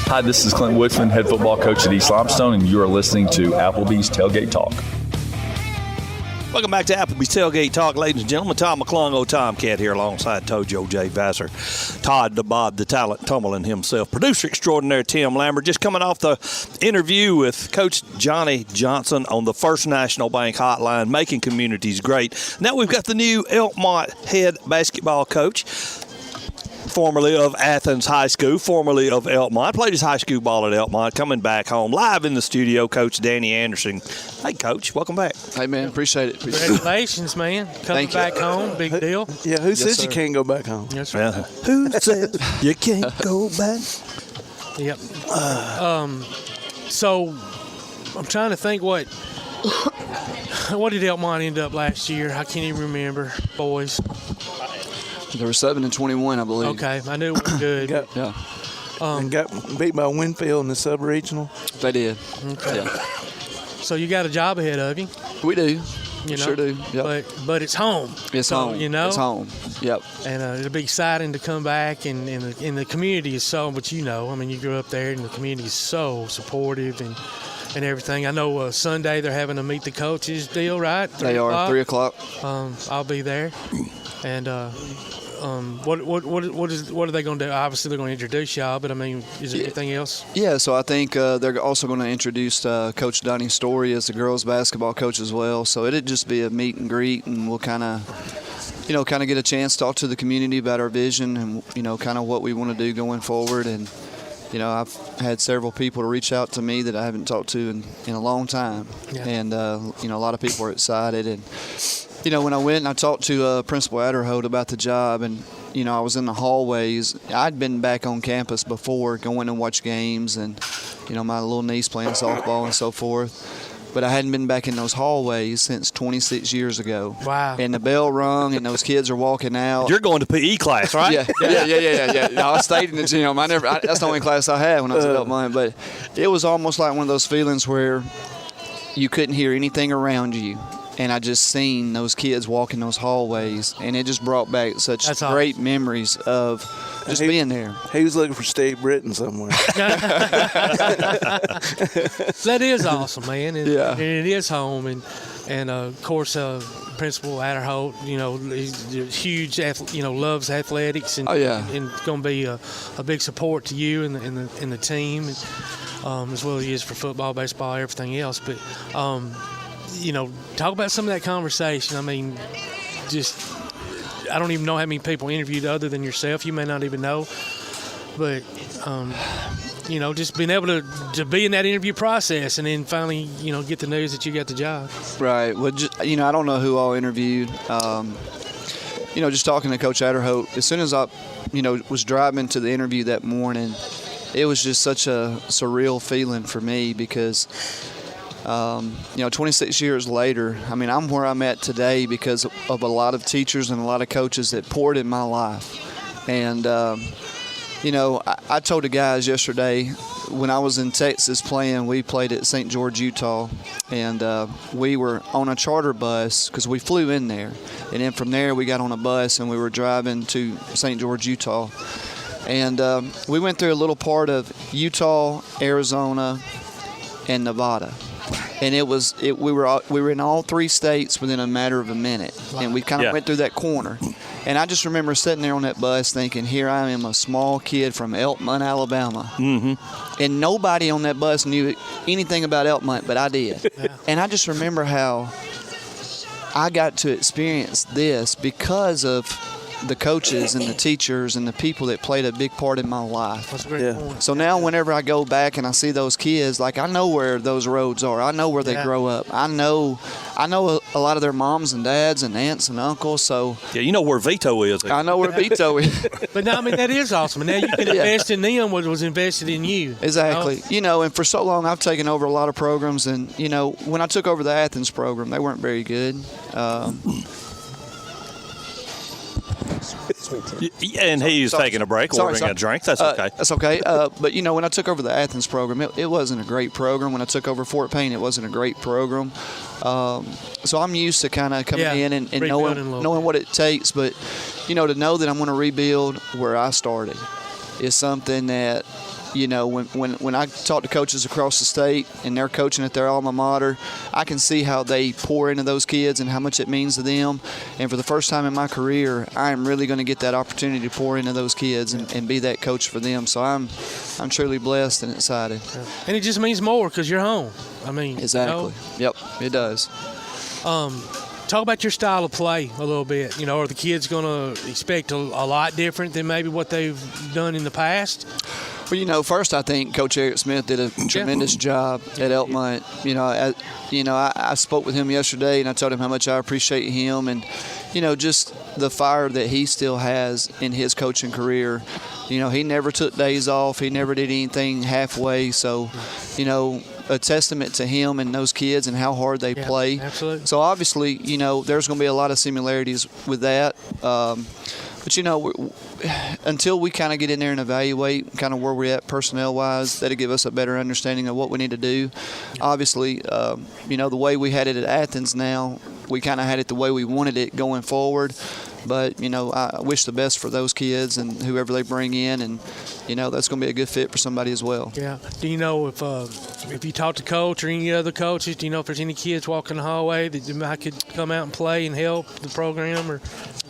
Hi, this is Clint Woodsman, head football coach at East Limestone, and you are listening to Applebee's Tailgate Talk. Welcome back to Applebee's Tailgate Talk, ladies and gentlemen. Tom McClung, old Tomcat here alongside Tojo J. Vassar, Todd the Bob, the talent tumbling himself, producer extraordinaire Tim Lambert, just coming off the interview with Coach Johnny Johnson on the First National Bank hotline, making communities great. Now we've got the new Elkmont head basketball coach, formerly of Athens High School, formerly of Elkmont. Played his high school ball at Elkmont, coming back home. Live in the studio, Coach Danny Anderson. Hey, Coach, welcome back. Hey, man, appreciate it. Congratulations, man. Coming back home, big deal. Yeah, who says you can't go back home? That's right. Who says you can't go back? Yep. So I'm trying to think what did Elkmont end up last year? I can't even remember, boys. They were 7-21, I believe. Okay, I knew it was good. And got beat by Winfield in the sub-regional. They did. Okay. Yeah. So you got a job ahead of you. We do. You know, sure do. Yep. But it's home. It's home. You know, it's home. Yep. And it'll be exciting to come back, and the community is so. But you know, I mean, you grew up there, and the community is so supportive and everything. I know Sunday they're having a meet the coaches deal, right? They are 3 o'clock. I'll be there, and. What are they going to do? Obviously, they're going to introduce y'all, but I mean, is there anything else? Yeah, so I think they're also going to introduce Coach Donnie Story as the girls basketball coach as well. So it'd just be a meet and greet, and we'll kind of get a chance to talk to the community about our vision and kind of what we want to do going forward. And I've had several people to reach out to me that I haven't talked to in a long time, and a lot of people are excited. And when I went and I talked to Principal Adderholt about the job, and I was in the hallways. I'd been back on campus before, going and watch games, and my little niece playing softball and so forth. But I hadn't been back in those hallways since 26 years ago. Wow. And the bell rung, and those kids are walking out. You're going to PE class, right? Yeah. No, I stayed in the gym. That's the only class I had when I was at Elkmont. But it was almost like one of those feelings where you couldn't hear anything around you. And I just seen those kids walking those hallways, and it just brought back such great memories of just being there. He was looking for Steve Britton somewhere. That is awesome, man. And it is home, and of course, Principal Adderholt, he's huge, loves athletics, and and going to be a big support to you and the team, as well as he is for football, baseball, everything else. But talk about some of that conversation. I mean, I don't even know how many people interviewed other than yourself. You may not even know. But just being able to be in that interview process and then finally, get the news that you got the job. Right. Well, I don't know who all interviewed. Just talking to Coach Adderholt, as soon as I, was driving to the interview that morning, it was just such a surreal feeling for me because, 26 years later, I'm where I'm at today because of a lot of teachers and a lot of coaches that poured in my life. And, I told the guys yesterday when I was in Texas playing, we played at St. George, Utah, and we were on a charter bus because we flew in there. And then from there we got on a bus and we were driving to St. George, Utah. And we went through a little part of Utah, Arizona, and Nevada. And we were in all three states within a matter of a minute. And we kind of went through that corner. And I just remember sitting there on that bus thinking, here I am, a small kid from Elkmont, Alabama. Mm-hmm. And nobody on that bus knew anything about Elkmont, but I did. Yeah. And I just remember how I got to experience this because of the coaches and the teachers and the people that played a big part in my life. That's a great point. So now whenever I go back and I see those kids, I know where those roads are. I know where they grow up. I know a lot of their moms and dads and aunts and uncles. So yeah, you know where Vito is. I know where Vito is. But no, that is awesome. And now you can invest in them what was invested in you. Exactly. And for so long I've taken over a lot of programs. And, when I took over the Athens program, they weren't very good. And he's taking a break, ordering a drink. That's okay. That's okay. But, when I took over the Athens program, it wasn't a great program. When I took over Fort Payne, it wasn't a great program. So I'm used to kind of coming in and knowing what it takes. But, to know that I'm going to rebuild where I started is something that, when I talk to coaches across the state and they're coaching at their alma mater, I can see how they pour into those kids and how much it means to them. And for the first time in my career, I am really going to get that opportunity to pour into those kids and be that coach for them. So I'm truly blessed and excited. And it just means more because you're home. Exactly. Yep, it does. Talk about your style of play a little bit. Are the kids going to expect a lot different than maybe what they've done in the past? Well, first I think Coach Eric Smith did a tremendous job at Elkmont. I spoke with him yesterday and I told him how much I appreciate him and, just the fire that he still has in his coaching career. He never took days off. He never did anything halfway. So, a testament to him and those kids and how hard they play. Absolutely. So, obviously, there's going to be a lot of similarities with that. But, until we kind of get in there and evaluate kind of where we're at personnel-wise, that'll give us a better understanding of what we need to do. Obviously, the way we had it at Athens now, we kind of had it the way we wanted it going forward. But, I wish the best for those kids and whoever they bring in, and, that's going to be a good fit for somebody as well. Yeah. Do you know if you talk to Coach or any other coaches, do you know if there's any kids walking the hallway that could come out and play and help the program, or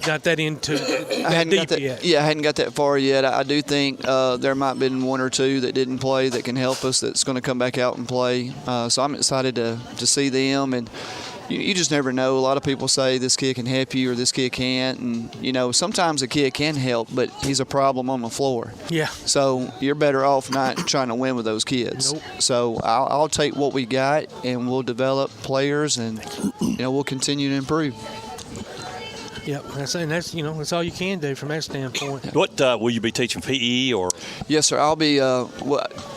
got that into yet? Yeah, I hadn't got that far yet. I do think there might have been one or two that didn't play that can help us that's going to come back out and play. So I'm excited to see them. And you just never know. A lot of people say this kid can help you or this kid can't. And, sometimes a kid can help, but he's a problem on the floor. Yeah. So you're better off not trying to win with those kids. Nope. So I'll take what we got, and we'll develop players, and, we'll continue to improve. Yep, that's all you can do from that standpoint. What will you be teaching, PE or? Yes, sir. I'll be it'll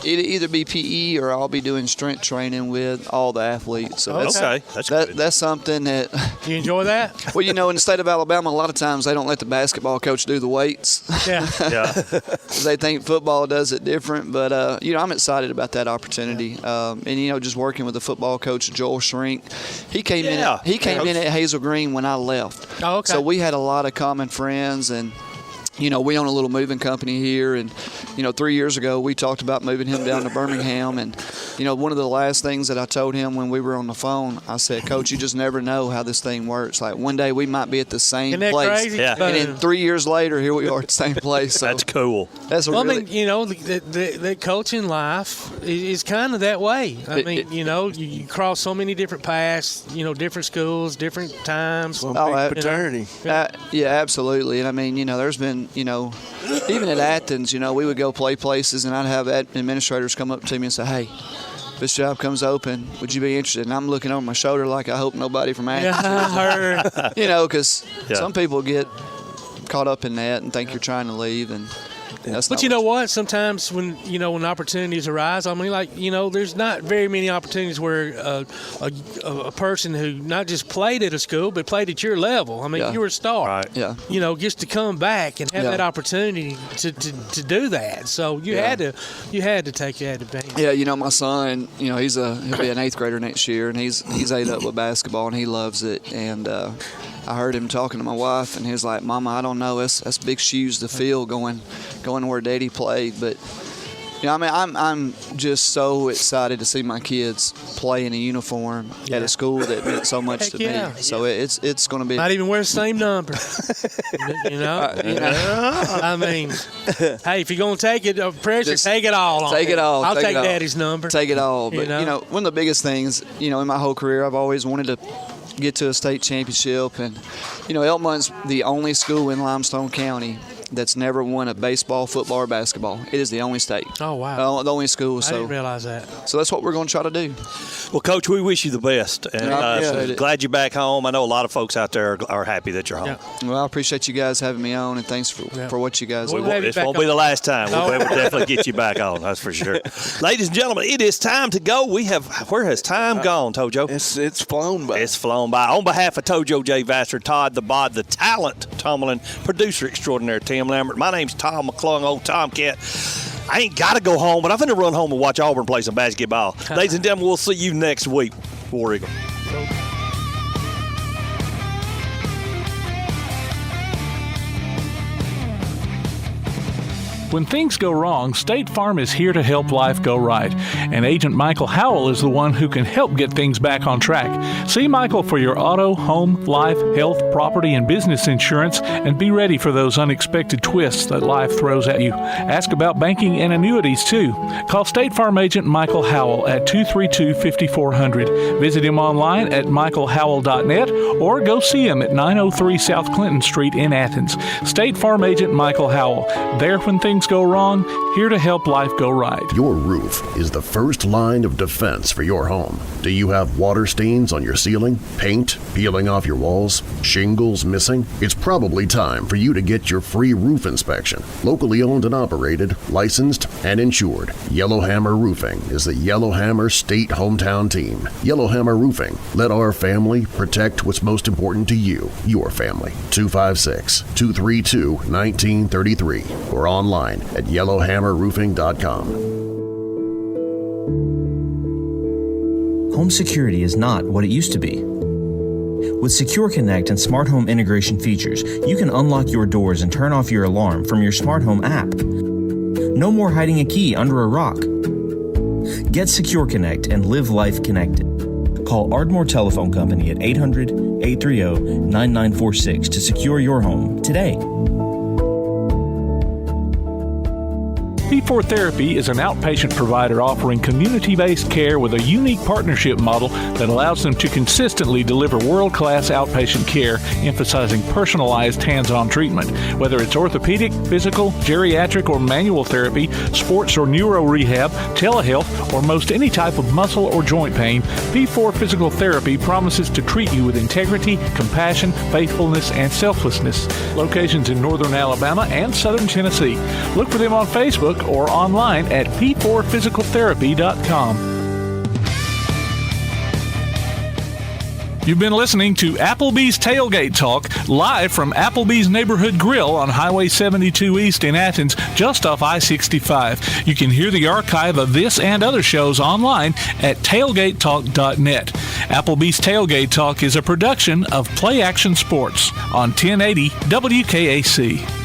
either be PE or I'll be doing strength training with all the athletes. So that's something that. You enjoy that? Well, in the state of Alabama, a lot of times they don't let the basketball coach do the weights. Yeah. They think football does it different, but I'm excited about that opportunity. And just working with the football coach Joel Shrink, he came in at Hazel Green when I left. Oh, okay. So we had a lot of common friends, and we own a little moving company here, and 3 years ago we talked about moving him down to Birmingham, and one of the last things that I told him when we were on the phone, I said, Coach, you just never know how this thing works. Like one day we might be at the same Isn't that place, crazy? and then 3 years later here we are at the same place. So that's cool. That's the coaching life is kind of that way. You cross so many different paths, different schools, different times. Paternity. Yeah, absolutely. And there's been even at Athens, we would go play places, and I'd have administrators come up to me and say, "Hey, if this job comes open, would you be interested?" And I'm looking over my shoulder like I hope nobody from Athens. Yeah, because some people get caught up in that and think you're trying to leave, and but you know what? Sometimes when opportunities arise, there's not very many opportunities where a person who not just played at a school but played at your level. You were a star. Right. Yeah. Gets to come back and have that opportunity to do that. So you had to take that advantage. Yeah, my son, he'll be an 8th grader next year, and he's ate up with basketball and he loves it. And I heard him talking to my wife, and he was like, "Mama, I don't know. That's big shoes to fill going where Daddy played." But I'm just so excited to see my kids play in a uniform at a school that meant so much to me. So it's going to be not even wear the same number. Hey, if you're going to take it, pressure, take it all. Take it all. I'll take it all. Daddy's number. Take it all. But one of the biggest things, in my whole career, I've always wanted to get to a state championship, and Elkmont's the only school in Limestone County that's never won a baseball, football, or basketball. It is the only state. Oh, wow. The only school. I didn't realize that. So that's what we're going to try to do. Well, Coach, we wish you the best. And glad you're back home. I know a lot of folks out there are happy that you're home. Yeah. Well, I appreciate you guys having me on, and thanks for what you guys do. This won't be the last time. We'll definitely get you back on, that's for sure. Ladies and gentlemen, it is time to go. Where has time gone, Tojo? It's flown by. It's flown by. On behalf of Tojo J. Vassar, Todd the Bod, the Talent Tomlin, producer extraordinaire Tim Lambert, my name's Tom McClung, old Tomcat. I ain't got to go home, but I'm going to run home and watch Auburn play some basketball. Ladies and gentlemen, we'll see you next week. War Eagle. When things go wrong, State Farm is here to help life go right. And Agent Michael Howell is the one who can help get things back on track. See Michael for your auto, home, life, health, property, and business insurance, and be ready for those unexpected twists that life throws at you. Ask about banking and annuities, too. Call State Farm Agent Michael Howell at 232-5400. Visit him online at michaelhowell.net or go see him at 903 South Clinton Street in Athens. State Farm Agent Michael Howell. There when things go wrong, here to help life go right. Your roof is the first line of defense for your home. Do you have water stains on your ceiling, paint peeling off your walls, shingles missing? It's probably time for you to get your free roof inspection. Locally owned and operated, licensed and insured, Yellowhammer Roofing is the Yellowhammer State hometown team. Yellowhammer Roofing. Let our family protect what's most important to you, your family. 256-232-1933 or online at yellowhammerroofing.com. Home security is not what it used to be. With Secure Connect and smart home integration features, you can unlock your doors and turn off your alarm from your smart home app. No more hiding a key under a rock. Get Secure Connect and live life connected. Call Ardmore Telephone Company at 800-830-9946 to secure your home today. P4 Therapy is an outpatient provider offering community-based care with a unique partnership model that allows them to consistently deliver world-class outpatient care, emphasizing personalized hands-on treatment. Whether it's orthopedic, physical, geriatric, or manual therapy, sports or neuro rehab, telehealth, or most any type of muscle or joint pain, P4 Physical Therapy promises to treat you with integrity, compassion, faithfulness, and selflessness. Locations in northern Alabama and southern Tennessee. Look for them on Facebook or online at p4physicaltherapy.com. You've been listening to Applebee's Tailgate Talk, live from Applebee's Neighborhood Grill on Highway 72 East in Athens, just off I-65. You can hear the archive of this and other shows online at tailgatetalk.net. Applebee's Tailgate Talk is a production of Play Action Sports on 1080 WKAC.